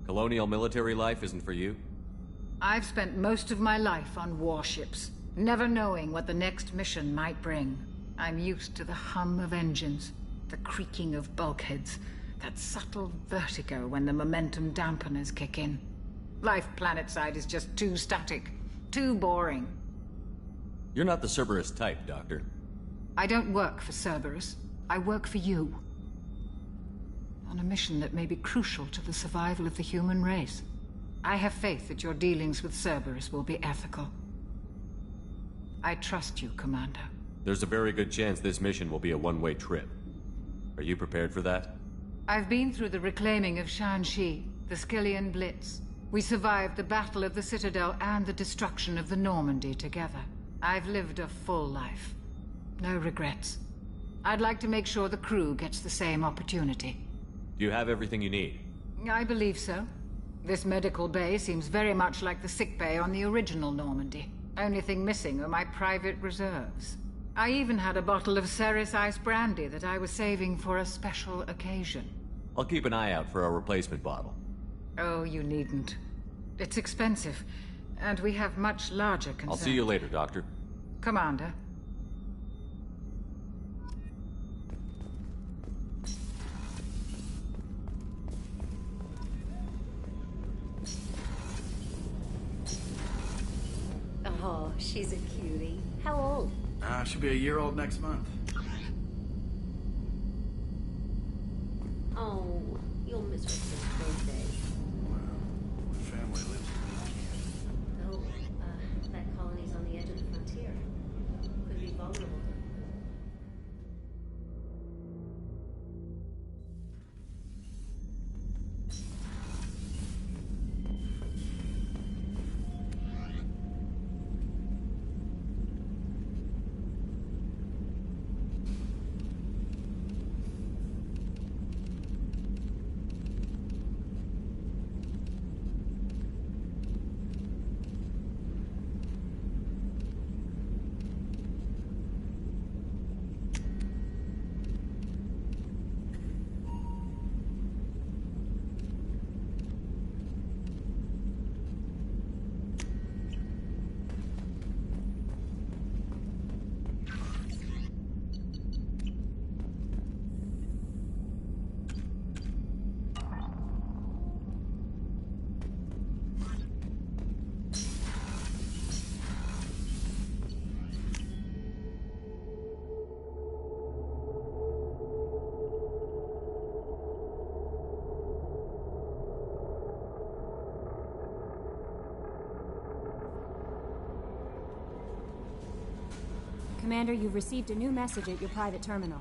Colonial military life isn't for you? I've spent most of my life on warships, never knowing what the next mission might bring. I'm used to the hum of engines, the creaking of bulkheads, that subtle vertigo when the momentum dampeners kick in. Life planetside is just too static, too boring. You're not the Cerberus type, Doctor. I don't work for Cerberus. I work for you. On a mission that may be crucial to the survival of the human race. I have faith that your dealings with Cerberus will be ethical. I trust you, Commander. There's a very good chance this mission will be a one-way trip. Are you prepared for that? I've been through the reclaiming of Shanxi, the Skyllian Blitz. We survived the Battle of the Citadel and the destruction of the Normandy together. I've lived a full life. No regrets. I'd like to make sure the crew gets the same opportunity. Do you have everything you need? I believe so. This medical bay seems very much like the sick bay on the original Normandy. Only thing missing are my private reserves. I even had a bottle of Ceres Ice brandy that I was saving for a special occasion. I'll keep an eye out for a replacement bottle. Oh, you needn't. It's expensive, and we have much larger concerns. I'll see you later, Doctor. Commander. Oh, she's a cutie. How old? She'll be a year old next month. Oh, you'll miss her for the birthday. My family lives in No, that colony's on the edge of the frontier. Could be vulnerable. Commander, you've received a new message at your private terminal.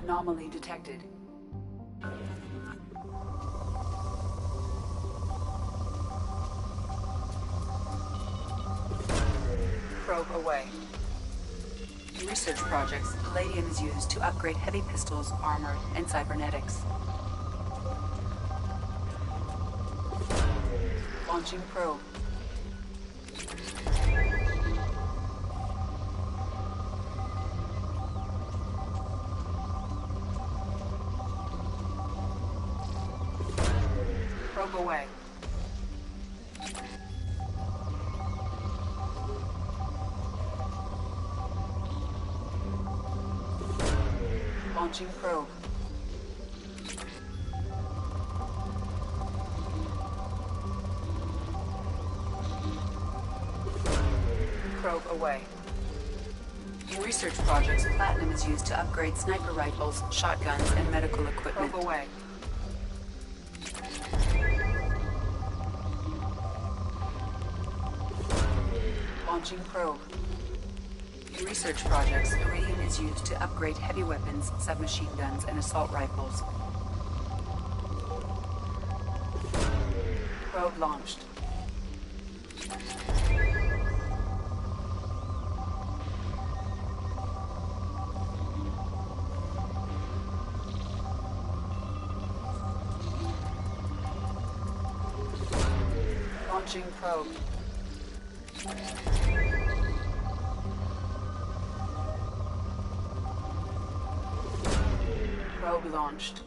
Anomaly detected. Probe away. In research projects, palladium is used to upgrade heavy pistols, armor, and cybernetics. Launching probe. Probe away. Launching probe. Probe away. In research projects, platinum is used to upgrade sniper rifles, shotguns, and medical equipment. Probe away. Launching probe. In research projects, iridium is used to upgrade heavy weapons, submachine guns, and assault rifles. Probe launched. Launching probe. Probe launched.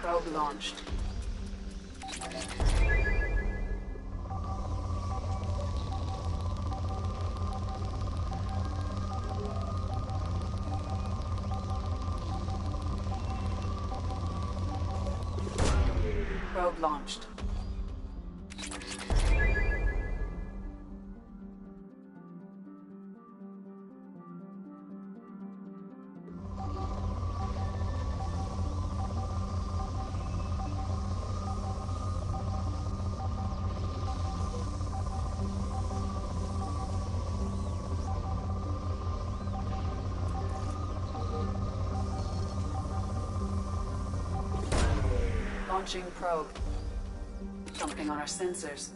Probe launched. Probe launched. Launching probe. Something on our sensors.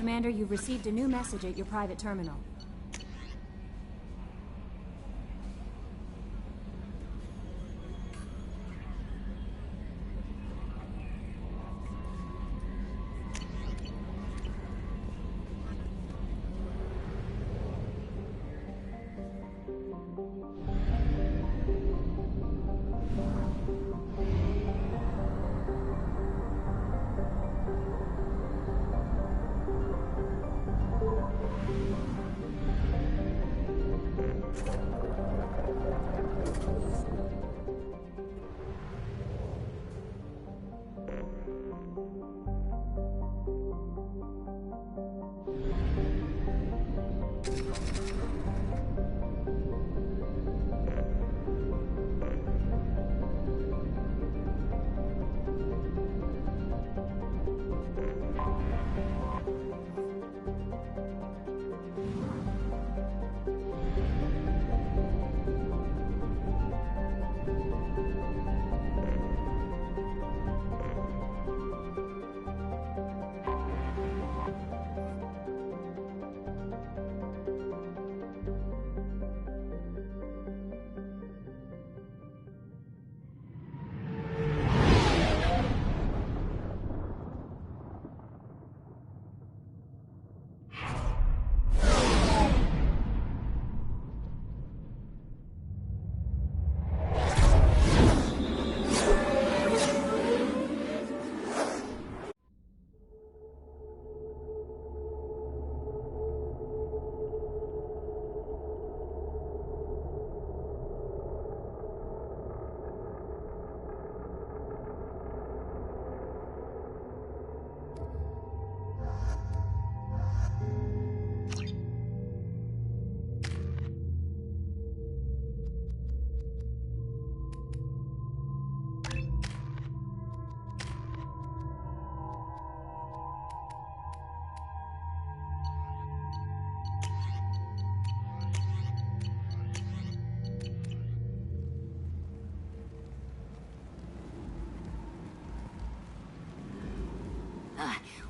Commander, you've received a new message at your private terminal.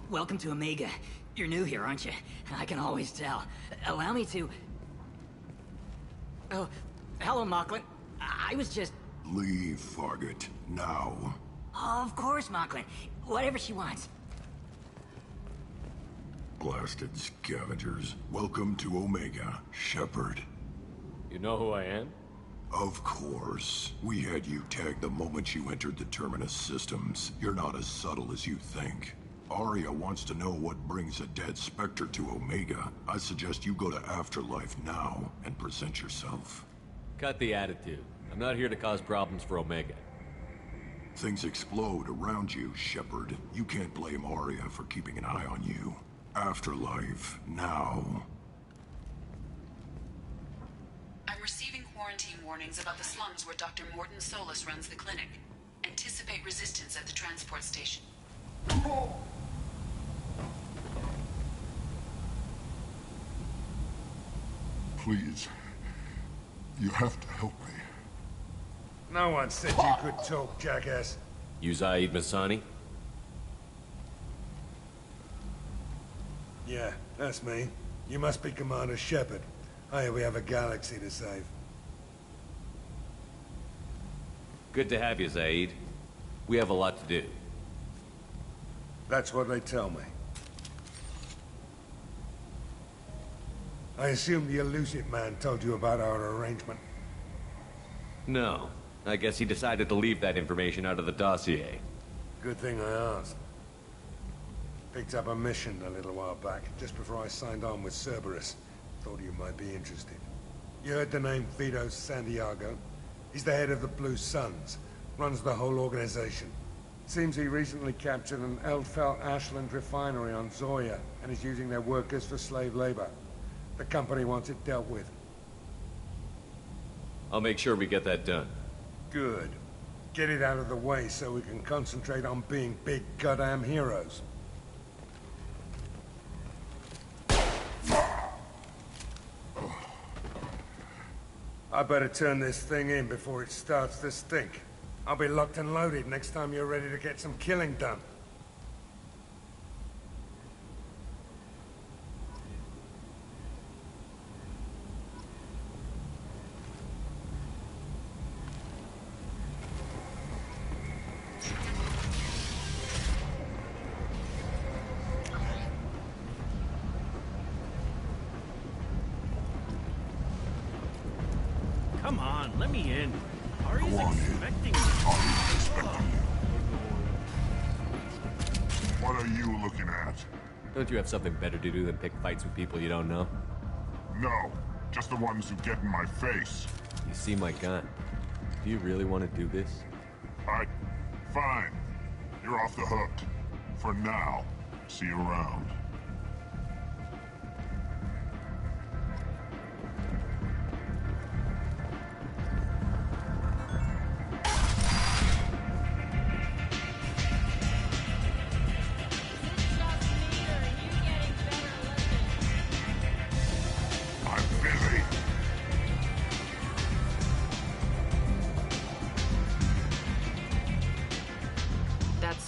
Welcome to Omega. You're new here, aren't you? I can always tell. Allow me to... Oh, hello, Mocklin. I was just... Leave, Fargate. Now. Of course, Mocklin. Whatever she wants. Blasted scavengers. Welcome to Omega, Shepard. You know who I am? Of course. We had you tagged the moment you entered the Terminus systems. You're not as subtle as you think. Aria wants to know what brings a dead Spectre to Omega. I suggest you go to Afterlife now and present yourself. Cut the attitude. I'm not here to cause problems for Omega. Things explode around you, Shepard. You can't blame Aria for keeping an eye on you. Afterlife, now. I'm receiving quarantine warnings about the slums where Dr. Morton Solus runs the clinic. Anticipate resistance at the transport station. Please. You have to help me. No one said you could talk, jackass. You Zaid Masani? Yeah, that's me. You must be Commander Shepard. Hey, we have a galaxy to save. Good to have you, Zaid. We have a lot to do. That's what they tell me. I assume the Illusive Man told you about our arrangement. No. I guess he decided to leave that information out of the dossier. Good thing I asked. Picked up a mission a little while back, just before I signed on with Cerberus. Thought you might be interested. You heard the name Vito Santiago? He's the head of the Blue Suns. Runs the whole organization. Seems he recently captured an Eldfell Ashland refinery on Zoya and is using their workers for slave labor. The company wants it dealt with. I'll make sure we get that done. Good. Get it out of the way so we can concentrate on being big goddamn heroes. I better turn this thing in before it starts to stink. I'll be locked and loaded next time you're ready to get some killing done. Come on, let me in. Ari's Go on in. expecting me. Ari's expecting you. What are you looking at? Don't you have something better to do than pick fights with people you don't know? No, just the ones who get in my face. You see my gun. Do you really want to do this? Fine. You're off the hook. For now. See you around.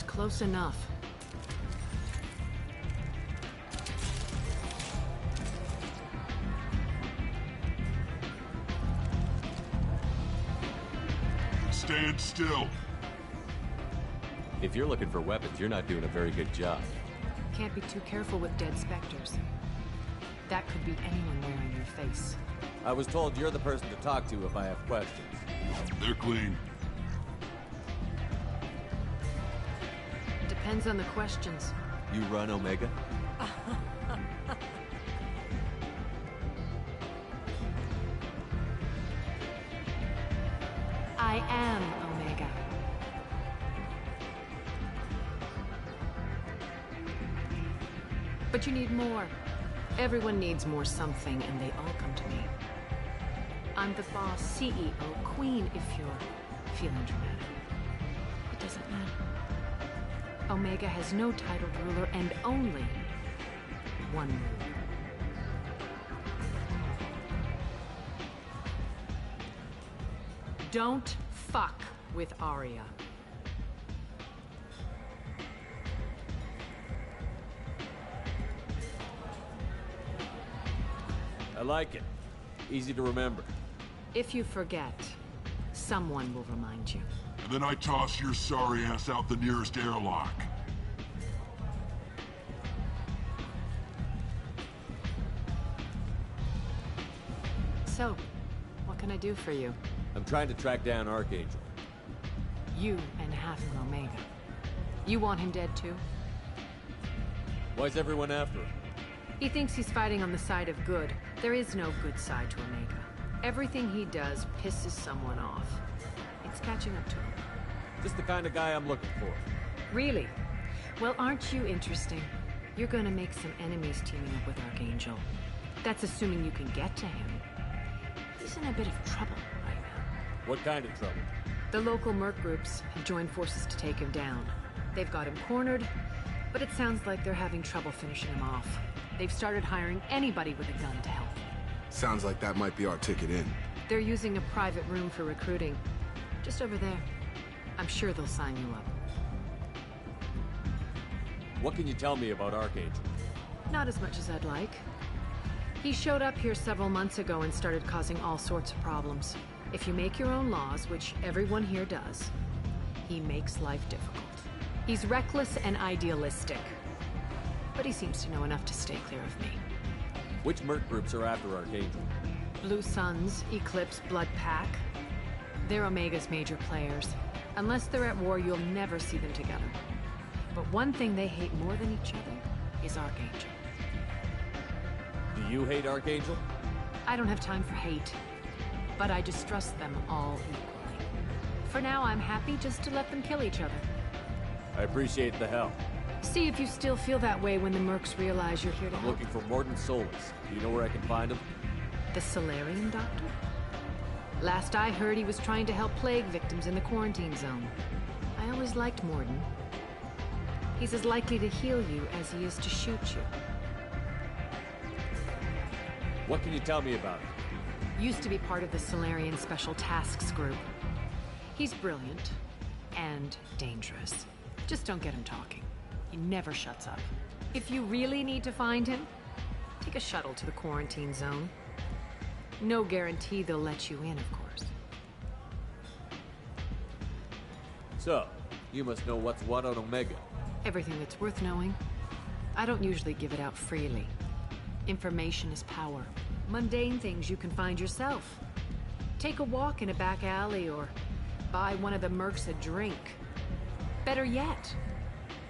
Close enough. Stand still. If you're looking for weapons, you're not doing a very good job. Can't be too careful with dead specters. That could be anyone wearing your face. I was told you're the person to talk to if I have questions. They're clean. Depends on the questions. You run Omega? I am Omega. But you need more. Everyone needs more something, and they all come to me. I'm the boss, CEO, queen, if you're feeling dramatic. It doesn't matter. Omega has no titled ruler and only one ruler. Don't fuck with Aria. I like it. Easy to remember. If you forget, someone will remind you. And then I toss your sorry ass out the nearest airlock. So, what can I do for you? I'm trying to track down Archangel. You and half of Omega. You want him dead too? Why's everyone after him? He thinks he's fighting on the side of good. There is no good side to Omega. Everything he does pisses someone off. It's catching up to him. Just the kind of guy I'm looking for. Really? Well, aren't you interesting? You're gonna make some enemies teaming up with Archangel. That's assuming you can get to him. He's in a bit of trouble right now. What kind of trouble? The local merc groups have joined forces to take him down. They've got him cornered, but it sounds like they're having trouble finishing him off. They've started hiring anybody with a gun to help. Sounds like that might be our ticket in. They're using a private room for recruiting. Just over there. I'm sure they'll sign you up. What can you tell me about Archangel? Not as much as I'd like. He showed up here several months ago and started causing all sorts of problems. If you make your own laws, which everyone here does, he makes life difficult. He's reckless and idealistic. But he seems to know enough to stay clear of me. Which merc groups are after Archangel? Blue Suns, Eclipse, Blood Pack. They're Omega's major players. Unless they're at war, you'll never see them together. But one thing they hate more than each other is Archangel. Do you hate Archangel? I don't have time for hate, but I distrust them all equally. For now, I'm happy just to let them kill each other. I appreciate the help. See if you still feel that way when the mercs realize you're here to I'm help. looking for Morton Solus. Do you know where I can find him? The Solarian Doctor? Last I heard, he was trying to help plague victims in the quarantine zone. I always liked Morden. He's as likely to heal you as he is to shoot you. What can you tell me about him? Used to be part of the Solarian Special Tasks Group. He's brilliant and dangerous. Just don't get him talking. He never shuts up. If you really need to find him, take a shuttle to the quarantine zone. No guarantee they'll let you in, of course. So, you must know what's what on Omega. Everything that's worth knowing. I don't usually give it out freely. Information is power. Mundane things you can find yourself. Take a walk in a back alley or buy one of the mercs a drink. Better yet,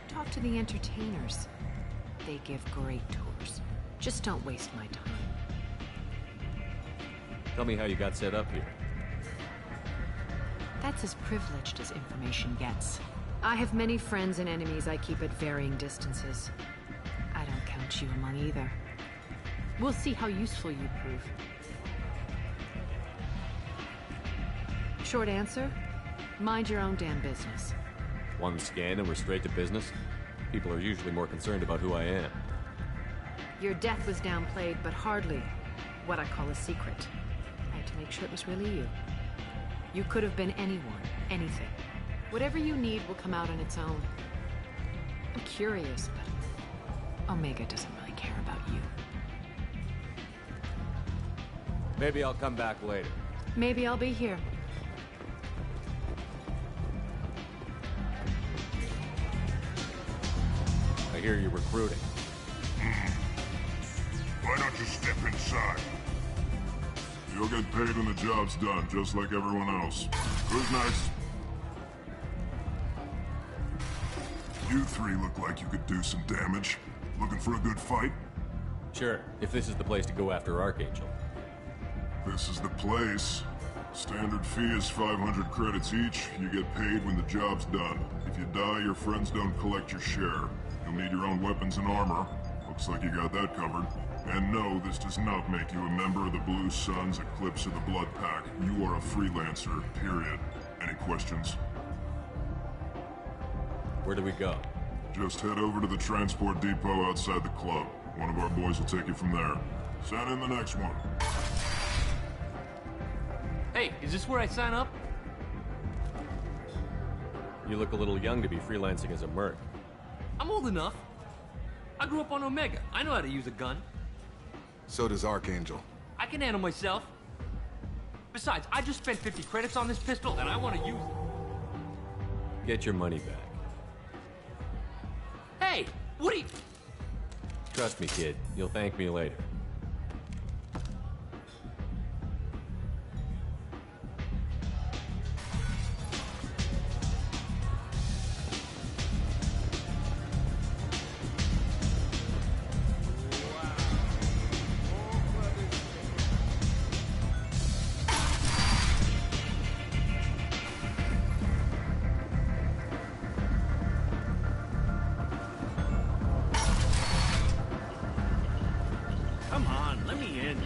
talk to the entertainers. They give great tours. Just don't waste my time. Tell me how you got set up here. That's as privileged as information gets. I have many friends and enemies I keep at varying distances. I don't count you among either. We'll see how useful you prove. Short answer, mind your own damn business. One scan and we're straight to business? People are usually more concerned about who I am. Your death was downplayed, but hardly what I call a secret. I had to make sure it was really you. You could have been anyone, anything. Whatever you need will come out on its own. I'm curious, but Omega doesn't really care about you. Maybe I'll come back later. Maybe I'll be here. I hear you're recruiting. Why don't you step inside? You'll get paid when the job's done, just like everyone else. Who's nice? You three look like you could do some damage. Looking for a good fight? Sure, if this is the place to go after Archangel. This is the place. Standard fee is 500 credits each. You get paid when the job's done. If you die, your friends don't collect your share. You'll need your own weapons and armor. Looks like you got that covered. And no, this does not make you a member of the Blue Suns, Eclipse, or the Blood Pack. You are a freelancer, period. Any questions? Where do we go? Just head over to the transport depot outside the club. One of our boys will take you from there. Send in the next one. Hey, is this where I sign up? You look a little young to be freelancing as a merc. I'm old enough. I grew up on Omega. I know how to use a gun. So does Archangel. I can handle myself. Besides, I just spent 50 credits on this pistol, and I want to use it. Get your money back. Hey, what are you... Trust me, kid. You'll thank me later. Come on, let me in.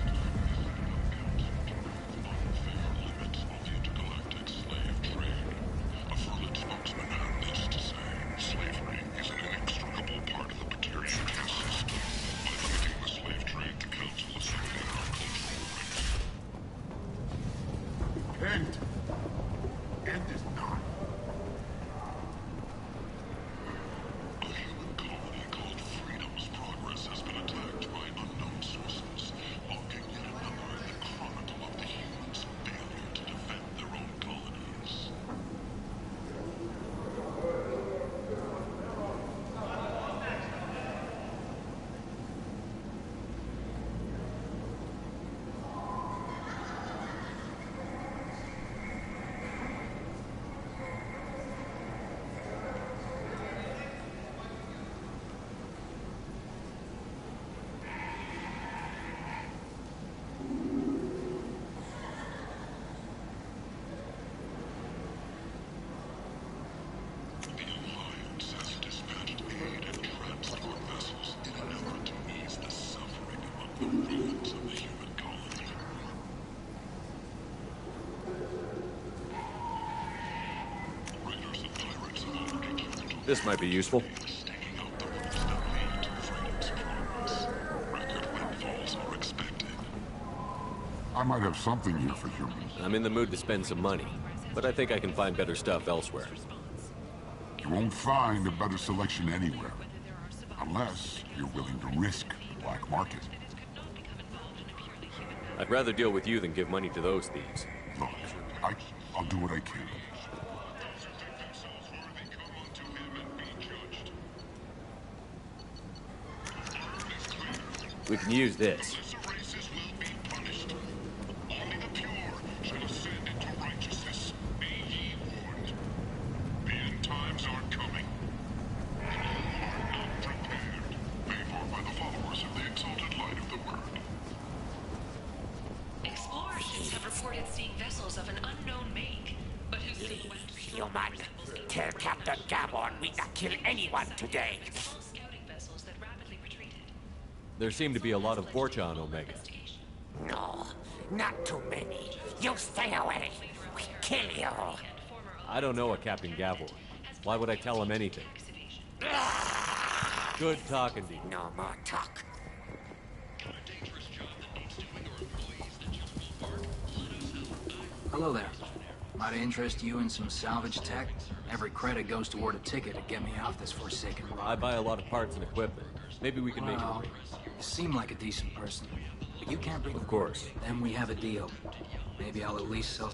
End is not. This might be useful. I might have something here for humans. I'm in the mood to spend some money, but I think I can find better stuff elsewhere. You won't find a better selection anywhere. Unless you're willing to risk the black market. I'd rather deal with you than give money to those thieves. Look, I'll do what I can. We can use this. human. Tell Captain Gavon we not kill anyone today. There seem to be a lot of Vorcha on Omega. No, not too many. You stay away. We kill you. I don't know a Captain Gavor. Why would I tell him anything? Good talking to you. No more talk. Hello there. Might interest you in some salvage tech? Every credit goes toward a ticket to get me off this forsaken rock. I buy a lot of parts and equipment. Maybe we can make it work. You seem like a decent person, but you can't bring. Of course. Then we have a deal. Maybe I'll at least sell.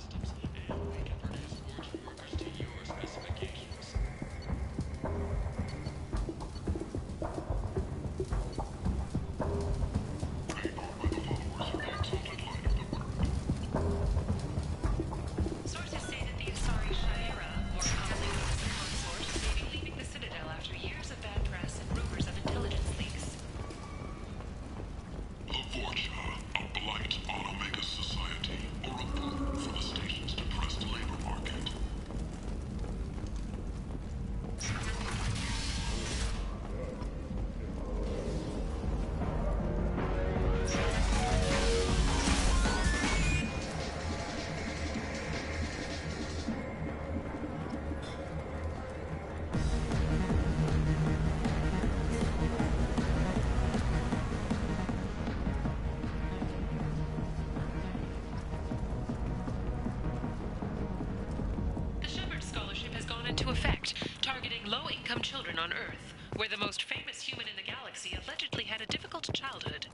into effect, targeting low-income children on Earth, where the most famous human in the galaxy allegedly had a difficult childhood.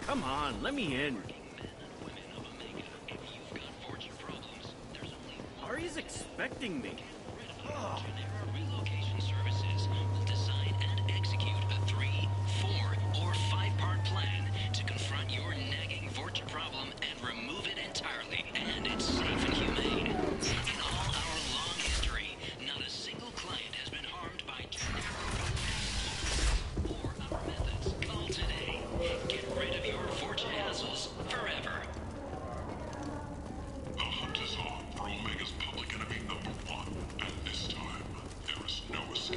Come on, let me in. Ari's expecting me. Oh. Relocation Services will design and execute a 3, 4, or 5-part plan to confront your nagging Vorcha problem and remove it entirely. And it's safe and humane. In all our long history, not a single client has been harmed by or our methods. Call today. Get rid of your Vorcha hassles forever. The hunt is on for Omega's public enemy #1, and this time, there is no escape.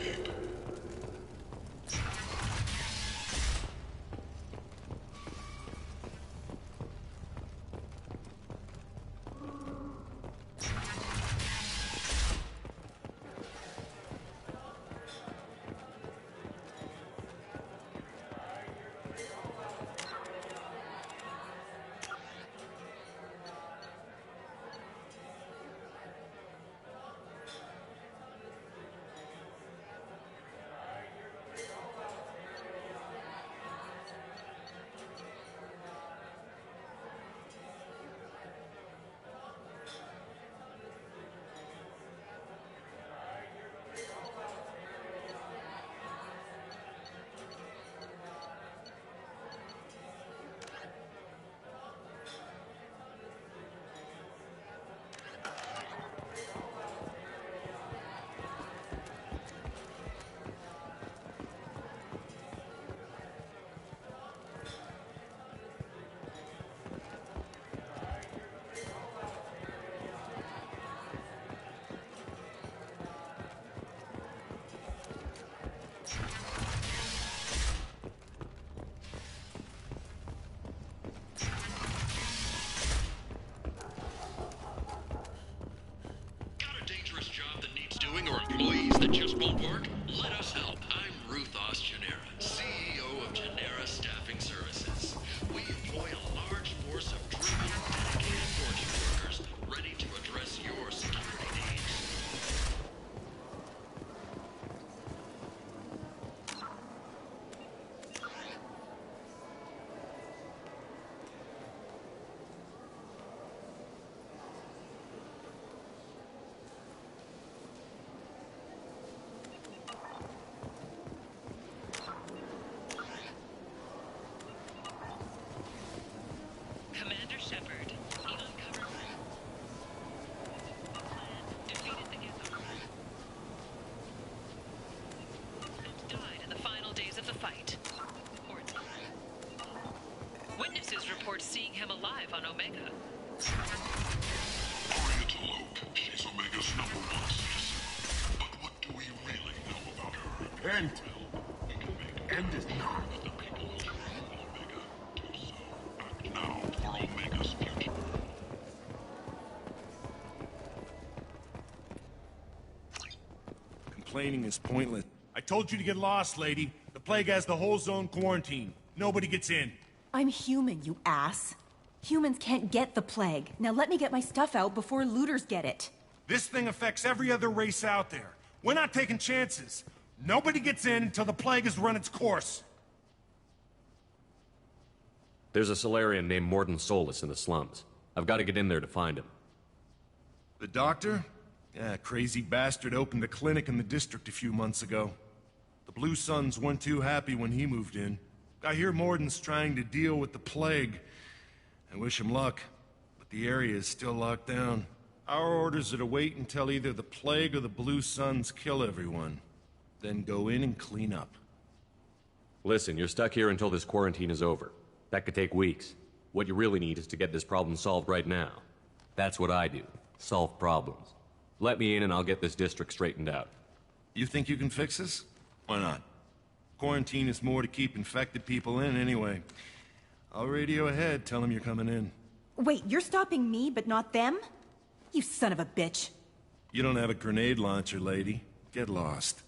Witnesses report seeing him alive on Omega. Aria T'Loak, she's Omega's #1 citizen. But what do we really know about her? Repent! End is not. The people who created Omega do so. Act now for Omega's future. Complaining is pointless. I told you to get lost, lady. The plague has the whole zone quarantined. Nobody gets in. I'm human, you ass. Humans can't get the plague. Now let me get my stuff out before looters get it. This thing affects every other race out there. We're not taking chances. Nobody gets in until the plague has run its course. There's a Solarian named Mordin Solus in the slums. I've got to get in there to find him. The doctor? Yeah, crazy bastard opened a clinic in the district a few months ago. The Blue Suns weren't too happy when he moved in. I hear Mordin's trying to deal with the plague. I wish him luck, but the area is still locked down. Our orders are to wait until either the plague or the Blue Suns kill everyone. Then go in and clean up. Listen, you're stuck here until this quarantine is over. That could take weeks. What you really need is to get this problem solved right now. That's what I do. Solve problems. Let me in and I'll get this district straightened out. You think you can fix this? Why not? Quarantine is more to keep infected people in anyway. I'll radio ahead, tell them you're coming in. Wait, you're stopping me, but not them? You son of a bitch. You don't have a grenade launcher, lady. Get lost.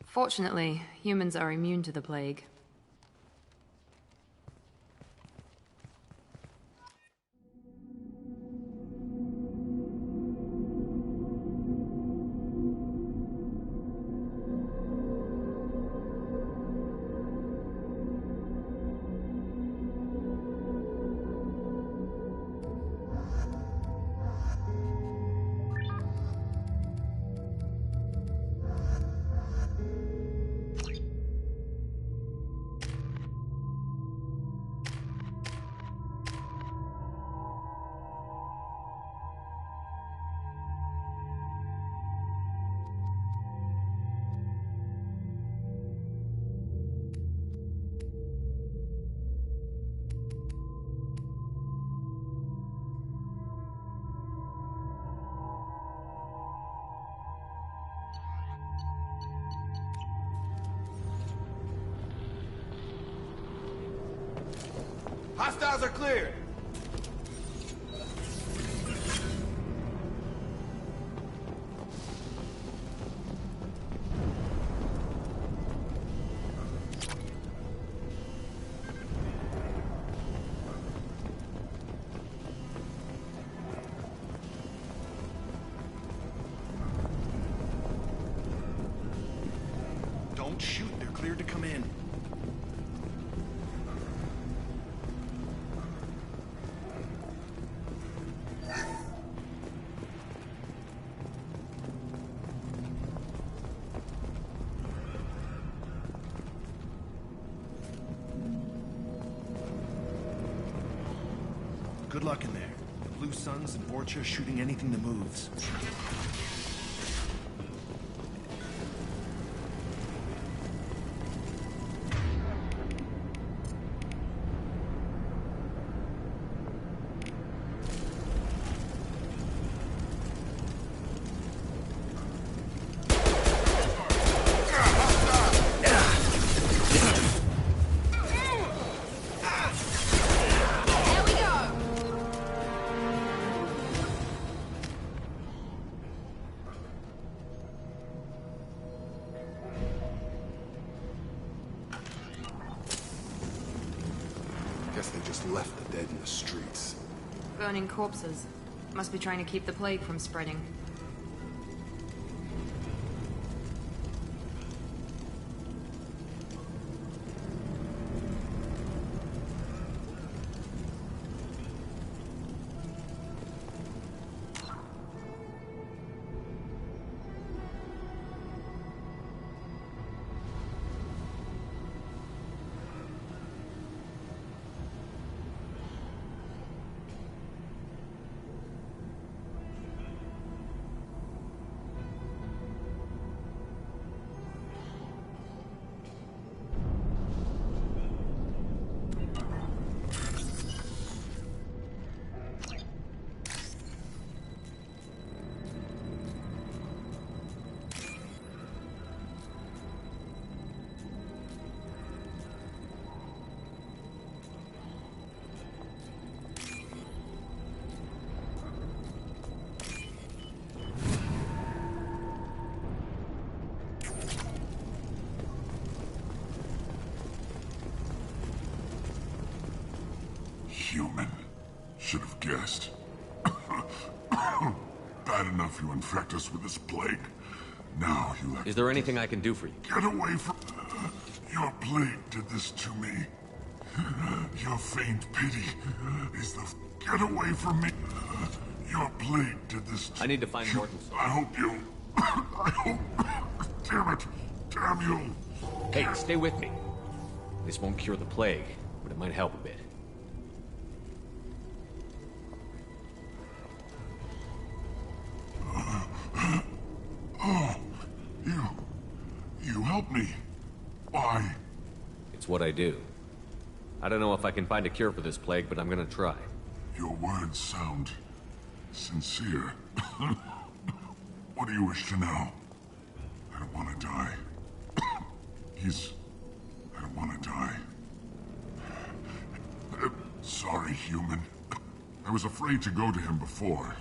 Fortunately, humans are immune to the plague. Hostiles are cleared. Don't shoot, they're cleared to come in. Good luck in there. The Blue Suns and Vorcha shooting anything that moves. Guess they just left the dead in the streets. Burning corpses. Must be trying to keep the plague from spreading. human. Should have guessed. Bad enough you infect us with this plague. Now you have... Is there anything I can do for you? Get away from... Your plague did this to me. Your faint pity is the... Get away from me. Your plague did this to... I need to find Morton. I hope you... I hope... Damn it. Damn you. Hey, stay with me. This won't cure the plague, but it might help a bit. Oh, you helped me. Why? It's what I do. I don't know if I can find a cure for this plague, but I'm gonna try. Your words sound sincere. What do you wish to know? I don't want to die. I don't want to die. Sorry, human. I was afraid to go to him before.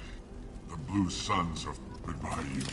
The Blue Suns are... Goodbye, you.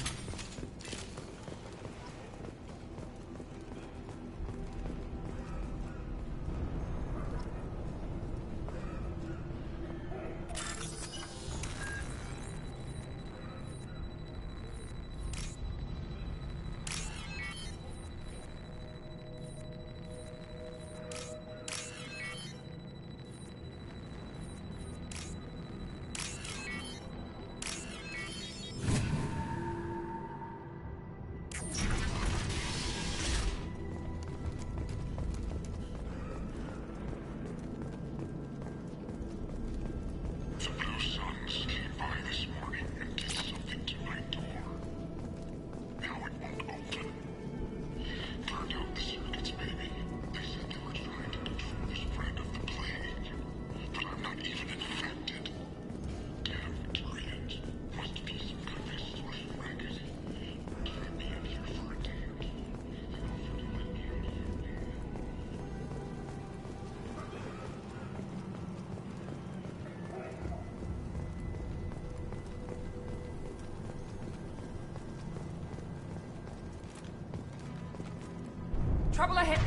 Trouble ahead.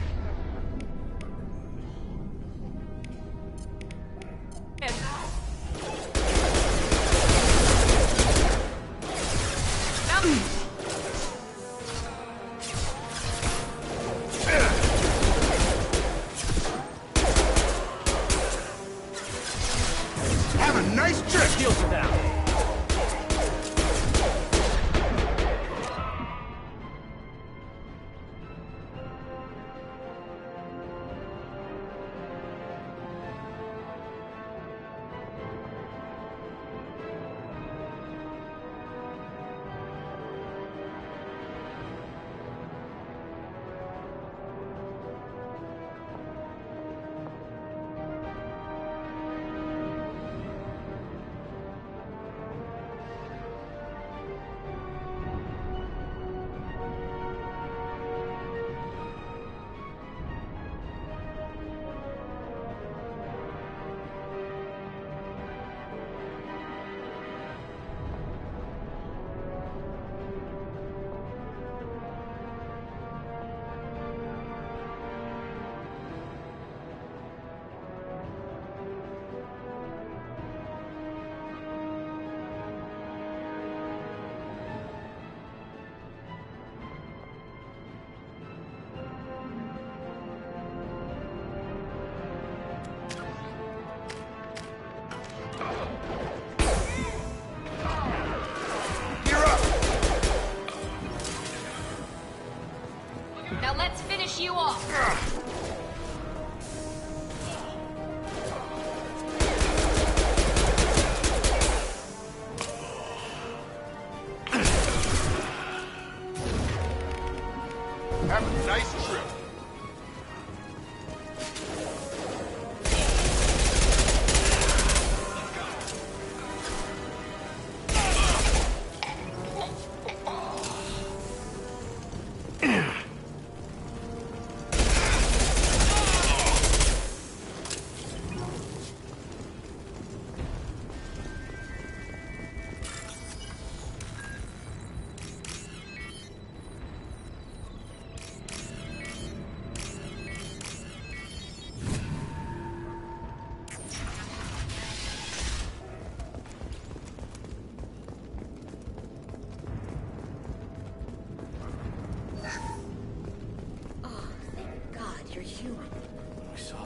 Have a nice trip! Shields are down.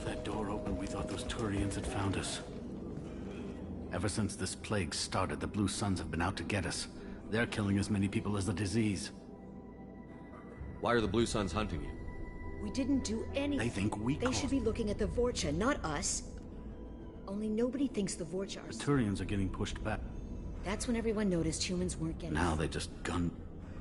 that door open, we thought those Turians had found us. Ever since this plague started, the Blue Suns have been out to get us. They're killing as many people as the disease. Why are the Blue Suns hunting you? We didn't do anything. They think we They caused... should be looking at the Vorcha, not us. Only nobody thinks the Vorcha are... The Turians are getting pushed back. That's when everyone noticed humans weren't getting... Now they just gun...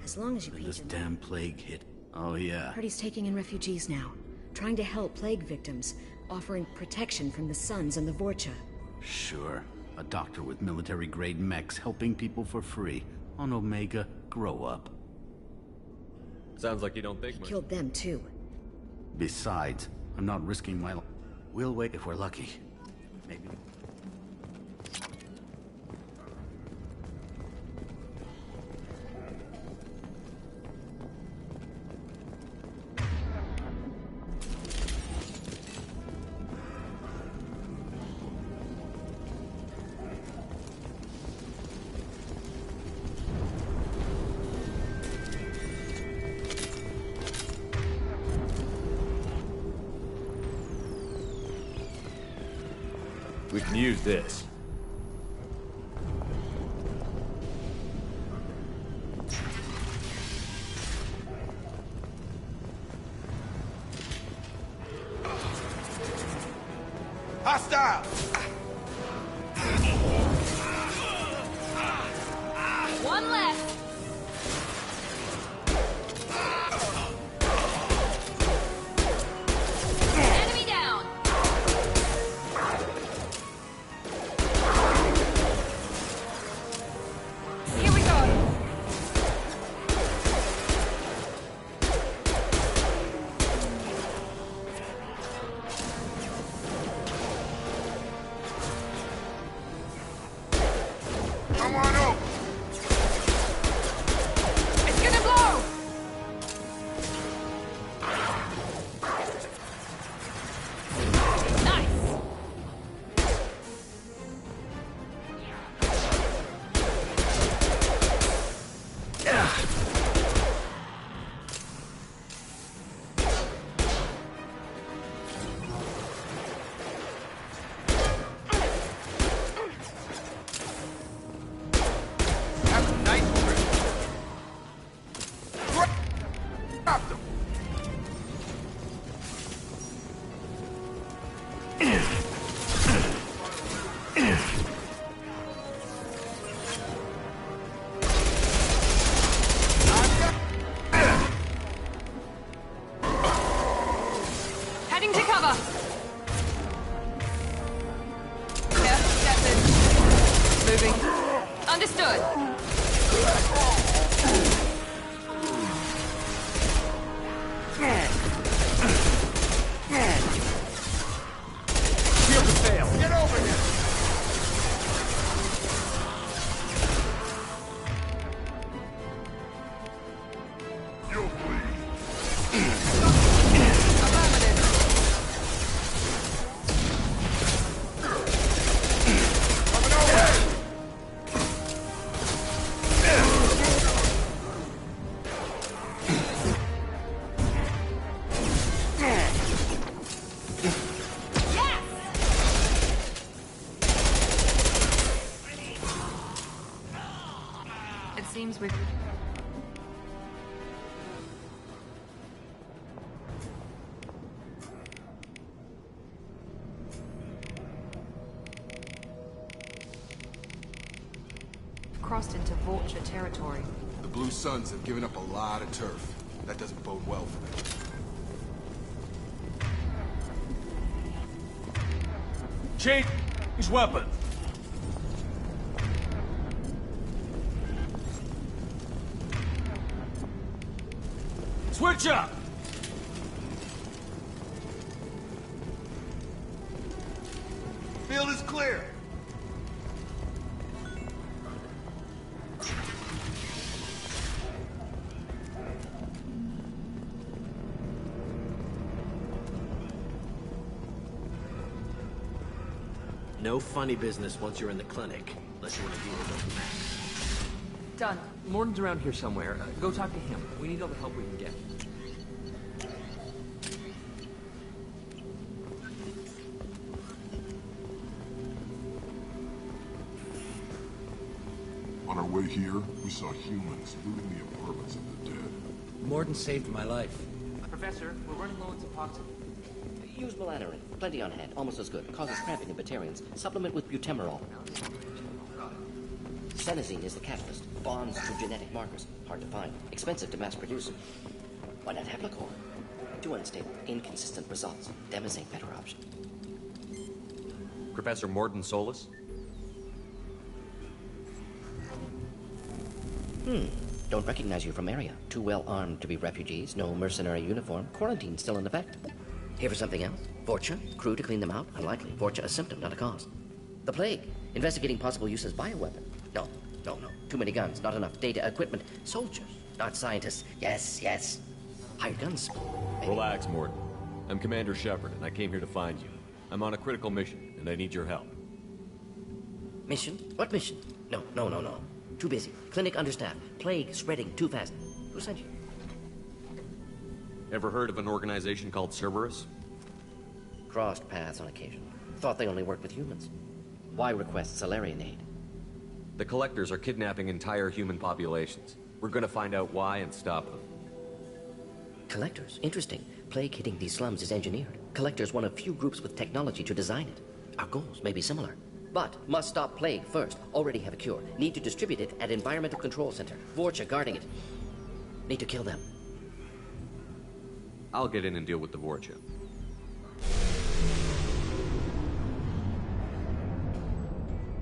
As long as you Then this damn plague hit. Oh yeah. Heard he's taking in refugees now. Trying to help plague victims. Offering protection from the Suns and the Vorcha. Sure. A doctor with military-grade mechs helping people for free. On Omega, grow up. Sounds like you don't think much. Killed them too. Besides, I'm not risking my life. We'll wait if we're lucky. Maybe. We can use this. Hostile! One left. Enemy down. Here we go. Come on up! It's gonna blow. Nice. Have a nice trip. Drop them! Heading to cover. Careful, Shepard. Moving. Understood. Shield to fail. Get over here! You'll It seems we've... crossed into Vorcha territory. The Blue Suns have given up a lot of turf. That doesn't bode well for them. Change weapon. Switch up. Field is clear. No funny business once you're in the clinic, unless you want to deal with those mess. Done. Morden's around here somewhere. Go talk to him. We need all the help we can get. On our way here, we saw humans looting the apartments of the dead. Morden saved my life. Professor, we're running low on Suboxone. Use melanorin. Plenty on hand. Almost as good. Causes cramping in Batarians. Supplement with butemerol. Senesine is the catalyst. Bonds to genetic markers. Hard to find. Expensive to mass produce. Why not Heplicor? Too unstable. Inconsistent results. Demazane better option. Professor Morden Solis? Don't recognize you from area. Too well armed to be refugees. No mercenary uniform. Quarantine still in effect. Here for something else? Vorcha? Crew to clean them out? Unlikely. Vorcha a symptom, not a cause. The plague. Investigating possible use as bioweapon. No. Too many guns, not enough data, equipment. Soldiers, not scientists. Yes. Hired guns. Maybe. Relax, Morden. I'm Commander Shepard, and I came here to find you. I'm on a critical mission, and I need your help. Mission? What mission? No. Too busy. Clinic understaffed. Plague spreading too fast. Who sent you? Ever heard of an organization called Cerberus? Crossed paths on occasion. Thought they only worked with humans. Why request Salarian aid? The Collectors are kidnapping entire human populations. We're gonna find out why and stop them. Collectors? Interesting. Plague hitting these slums is engineered. Collectors one of few groups with technology to design it. Our goals may be similar. But must stop plague first. Already have a cure. Need to distribute it at Environmental Control Center. Vorcha guarding it. Need to kill them. I'll get in and deal with the Vorcha.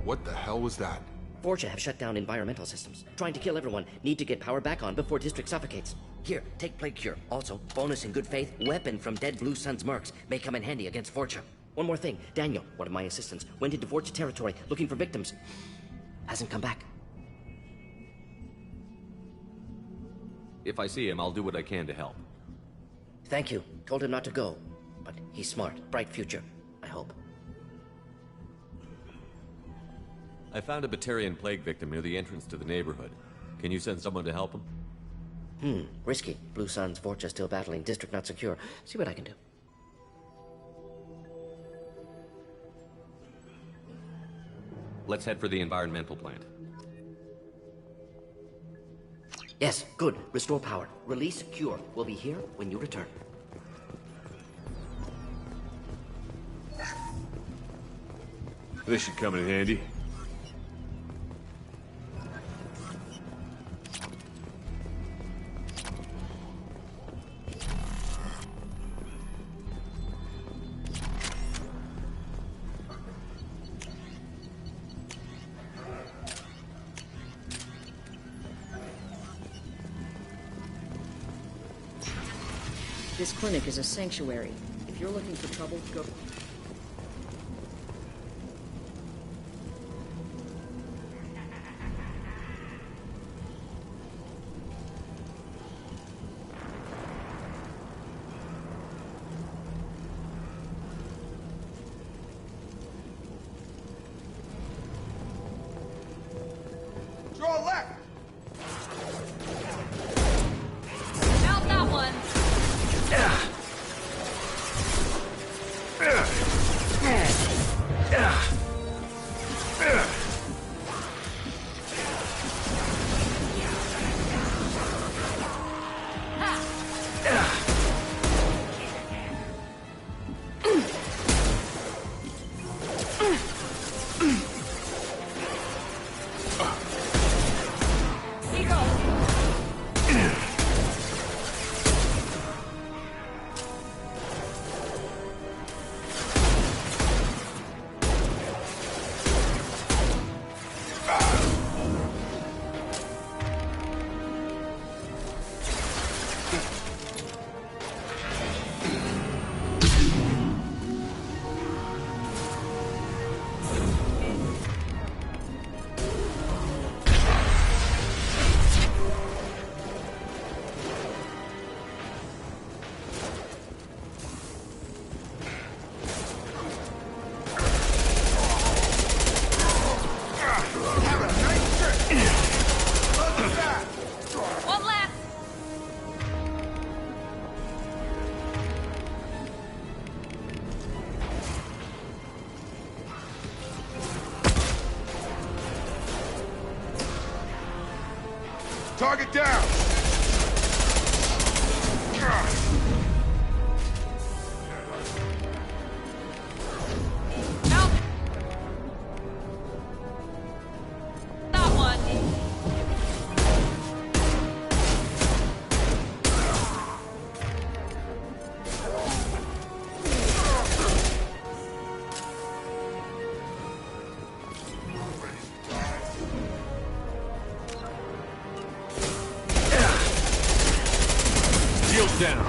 What the hell was that? Vorcha have shut down environmental systems. Trying to kill everyone. Need to get power back on before district suffocates. Here, take plague cure. Also, bonus in good faith, weapon from dead Blue Sun's mercs. May come in handy against Vorcha. One more thing. Daniel, one of my assistants, went into Vorcha territory looking for victims. Hasn't come back. If I see him, I'll do what I can to help. Thank you. Told him not to go. But he's smart. Bright future. I hope. I found a Batarian plague victim near the entrance to the neighborhood. Can you send someone to help him? Risky. Blue Sun's Vorcha still battling. District not secure. See what I can do. Let's head for the environmental plant. Yes, good. Restore power. Release cure. We'll be here when you return. This should come in handy. This clinic is a sanctuary. If you're looking for trouble, go... Draw left! Out that one! Target down! That one. Shield down.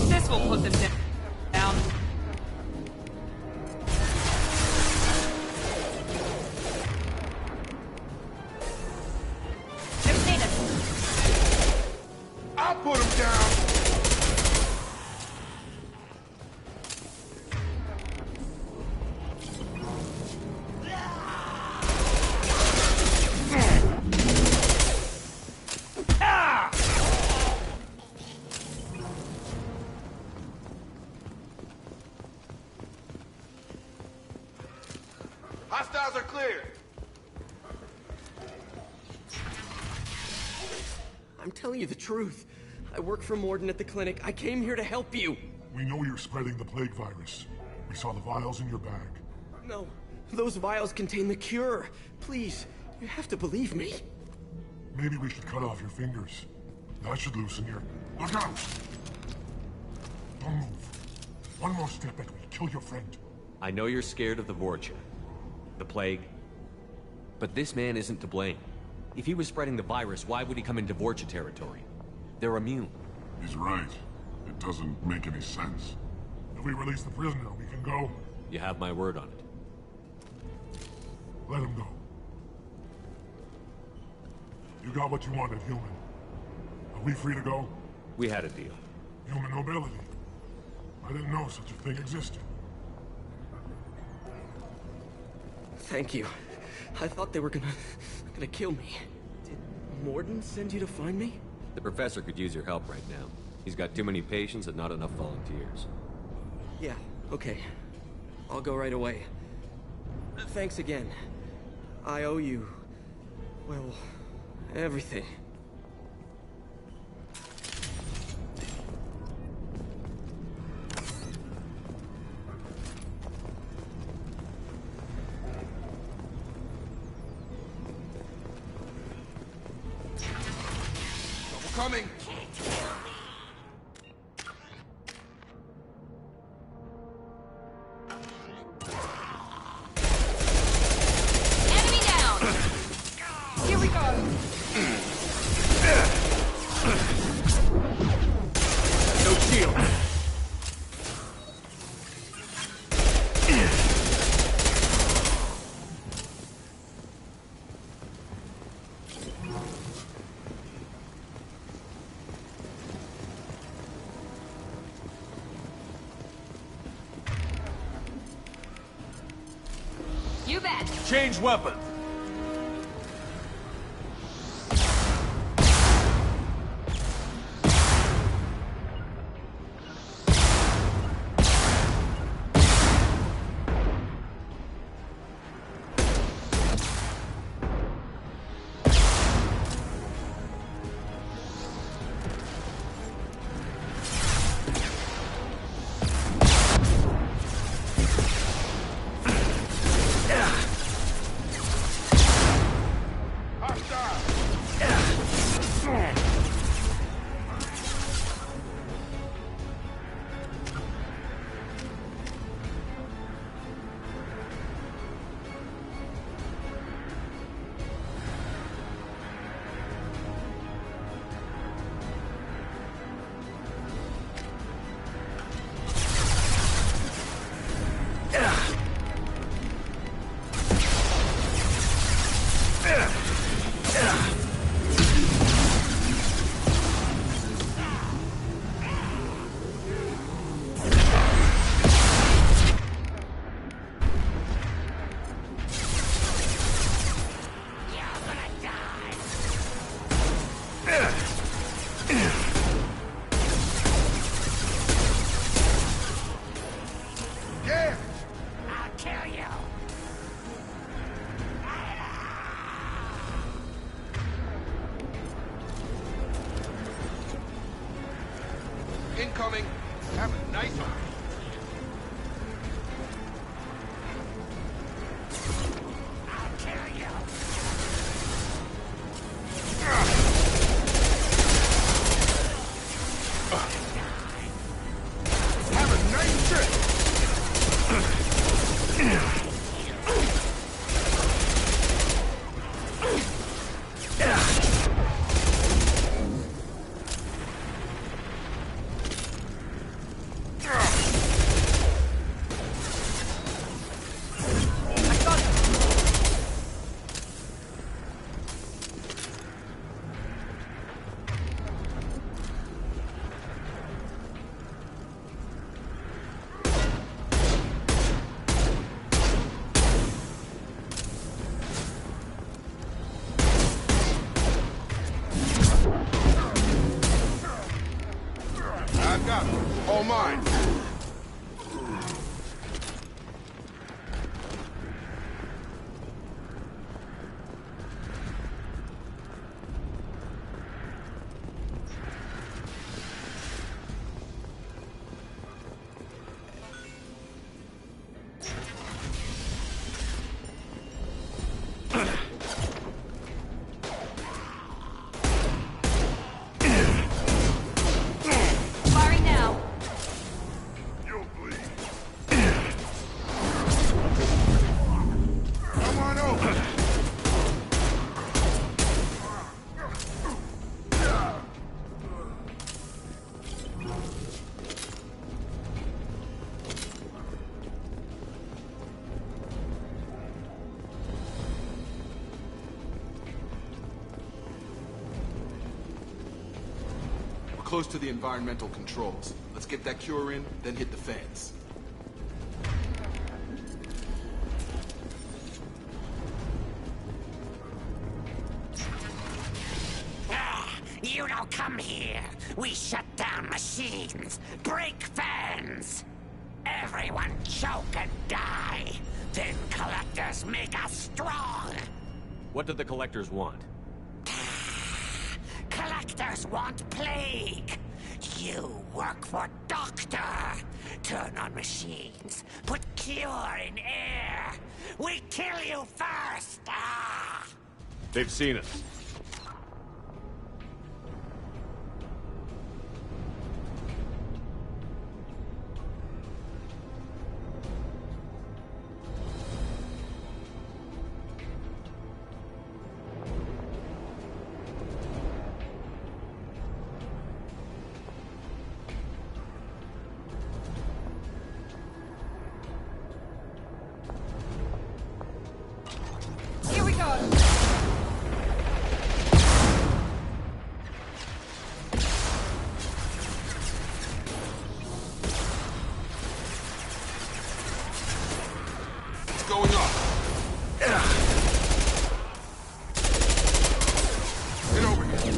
This will put them down. They've seen us. I'll put him down! Hostiles are cleared! I'm telling you the truth. I work for Morden at the clinic. I came here to help you. We know you're spreading the plague virus. We saw the vials in your bag. No, those vials contain the cure. Please, you have to believe me. Maybe we should cut off your fingers. That should loosen your... Look out! Don't move. One more step and we'll kill your friend. I know you're scared of the Vorcha, the plague, but this man isn't to blame. If he was spreading the virus, why would he come into Vorcha territory? They're immune. He's right. It doesn't make any sense. If we release the prisoner, we can go. You have my word on it. Let him go. You got what you wanted, human. Are we free to go? We had a deal. Human nobility. I didn't know such a thing existed. Thank you. I thought they were gonna kill me. Did Morden send you to find me? The professor could use your help right now. He's got too many patients and not enough volunteers. Yeah, okay. I'll go right away. Thanks again. I owe you... well, everything. Coming! Enemy down! Here we go! No shield! You bet! Change weapon! Incoming. Have a nice one. I'll kill you. Have a nice trip. I've got it. All mine. Firing now. Come on over. We're close to the environmental controls. Let's get that cure in, then hit the fans. You don't come here. We shut down machines, break fans. Everyone choke and die. Then collectors make us strong. What do the collectors want? Collectors want plague. You work for Doctor. Turn on machines. Put cure in air. We kill you first. Ah! They've seen us. Here we go. It's going up. Get over here.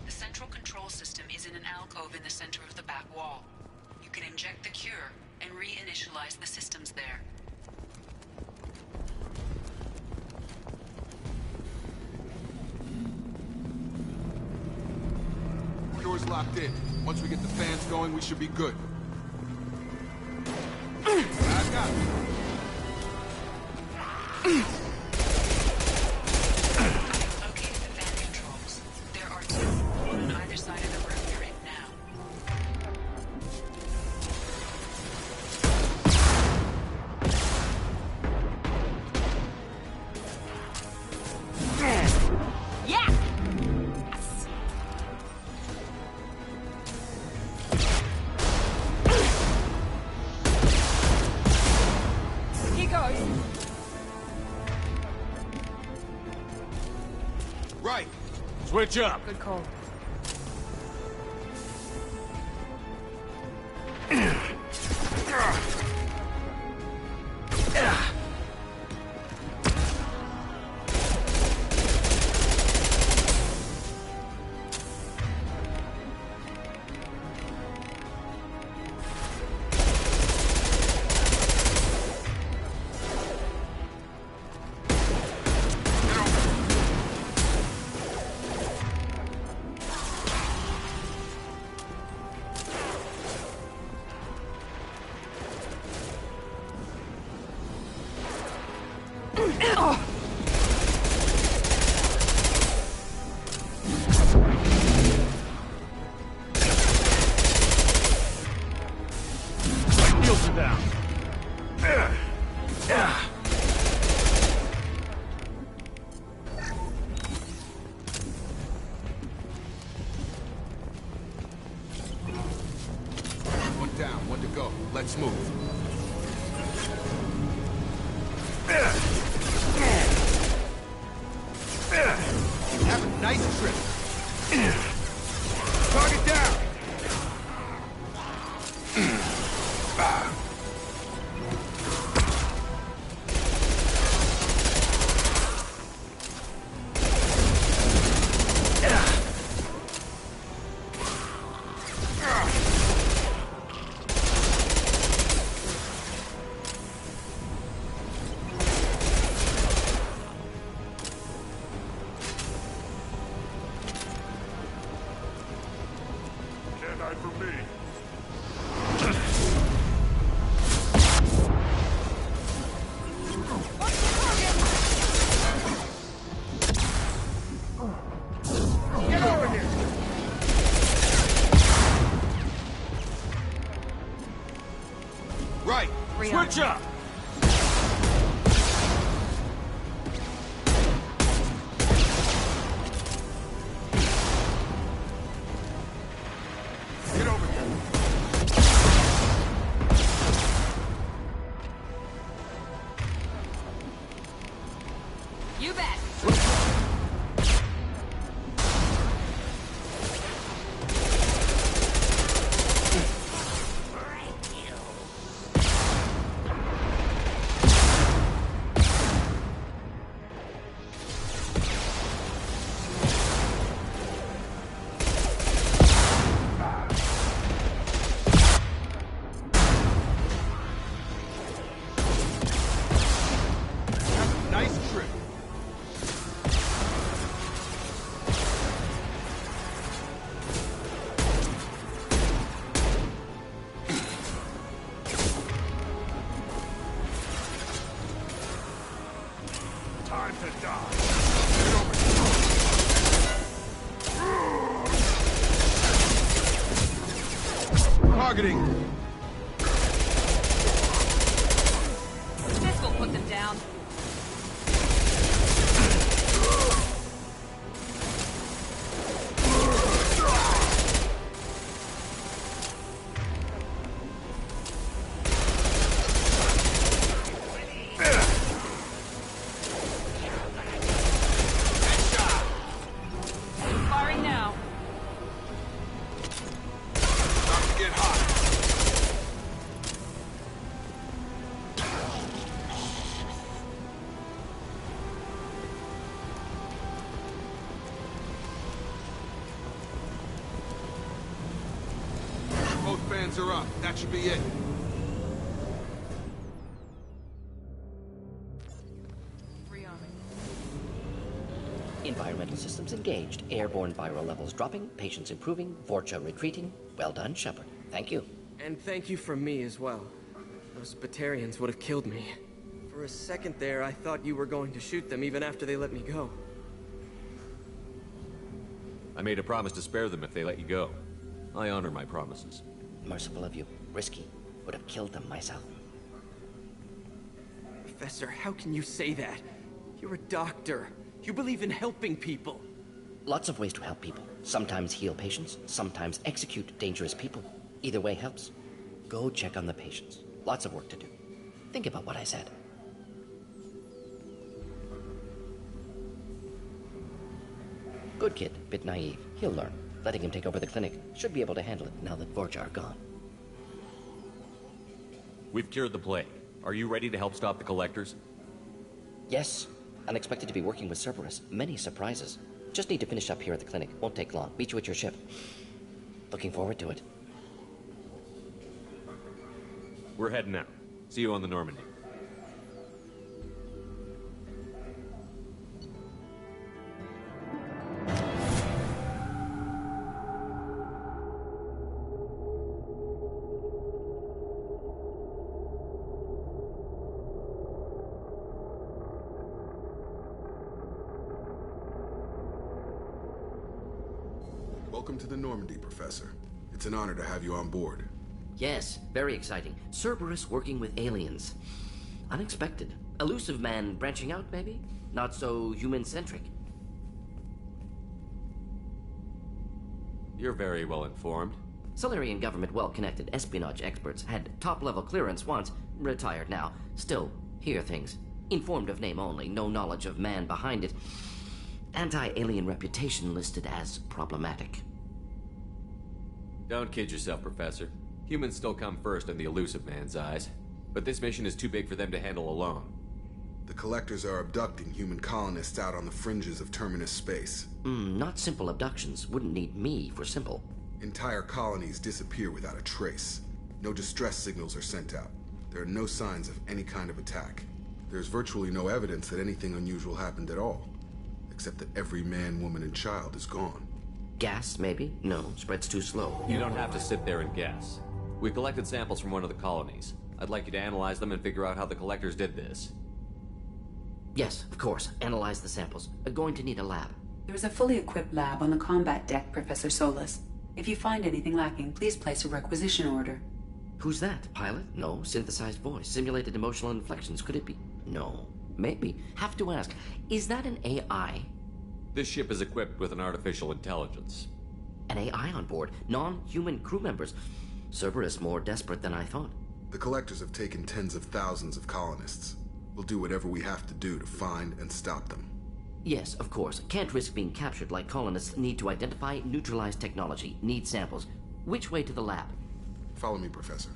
The central control system is in an alcove in the center of the back wall. You can inject the cure and reinitialize the systems there. Door's locked in. Once we get the fans going, we should be good. I've got it. Located the fan controls. There are two, one on either side of the room you're in now. Yeah! Here goes. Right. Switch up. Good call. Vorcha! Get over here. You bet. Nice trip. Time to die. Targeting. This will put them down. Firing now. About to get hot. Both fans are up. That should be it. Environmental systems engaged. Airborne viral levels dropping. Patients improving. Vorcha retreating. Well done, Shepard. Thank you. And thank you from me as well. Those Batarians would have killed me. For a second there, I thought you were going to shoot them even after they let me go. I made a promise to spare them if they let you go. I honor my promises. Merciful of you. Risky. Would have killed them myself. Professor, how can you say that? You're a doctor. You believe in helping people. Lots of ways to help people. Sometimes heal patients, sometimes execute dangerous people. Either way helps. Go check on the patients. Lots of work to do. Think about what I said. Good kid, bit naive. He'll learn. Letting him take over the clinic. Should be able to handle it now that Vorcha are gone. We've cured the plague. Are you ready to help stop the Collectors? Yes. Unexpected to be working with Cerberus. Many surprises. Just need to finish up here at the clinic. Won't take long. Meet you at your ship. Looking forward to it. We're heading out. See you on the Normandy. Welcome to the Normandy, Professor. It's an honor to have you on board. Yes, very exciting. Cerberus working with aliens. Unexpected. Elusive man branching out, maybe? Not so human-centric. You're very well informed. Solarian government well-connected espionage experts had top-level clearance once, retired now. Still, hear things. Informed of name only, no knowledge of man behind it. Anti-alien reputation listed as problematic. Don't kid yourself, Professor. Humans still come first in the elusive man's eyes. But this mission is too big for them to handle alone. The Collectors are abducting human colonists out on the fringes of Terminus space. Not simple abductions. Wouldn't need me for simple. Entire colonies disappear without a trace. No distress signals are sent out. There are no signs of any kind of attack. There's virtually no evidence that anything unusual happened at all. Except that every man, woman, and child is gone. Gas, maybe? No, spreads too slow. You don't have to sit there and guess. We collected samples from one of the colonies. I'd like you to analyze them and figure out how the Collectors did this. Yes, of course. Analyze the samples. Going to need a lab. There's a fully equipped lab on the combat deck, Professor Solis. If you find anything lacking, please place a requisition order. Who's that? Pilot? No. Synthesized voice. Simulated emotional inflections. Could it be? No. Maybe. Have to ask. Is that an AI? This ship is equipped with an artificial intelligence. An AI on board? Non-human crew members? Cerberus more desperate than I thought. The Collectors have taken tens of thousands of colonists. We'll do whatever we have to do to find and stop them. Yes, of course. Can't risk being captured like colonists need to identify, neutralize technology, need samples. Which way to the lab? Follow me, Professor.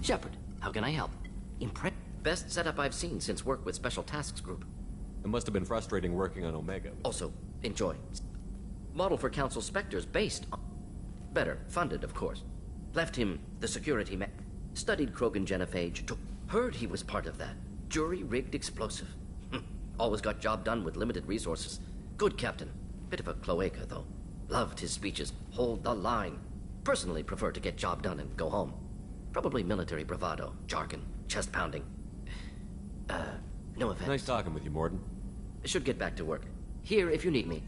Shepard, how can I help? Best setup I've seen since work with Special Tasks Group. It must have been frustrating working on Omega. Also, enjoy. Model for Council Spectres based on... Better, funded, of course. Left him the security man. Studied Krogan genophage. Heard he was part of that. Jury-rigged explosive. Always got job done with limited resources. Good captain. Bit of a cloaca, though. Loved his speeches. Hold the line. Personally prefer to get job done and go home. Probably military bravado, jargon, chest pounding. No offense. Nice talking with you, Mordin. Should get back to work. Here if you need me.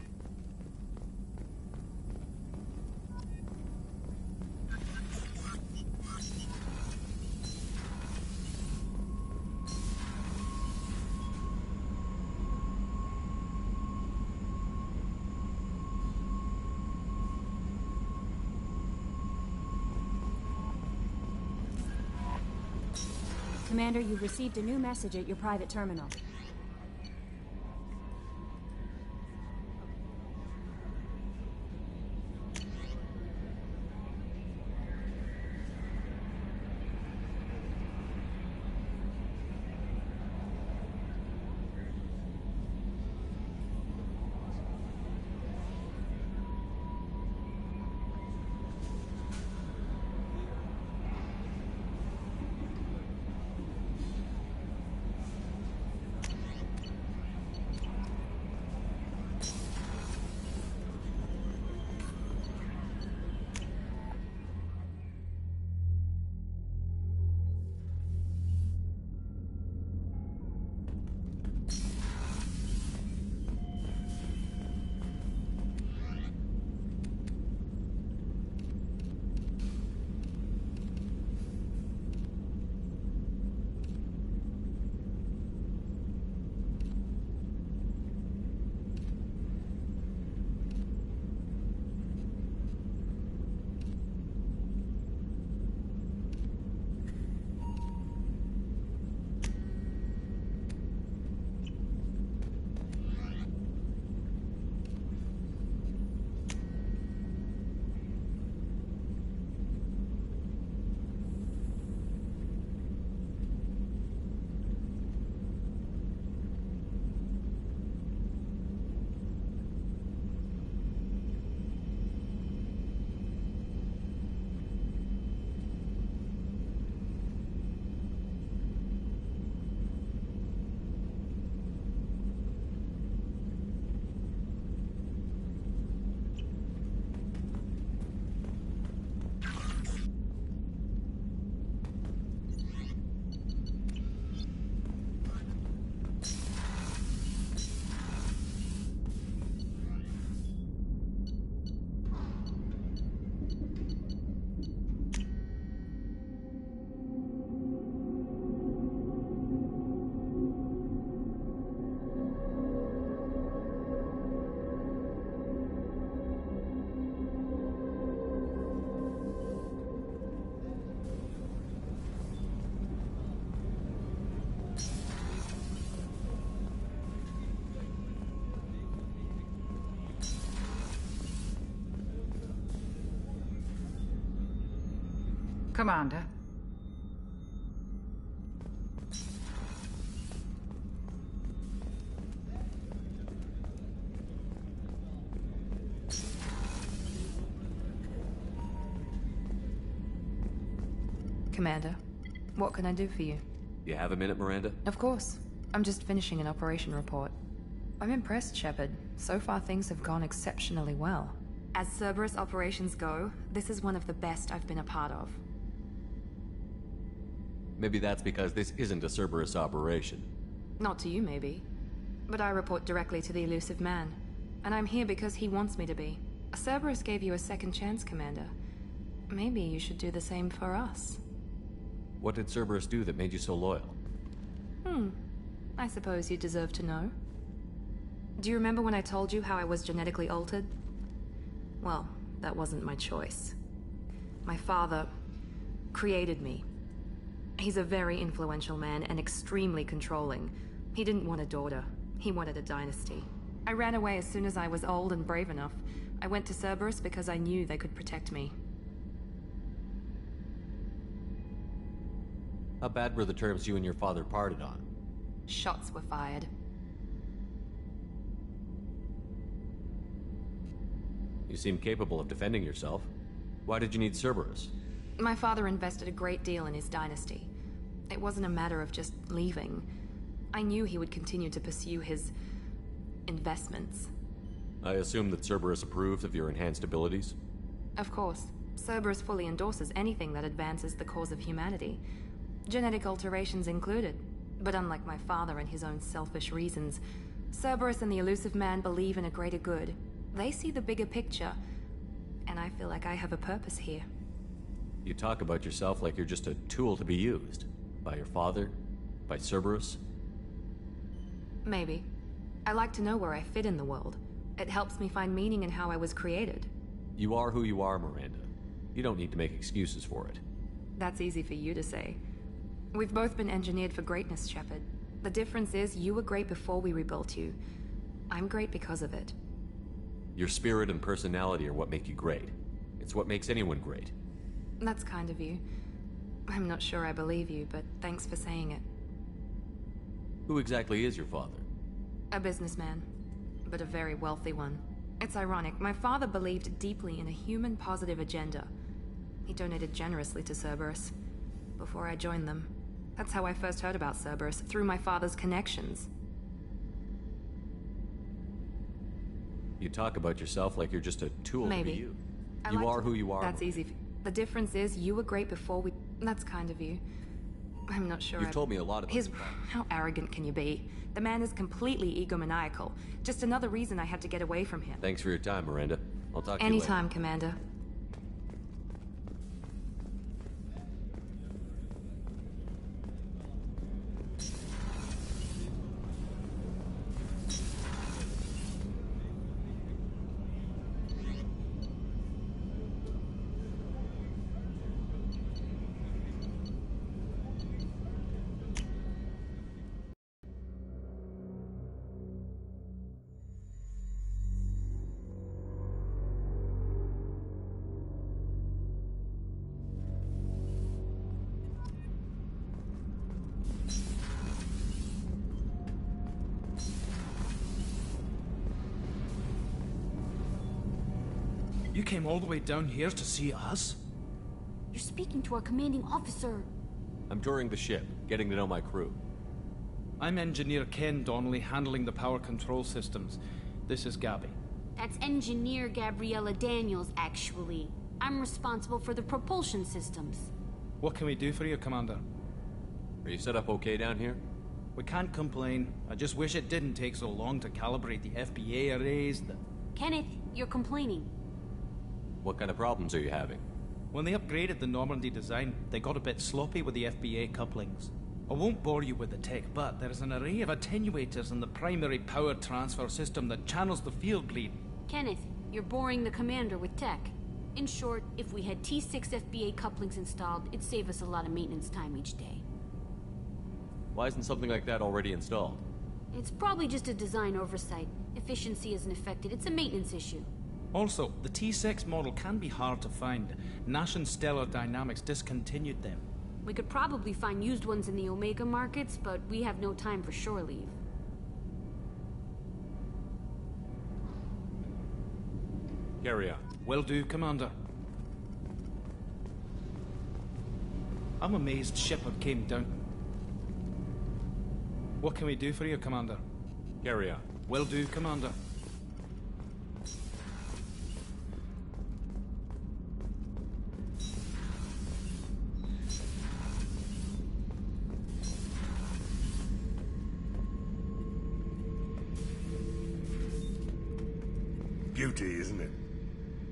Commander, you've received a new message at your private terminal. Commander. Commander, what can I do for you? You have a minute, Miranda? Of course. I'm just finishing an operation report. I'm impressed, Shepard. So far things have gone exceptionally well. As Cerberus operations go, this is one of the best I've been a part of. Maybe that's because this isn't a Cerberus operation. Not to you, maybe. But I report directly to the Elusive Man. And I'm here because he wants me to be. Cerberus gave you a second chance, Commander. Maybe you should do the same for us. What did Cerberus do that made you so loyal? I suppose you deserve to know. Do you remember when I told you how I was genetically altered? Well, that wasn't my choice. My father created me. He's a very influential man and extremely controlling. He didn't want a daughter. He wanted a dynasty. I ran away as soon as I was old and brave enough. I went to Cerberus because I knew they could protect me. How bad were the terms you and your father parted on? Shots were fired. You seem capable of defending yourself. Why did you need Cerberus? My father invested a great deal in his dynasty. It wasn't a matter of just leaving. I knew he would continue to pursue his investments. I assume that Cerberus approved of your enhanced abilities? Of course. Cerberus fully endorses anything that advances the cause of humanity. Genetic alterations included. But unlike my father and his own selfish reasons, Cerberus and the Elusive Man believe in a greater good. They see the bigger picture, and I feel like I have a purpose here. You talk about yourself like you're just a tool to be used. By your father? By Cerberus? Maybe. I like to know where I fit in the world. It helps me find meaning in how I was created. You are who you are, Miranda. You don't need to make excuses for it. That's easy for you to say. We've both been engineered for greatness, Shepard. The difference is you were great before we rebuilt you. I'm great because of it. Your spirit and personality are what make you great. It's what makes anyone great. That's kind of you. I'm not sure I believe you, but thanks for saying it. Who exactly is your father? A businessman, but a very wealthy one. It's ironic, my father believed deeply in a human-positive agenda. He donated generously to Cerberus before I joined them. That's how I first heard about Cerberus, through my father's connections. You talk about yourself like you're just a tool to be you. You are who you are. That's easy. The difference is you were great before we... That's kind of you. I'm not sure You've told me a lot about How arrogant can you be? The man is completely egomaniacal. Just another reason I had to get away from him. Thanks for your time, Miranda. I'll talk to you later. Anytime, Commander. You came all the way down here to see us? You're speaking to our commanding officer. I'm touring the ship, getting to know my crew. I'm Engineer Ken Donnelly, handling the power control systems. This is Gabby. That's Engineer Gabriella Daniels, actually. I'm responsible for the propulsion systems. What can we do for you, Commander? Are you set up okay down here? We can't complain. I just wish it didn't take so long to calibrate the FBA arrays. Kenneth, you're complaining. What kind of problems are you having? When they upgraded the Normandy design, they got a bit sloppy with the FBA couplings. I won't bore you with the tech, but there is an array of attenuators in the primary power transfer system that channels the field bleed. Kenneth, you're boring the commander with tech. In short, if we had T6 FBA couplings installed, it'd save us a lot of maintenance time each day. Why isn't something like that already installed? It's probably just a design oversight. Efficiency isn't affected. It's a maintenance issue. Also, the T6 model can be hard to find. Nash and Stellar Dynamics discontinued them. We could probably find used ones in the Omega markets, but we have no time for shore leave. Carry on. Will do, Commander. I'm amazed Shepard came down. What can we do for you, Commander? Carry on. Will do, Commander. Beauty, isn't it?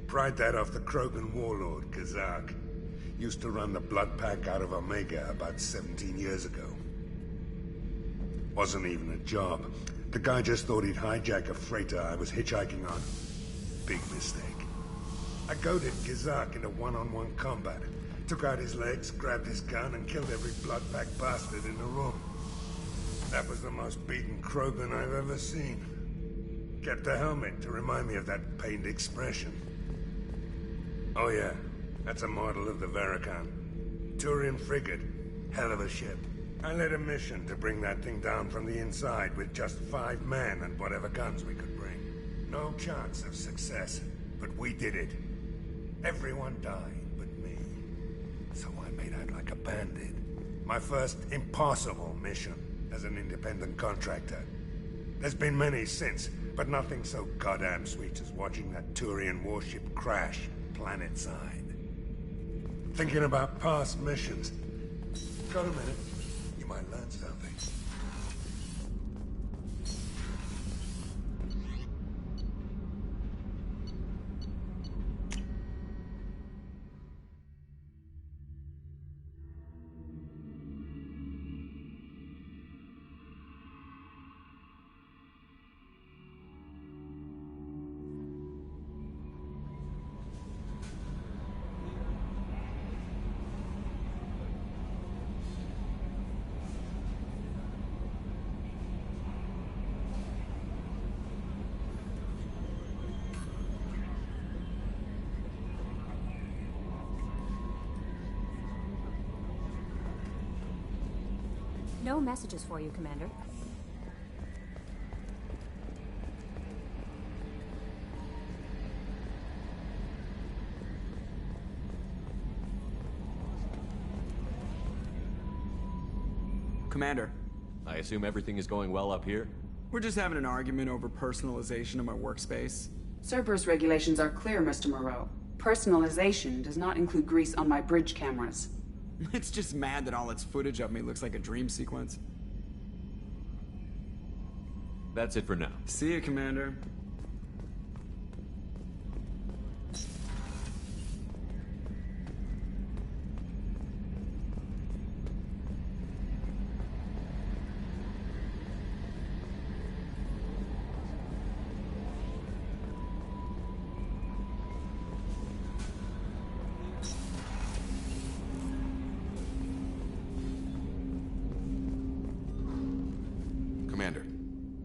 Pried that off the Krogan warlord, Kazak. Used to run the Blood Pack out of Omega about 17 years ago. Wasn't even a job. The guy just thought he'd hijack a freighter I was hitchhiking on. Big mistake. I goaded Kazak into one-on-one combat. Took out his legs, grabbed his gun, and killed every Blood Pack bastard in the room. That was the most beaten Krogan I've ever seen. Kept a helmet to remind me of that pained expression. Oh yeah, that's a model of the Veracon. Turian frigate. Hell of a ship. I led a mission to bring that thing down from the inside with just 5 men and whatever guns we could bring. No chance of success, but we did it. Everyone died but me. So I made out like a bandit. My first impossible mission as an independent contractor. There's been many since, but nothing so goddamn sweet as watching that Turian warship crash planet-side. Thinking about past missions. Got a minute? You might learn something. No messages for you, Commander. Commander. I assume everything is going well up here? We're just having an argument over personalization of my workspace. Cerberus regulations are clear, Mr. Moreau. Personalization does not include grease on my bridge cameras. It's just mad that all its footage of me looks like a dream sequence. That's it for now. See you, Commander. Commander,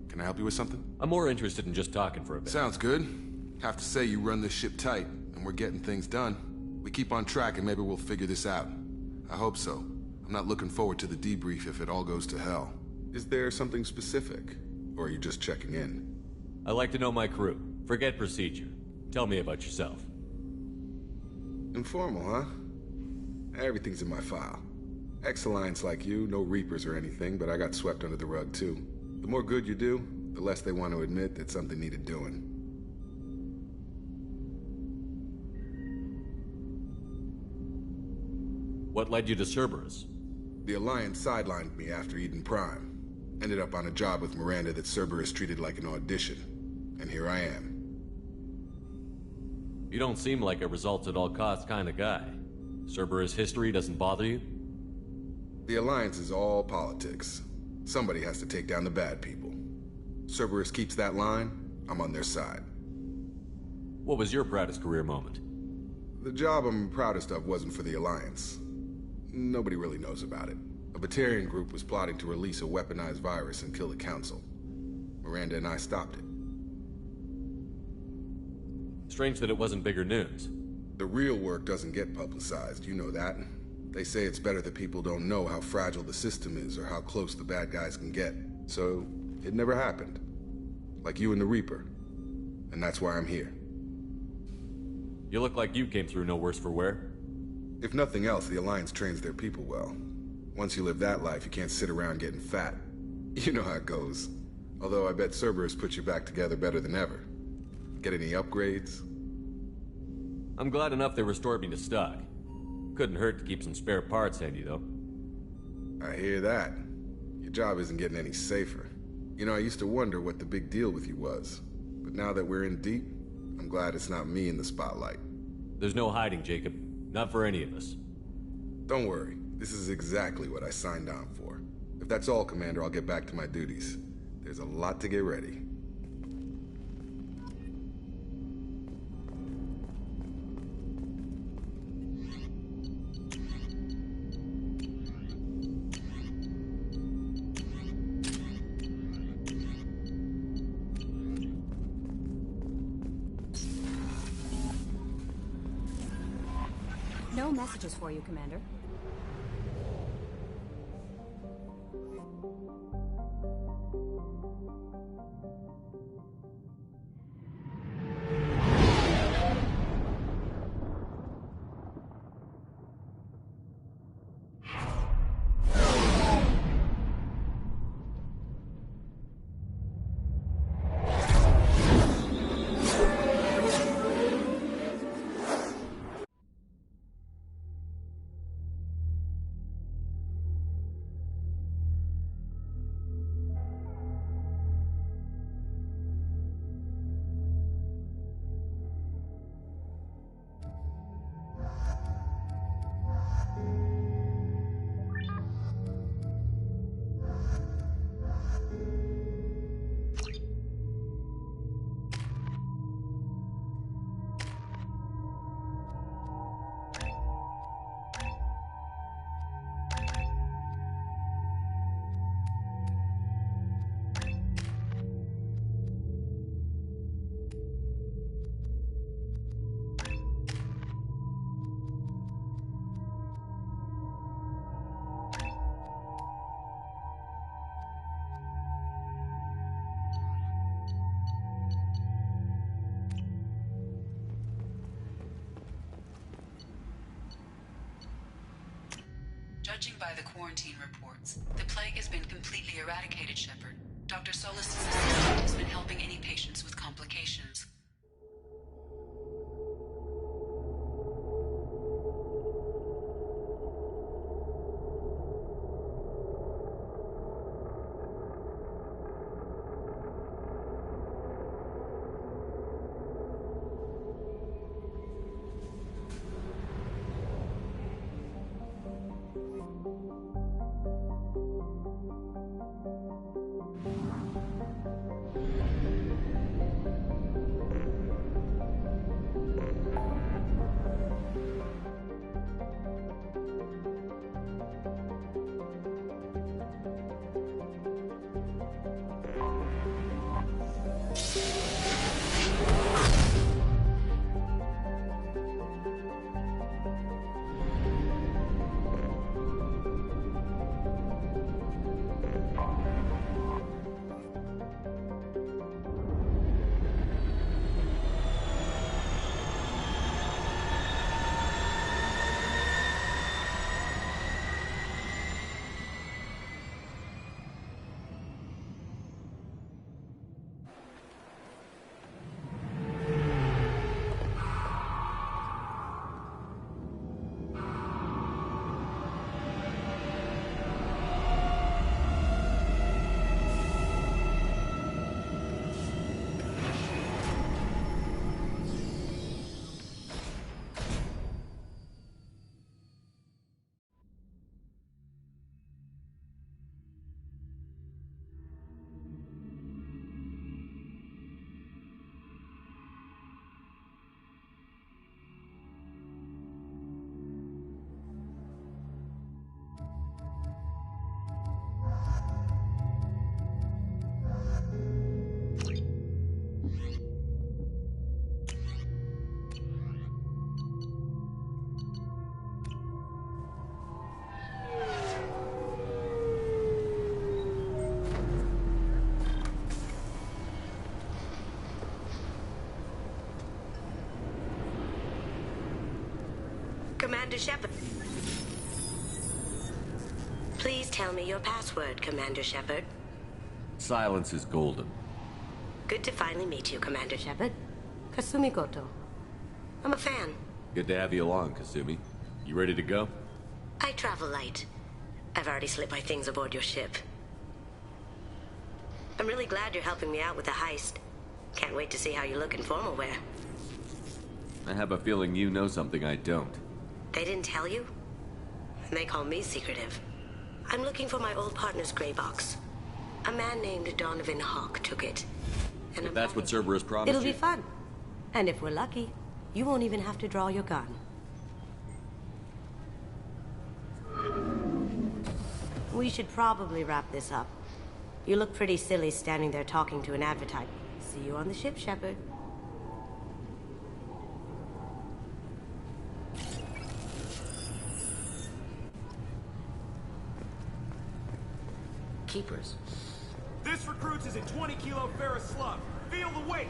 can I help you with something? I'm more interested in just talking for a bit. Sounds good. Have to say you run this ship tight, and we're getting things done. We keep on track and maybe we'll figure this out. I hope so. I'm not looking forward to the debrief if it all goes to hell. Is there something specific? Or are you just checking in? I like to know my crew. Forget procedure. Tell me about yourself. Informal, huh? Everything's in my file. Ex-Alliance like you, no Reapers or anything, but I got swept under the rug too. The more good you do, the less they want to admit that something needed doing. What led you to Cerberus? The Alliance sidelined me after Eden Prime. Ended up on a job with Miranda that Cerberus treated like an audition. And here I am. You don't seem like a results-at-all-costs kind of guy. Cerberus history doesn't bother you? The Alliance is all politics. Somebody has to take down the bad people. Cerberus keeps that line, I'm on their side. What was your proudest career moment? The job I'm proudest of wasn't for the Alliance. Nobody really knows about it. A Batarian group was plotting to release a weaponized virus and kill the Council. Miranda and I stopped it. Strange that it wasn't bigger news. The real work doesn't get publicized, you know that. They say it's better that people don't know how fragile the system is or how close the bad guys can get. So, it never happened. Like you and the Reaper. And that's why I'm here. You look like you came through no worse for wear. If nothing else, the Alliance trains their people well. Once you live that life, you can't sit around getting fat. You know how it goes. Although I bet Cerberus put you back together better than ever. Get any upgrades? I'm glad enough they restored me to stock. Couldn't hurt to keep some spare parts handy, though. I hear that. Your job isn't getting any safer. You know, I used to wonder what the big deal with you was. But now that we're in deep, I'm glad it's not me in the spotlight. There's no hiding, Jacob. Not for any of us. Don't worry. This is exactly what I signed on for. If that's all, Commander, I'll get back to my duties. There's a lot to get ready. No messages for you, Commander. Judging by the quarantine reports, the plague has been completely eradicated, Shepard. Dr. Solis' assistant has been helping any patients with complications. Commander Shepard. Please tell me your password, Commander Shepard. Silence is golden. Good to finally meet you, Commander Shepard. Kasumi Goto. I'm a fan. Good to have you along, Kasumi. You ready to go? I travel light. I've already slipped my things aboard your ship. I'm really glad you're helping me out with the heist. Can't wait to see how you look in formal wear. I have a feeling you know something I don't. They didn't tell you? They call me secretive. I'm looking for my old partner's gray box. A man named Donovan Hawk took it. And If that's what Cerberus promised It'll you. be fun. And if we're lucky, you won't even have to draw your gun. We should probably wrap this up. You look pretty silly standing there talking to an advertiser. See you on the ship, Shepard. Keepers. This recruits is a 20-kilo ferrous slug. Feel the weight!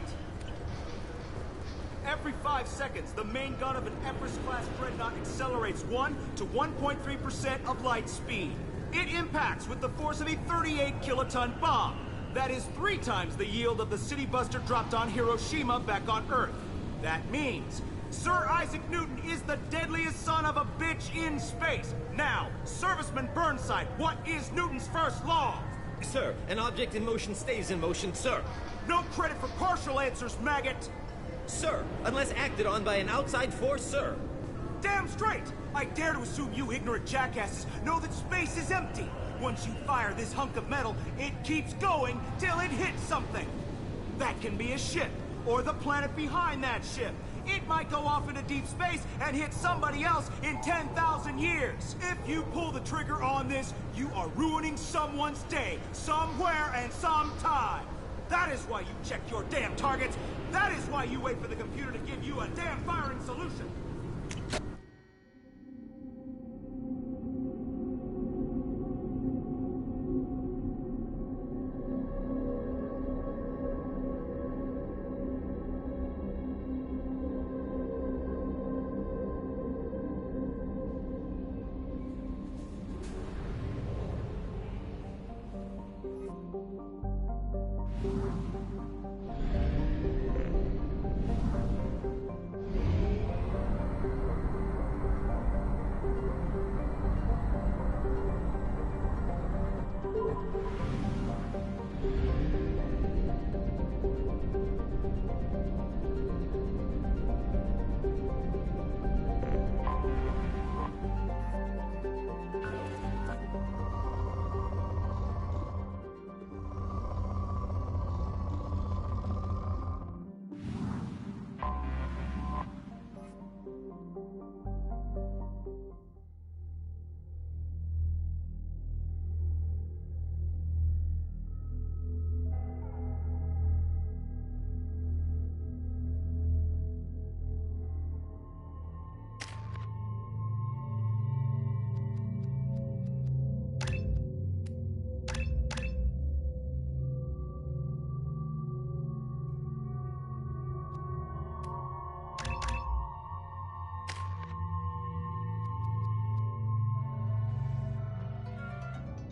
Every 5 seconds, the main gun of an Empress-class dreadnought accelerates 1 to 1.3% of light speed. It impacts with the force of a 38-kiloton bomb. That is 3 times the yield of the city buster dropped on Hiroshima back on Earth. That means Sir Isaac Newton is the deadliest son of a bitch in space. Now, Serviceman Burnside, what is Newton's first law? Sir, an object in motion stays in motion, sir. No credit for partial answers, maggot! Sir, unless acted on by an outside force, sir. Damn straight! I dare to assume you ignorant jackasses know that space is empty. Once you fire this hunk of metal, it keeps going till it hits something. That can be a ship, or the planet behind that ship. It might go off into deep space and hit somebody else in 10,000 years. If you pull the trigger on this, you are ruining someone's day, somewhere and sometime. That is why you check your damn targets. That is why you wait for the computer to give you a damn firing solution.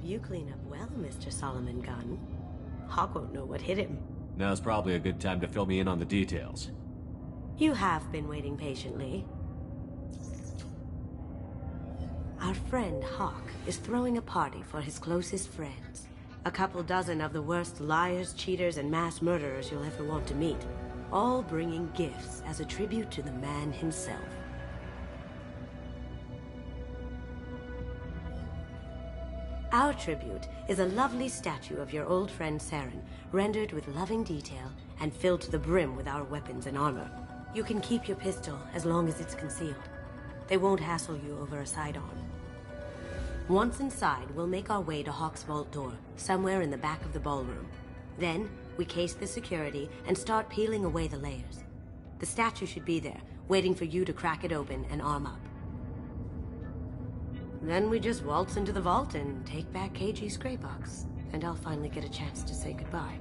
You clean up well, Mr. Solomon Gunn. Hawk won't know what hit him. Now's probably a good time to fill me in on the details. You have been waiting patiently. Our friend Hawk is throwing a party for his closest friends. A couple dozen of the worst liars, cheaters, and mass murderers you'll ever want to meet. All bringing gifts as a tribute to the man himself. Our tribute is a lovely statue of your old friend Saren, rendered with loving detail and filled to the brim with our weapons and armor. You can keep your pistol as long as it's concealed. They won't hassle you over a sidearm. Once inside, we'll make our way to Hawk's vault door, somewhere in the back of the ballroom. Then, we case the security and start peeling away the layers. The statue should be there, waiting for you to crack it open and arm up. Then we just waltz into the vault and take back KG's gray box, and I'll finally get a chance to say goodbye.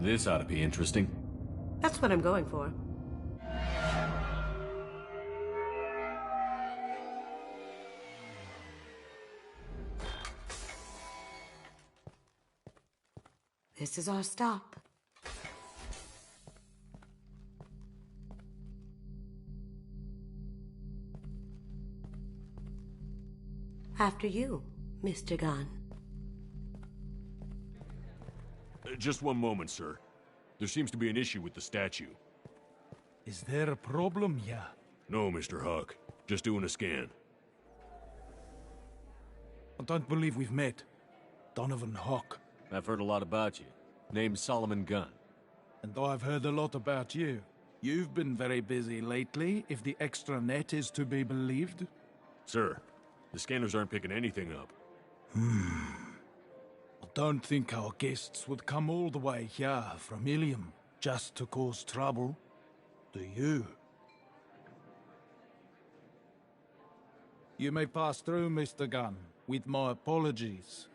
This ought to be interesting. That's what I'm going for. This is our stop. After you, Mr. Gunn. Just one moment, sir. There seems to be an issue with the statue. Is there a problem here? No, Mr. Huck. Just doing a scan. I don't believe we've met. Donovan Huck. I've heard a lot about you. Name's Solomon Gunn. And I've heard a lot about you. You've been very busy lately, if the extra net is to be believed. Sir, the scanners aren't picking anything up. I don't think our guests would come all the way here from Ilium just to cause trouble. Do you? You may pass through, Mr. Gunn, with my apologies.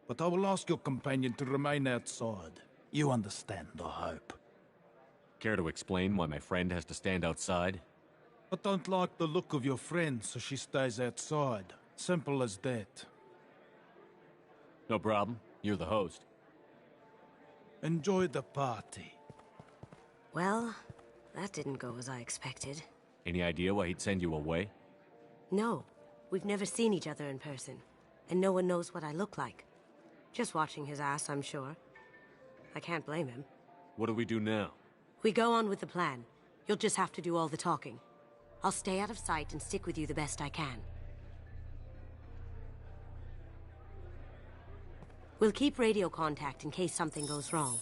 But I will ask your companion to remain outside. You understand, I hope. Care to explain why my friend has to stand outside? I don't like the look of your friend, so she stays outside. Simple as that. No problem. You're the host. Enjoy the party. Well, that didn't go as I expected. Any idea why he'd send you away? No, we've never seen each other in person, and no one knows what I look like. Just watching his ass, I'm sure. I can't blame him. What do we do now? We go on with the plan. You'll just have to do all the talking. I'll stay out of sight and stick with you the best I can. We'll keep radio contact in case something goes wrong.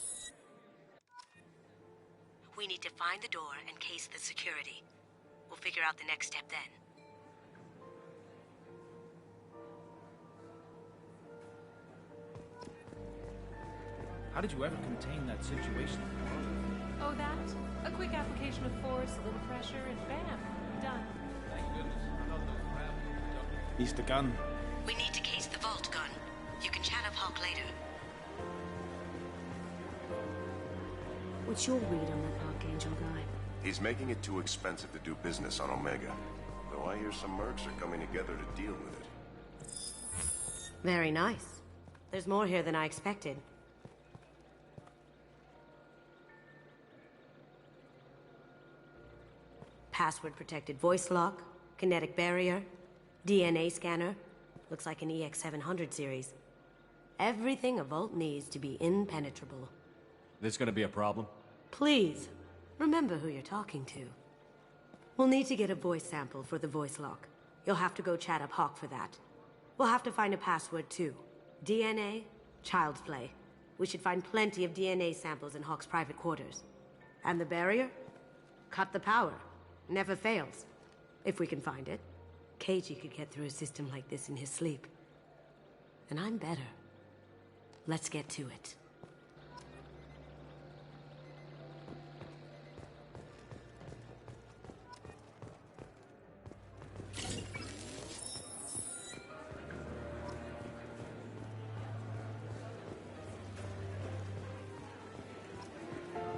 We need to find the door and case the security. We'll figure out the next step then. How did you ever contain that situation? Oh, that? A quick application of force, a little pressure, and bam, done. Thank goodness. Mr. Gunn. We need to case the vault, Gunn. You can chat up Hawk later. What's your read on that Archangel guy? He's making it too expensive to do business on Omega. Though I hear some mercs are coming together to deal with it. Very nice. There's more here than I expected. Password-protected voice lock, kinetic barrier, DNA scanner. Looks like an EX700 series. Everything a vault needs to be impenetrable. This gonna be a problem? Please, remember who you're talking to. We'll need to get a voice sample for the voice lock. You'll have to go chat up Hawk for that. We'll have to find a password too. DNA, child's play. We should find plenty of DNA samples in Hawk's private quarters. And the barrier? Cut the power. Never fails. If we can find it. Keiji could get through a system like this in his sleep. And I'm better. Let's get to it.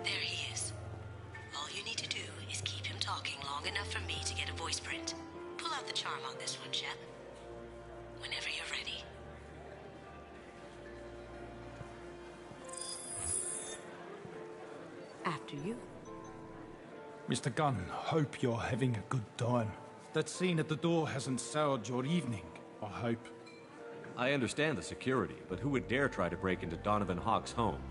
There he is. All you need to do is keep him talking long enough for me to get a voice print. Pull out the charm on this one, Shep. Whenever you're ready. After you. Mr. Gunn, hope you're having a good time. That scene at the door hasn't soured your evening, I hope. I understand the security, but who would dare try to break into Donovan Hawk's home?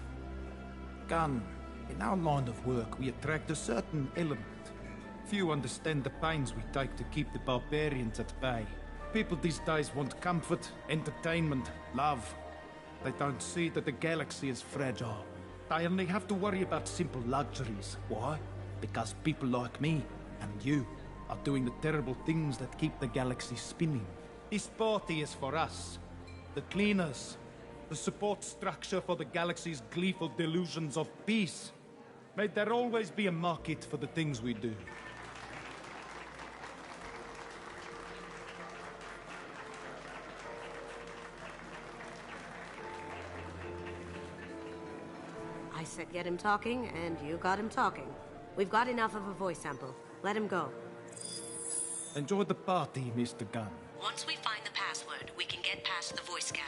Gunn, in our line of work, we attract a certain element. Few understand the pains we take to keep the barbarians at bay. People these days want comfort, entertainment, love. They don't see that the galaxy is fragile. They only have to worry about simple luxuries. Why? Because people like me and you are doing the terrible things that keep the galaxy spinning. This party is for us, the cleaners, the support structure for the galaxy's gleeful delusions of peace. May there always be a market for the things we do. I said get him talking, and you got him talking. We've got enough of a voice sample. Let him go. Enjoy the party, Mr. Gunn. Once we find the password, we can get past the voice scanner.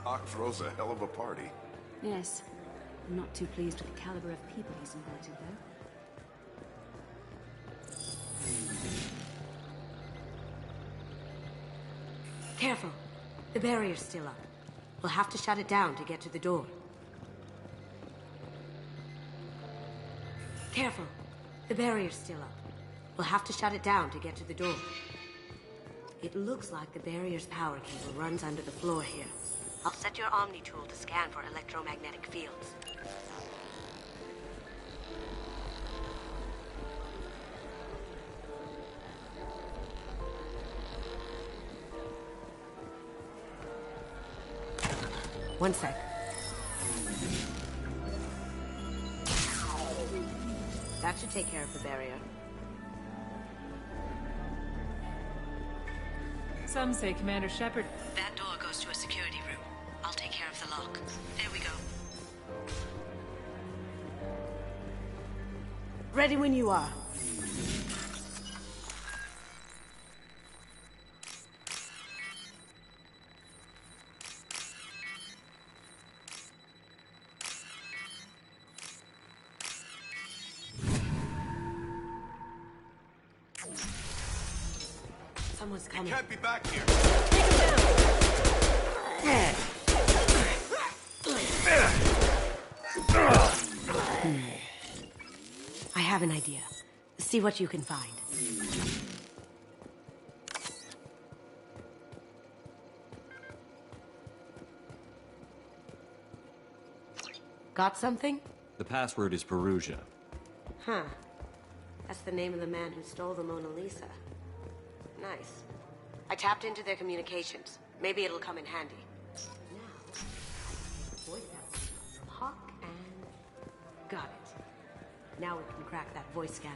Hawk throws a hell of a party. Yes. I'm not too pleased with the caliber of people he's invited, though. Careful. The barrier's still up. We'll have to shut it down to get to the door. Careful. The barrier's still up. We'll have to shut it down to get to the door. It looks like the barrier's power cable runs under the floor here. I'll set your Omni tool to scan for electromagnetic fields. One sec. That should take care of the barrier. Some say Commander Shepard... That door goes to a security room. I'll take care of the lock. There we go. Ready when you are. Someone's coming. You can't be back here. I have an idea. See what you can find. Got something? The password is Perugia. Huh. That's the name of the man who stole the Mona Lisa. Nice. I tapped into their communications. Maybe it'll come in handy. Now, voice out from Hawk and... Got it. Now we can crack that voice scanner.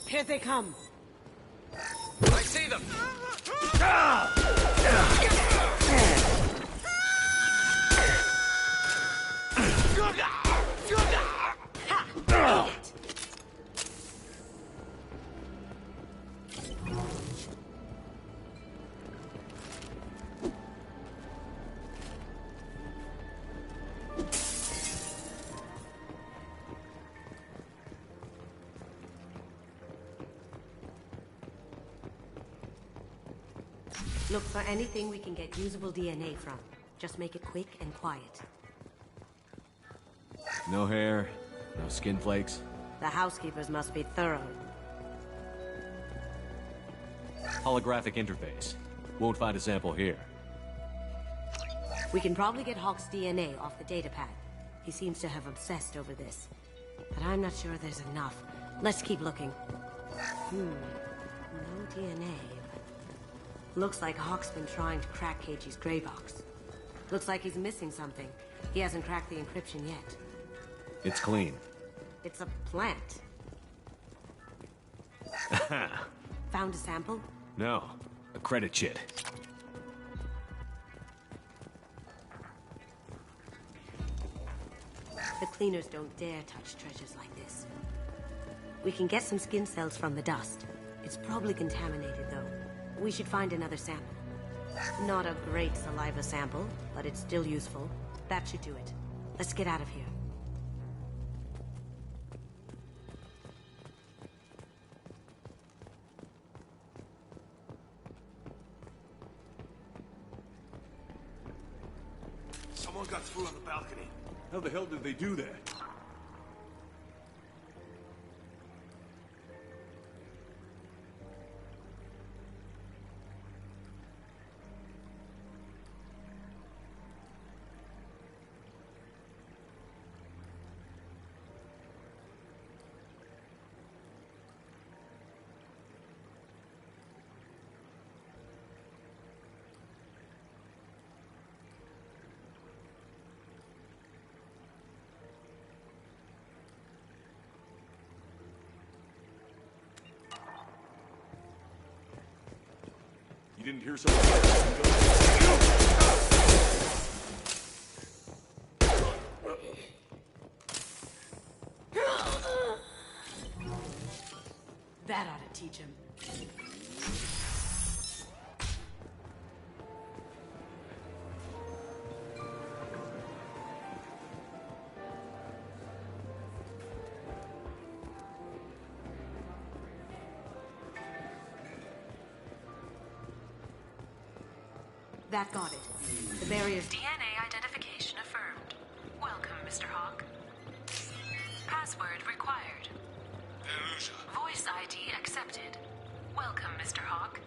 Here they come. I see them. Look for anything we can get usable DNA from. Just make it quick and quiet. No hair, no skin flakes. The housekeepers must be thorough. Holographic interface. Won't find a sample here. We can probably get Hawk's DNA off the datapad. He seems to have obsessed over this. But I'm not sure there's enough. Let's keep looking. No DNA. Looks like Hawk's been trying to crack Keiji's gray box. Looks like he's missing something. He hasn't cracked the encryption yet. It's clean. It's a plant. Found a sample? No, a credit chit. The cleaners don't dare touch treasures like this. We can get some skin cells from the dust. It's probably contaminated, though. We should find another sample. Not a great saliva sample, but it's still useful. That should do it. Let's get out of here. Someone got through on the balcony. How the hell did they do that? You didn't hear something? That ought to teach him. That got it. The barrier's... DNA identification affirmed. Welcome, Mr. Hawk. Password required. Voice ID accepted. Welcome, Mr. Hawk.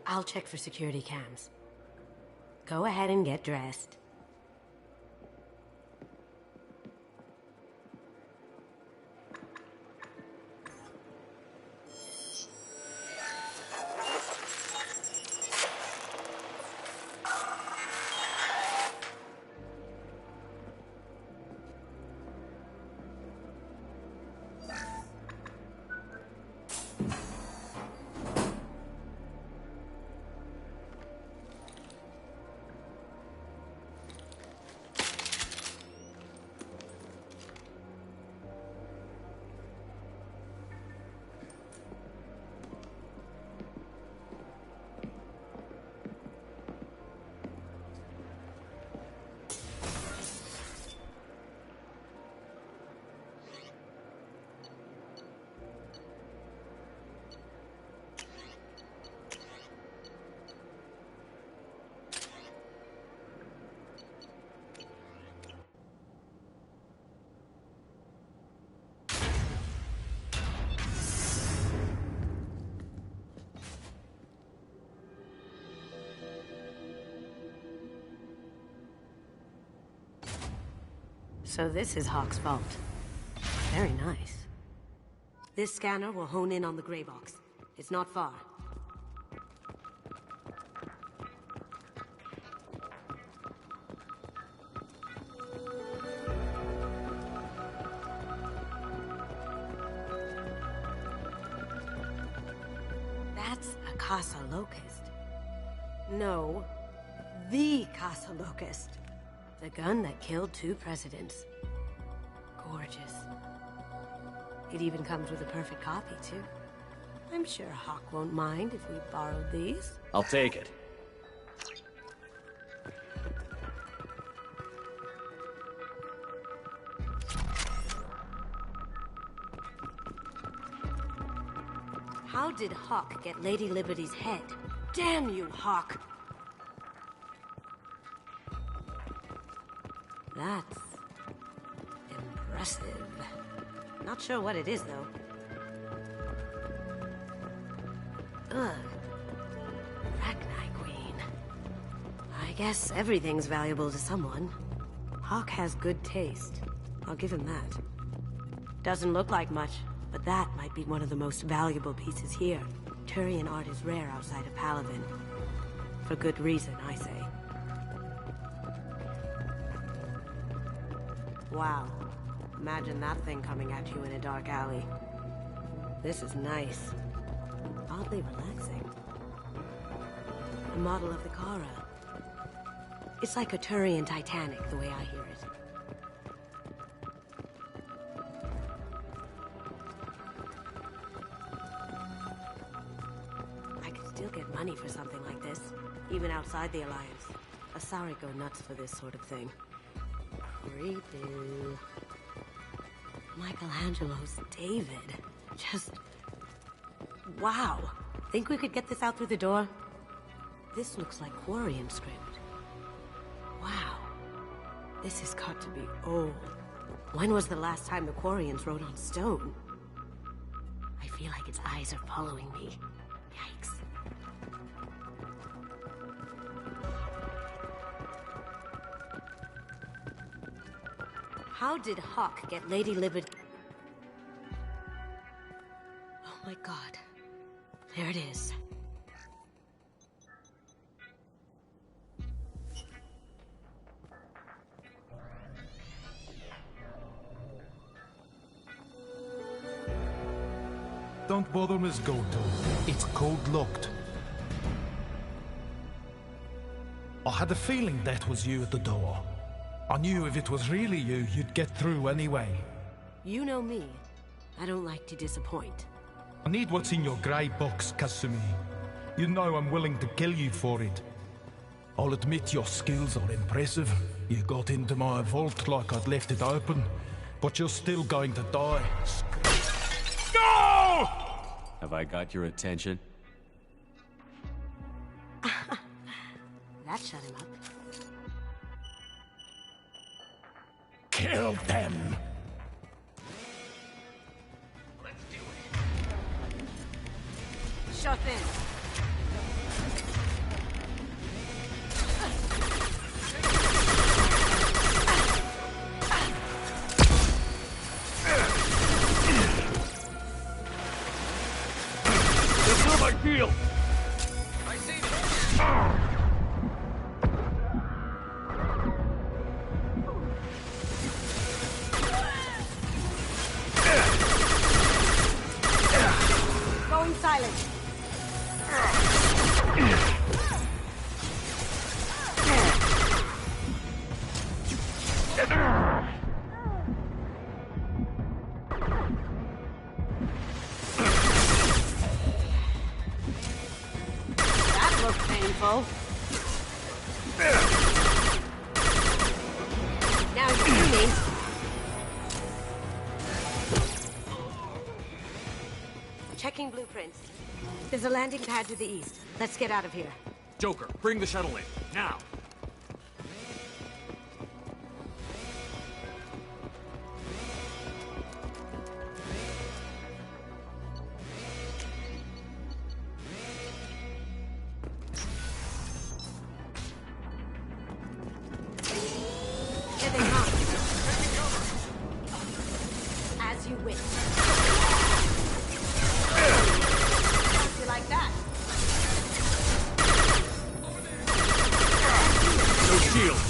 I'll check for security cams. Go ahead and get dressed. So this is Hawk's vault. Very nice. This scanner will hone in on the gray box. It's not far. That's a Casa Locust. No, the Casa Locust. The gun that killed 2 presidents. Gorgeous. It even comes with a perfect copy, too. I'm sure Hawk won't mind if we borrowed these. I'll take it. How did Hawk get Lady Liberty's head? Damn you, Hawk! That's... impressive. Not sure what it is, though. Ugh. Arachni Queen. I guess everything's valuable to someone. Hawk has good taste. I'll give him that. Doesn't look like much, but that might be one of the most valuable pieces here. Turian art is rare outside of Palaven. For good reason, I say. Wow. Imagine that thing coming at you in a dark alley. This is nice. Oddly relaxing. A model of the Kara. It's like a Turian Titanic, the way I hear it. I could still get money for something like this, even outside the Alliance. Asari go nuts for this sort of thing. Creepy. Michelangelo's David. Just... wow. Think we could get this out through the door? This looks like Quarian script. Wow. This has got to be old. When was the last time the Quarians wrote on stone? I feel like its eyes are following me. Yikes. How did Hawk get Lady Liberty? Oh my god. There it is. Don't bother, Miss Goto. It's code-locked. I had a feeling that was you at the door. I knew if it was really you, you'd get through anyway. You know me. I don't like to disappoint. I need what's in your grey box, Kasumi. You know I'm willing to kill you for it. I'll admit your skills are impressive. You got into my vault like I'd left it open, but you're still going to die. No! Have I got your attention? That shut him up. Kill them! Sure thing. That's no big deal! I see them! Going silent. That looked painful. Now you see me. Checking blueprints. There's a landing pad to the east. Let's get out of here. Joker, bring the shuttle in, now! Here they come. As you wish. You like that? No shield!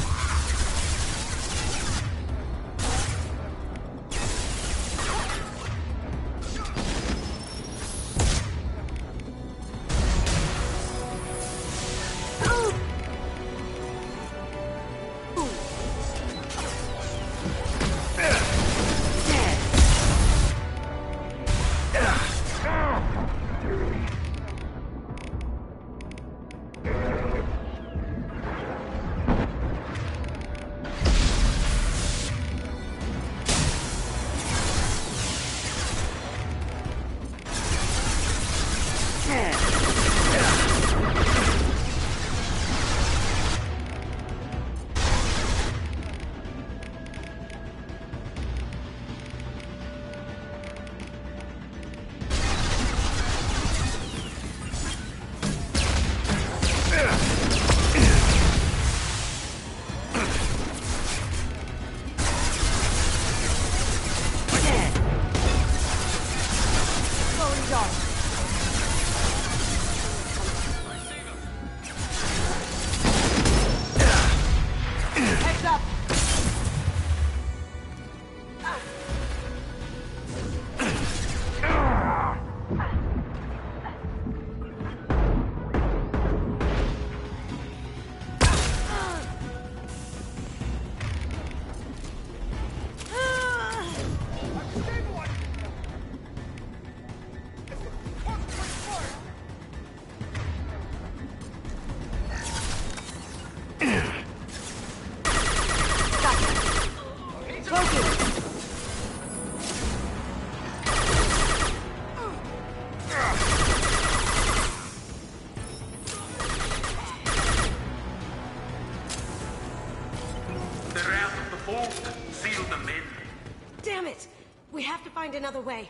Damn it! We have to find another way.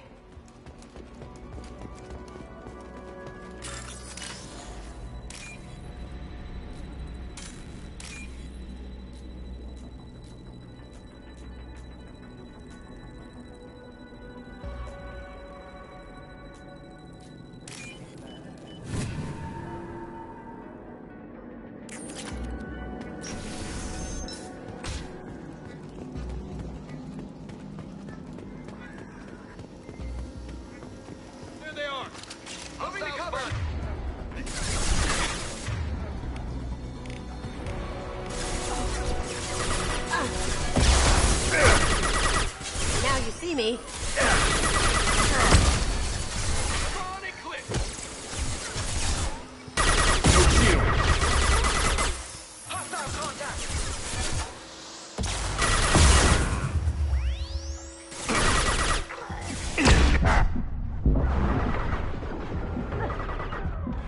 see me.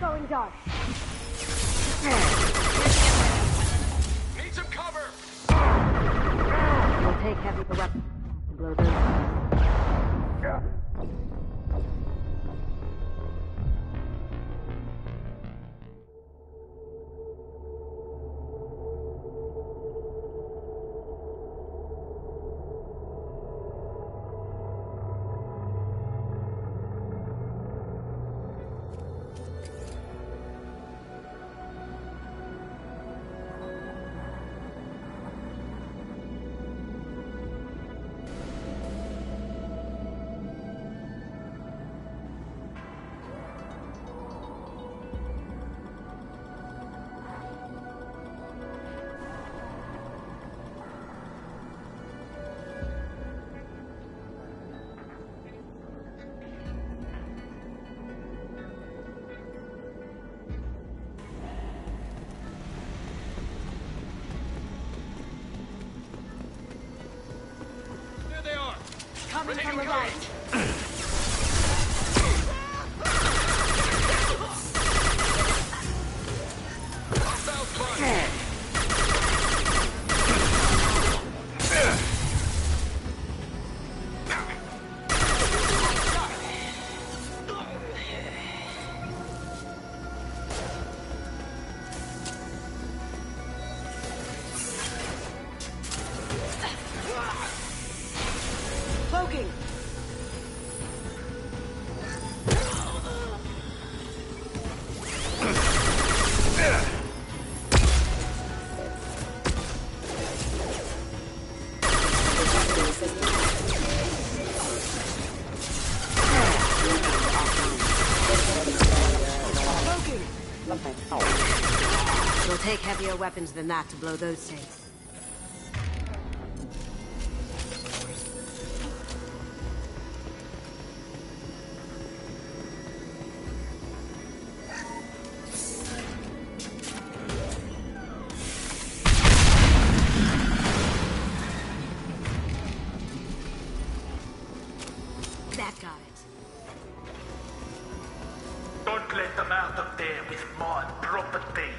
Going dark. Need some cover! We'll take heavy weapons and blow those. Coming from the right. Cloaking! It'll take heavier weapons than that to blow those tanks. That got it. Don't let them out up there with my property.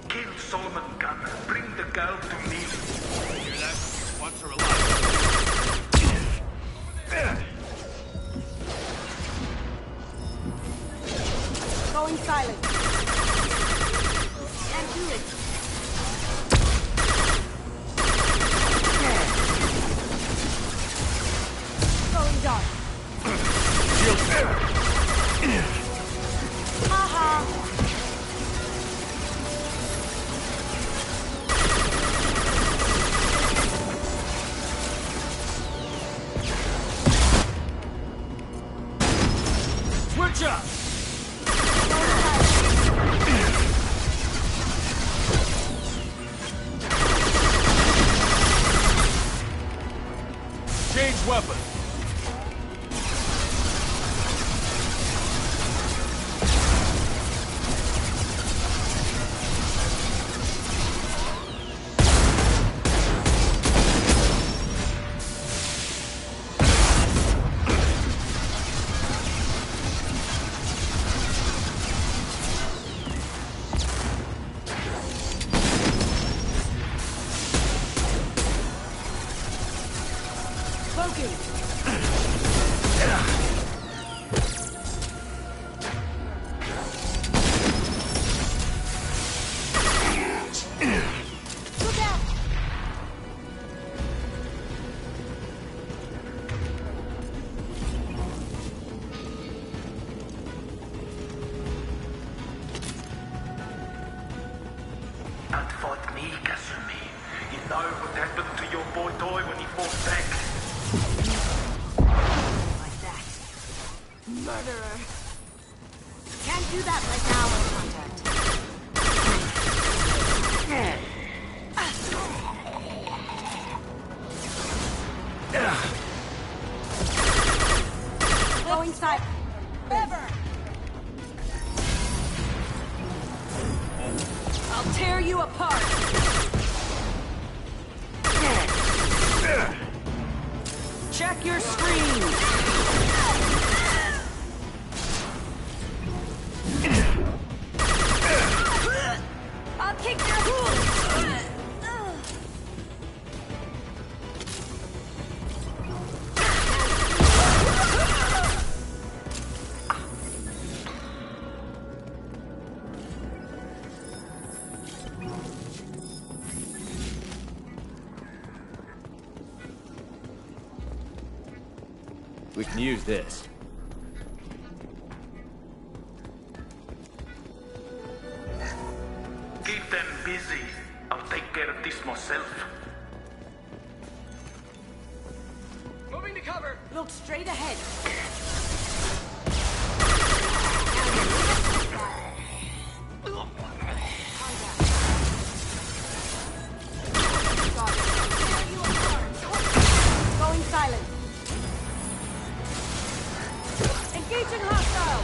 Kill Solomon Gunner. Bring the girl to me. Hear that? Once her alive. Going silent. Can't do it. Going dark. Haha. Switch up! Change weapon. Don't fight me, Kasumi. You know what happened to your boy Toy when he fought back. Like that. Murderer. Can't do that right now, contact. Going side. Ever. I'll tear you apart. Check your screen. I'll kick your hooves. We can use this. Keep them busy. I'll take care of this myself. Moving to cover. Look straight ahead. Going silent. Engaging hostile.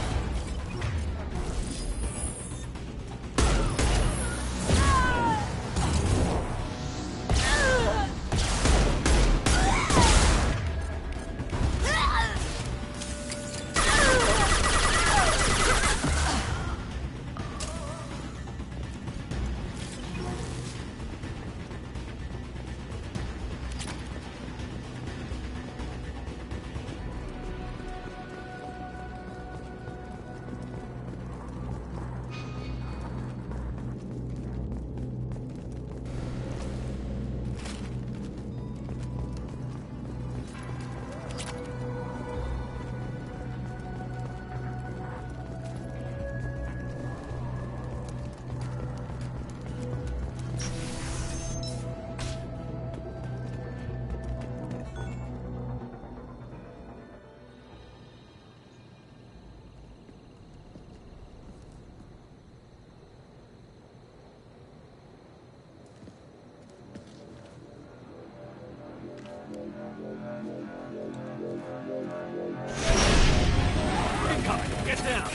Get down.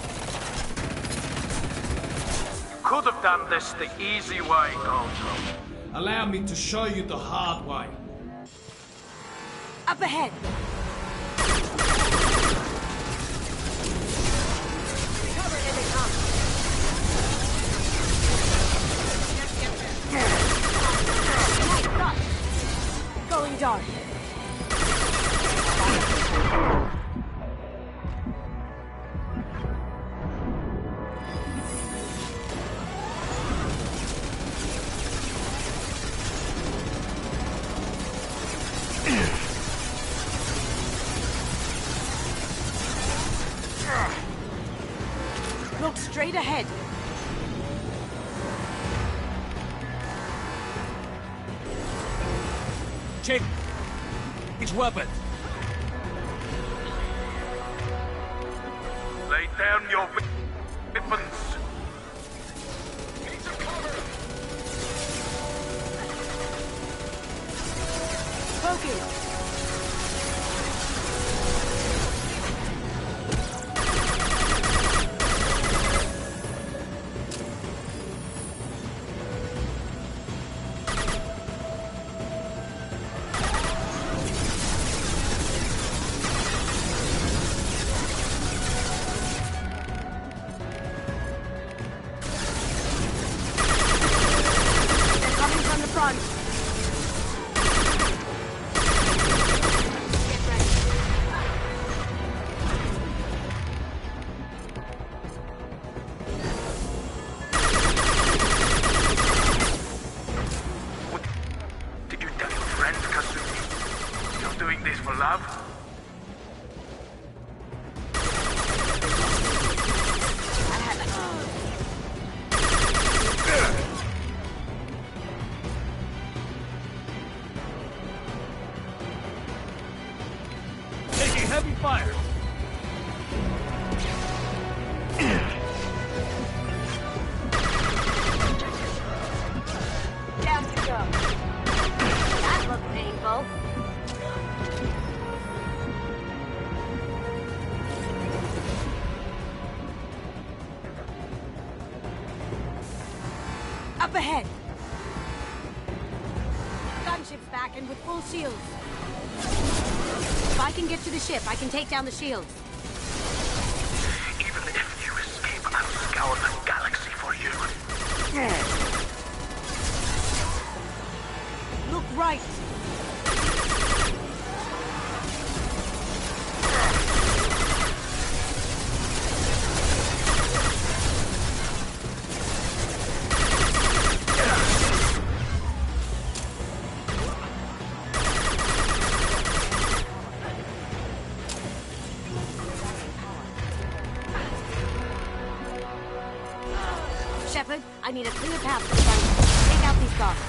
Could have done this the easy way, Gojo. Allow me to show you the hard way. Up ahead. Cover as they come. Nice shot. Going dark. Look straight ahead. Check his weapon. Lay down your weapons. Focus. Heavy fire. ahead! Gunship's back and with full shields. If I can get to the ship, I can take down the shields. Even if you escape, I'll scour the galaxy for you. Look right! Shepard, I need a clear path to the gunship. Take out these guards.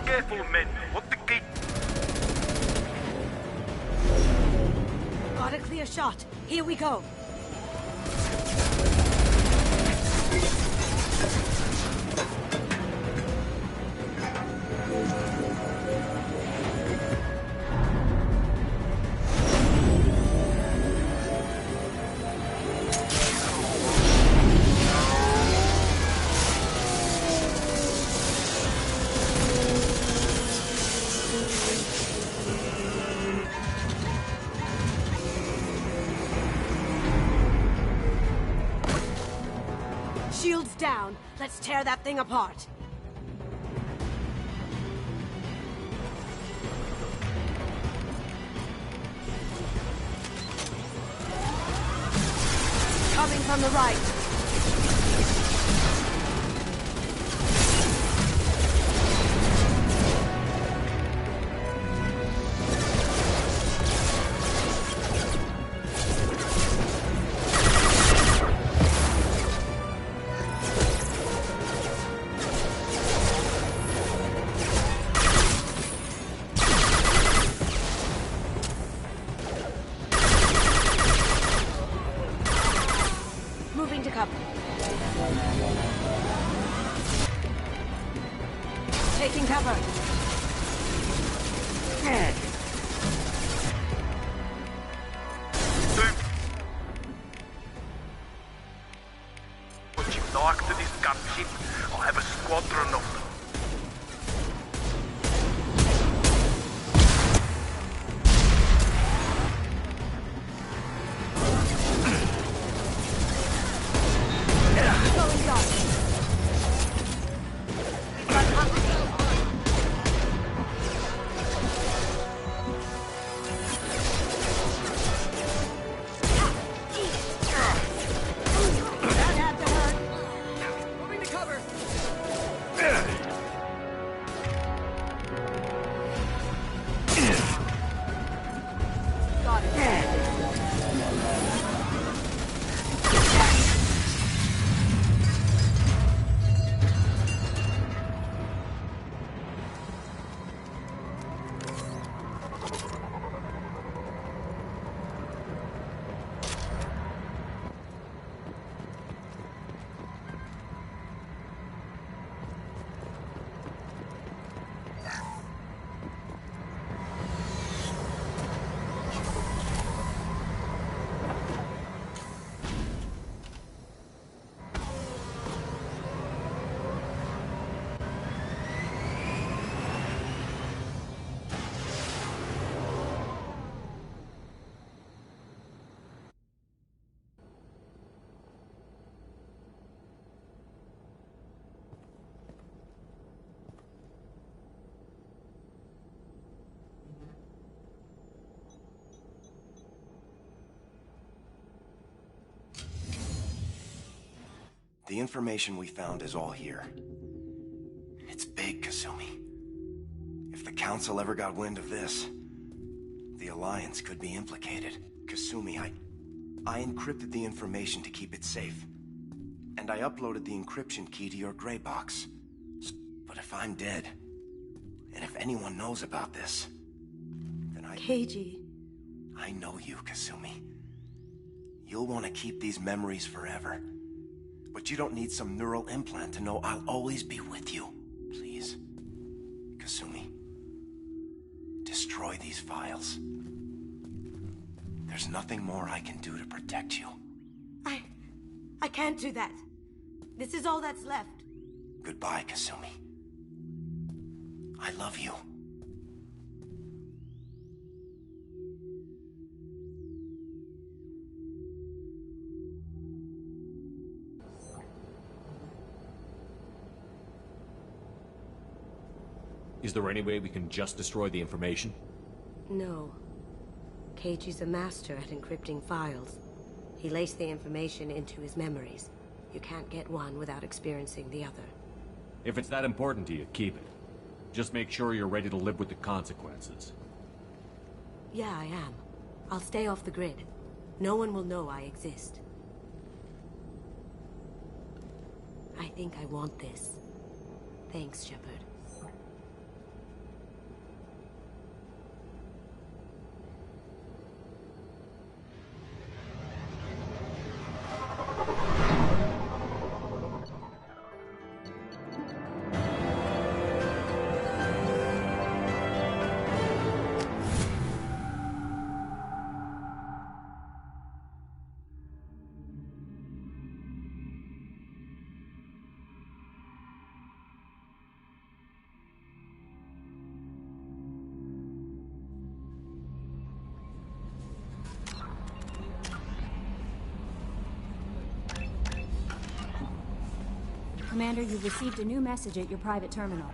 Careful, men. What the gate? Got a clear shot. Here we go. Shields down. Let's tear that thing apart. Coming from the right. Moving to cover. Taking cover. Put you knock to this gunship, I'll have a squadron of them. Going dark. We've got company. That had to hurt. Moving to cover. Got it. The information we found is all here. It's big, Kasumi. If the Council ever got wind of this, the Alliance could be implicated. Kasumi, I encrypted the information to keep it safe. And I uploaded the encryption key to your gray box. But if I'm dead, and if anyone knows about this, then Keiji. I know you, Kasumi. You'll want to keep these memories forever. But you don't need some neural implant to know I'll always be with you. Please. Kasumi. these files. There's nothing more I can do to protect you. I can't do that. This is all that's left. Goodbye, Kasumi. I love you. Is there any way we can just destroy the information? No. Keiichi's a master at encrypting files. He laced the information into his memories. You can't get one without experiencing the other. If it's that important to you, keep it. Just make sure you're ready to live with the consequences. Yeah, I am. I'll stay off the grid. No one will know I exist. I think I want this. Thanks, Shepard. Commander, you've received a new message at your private terminal.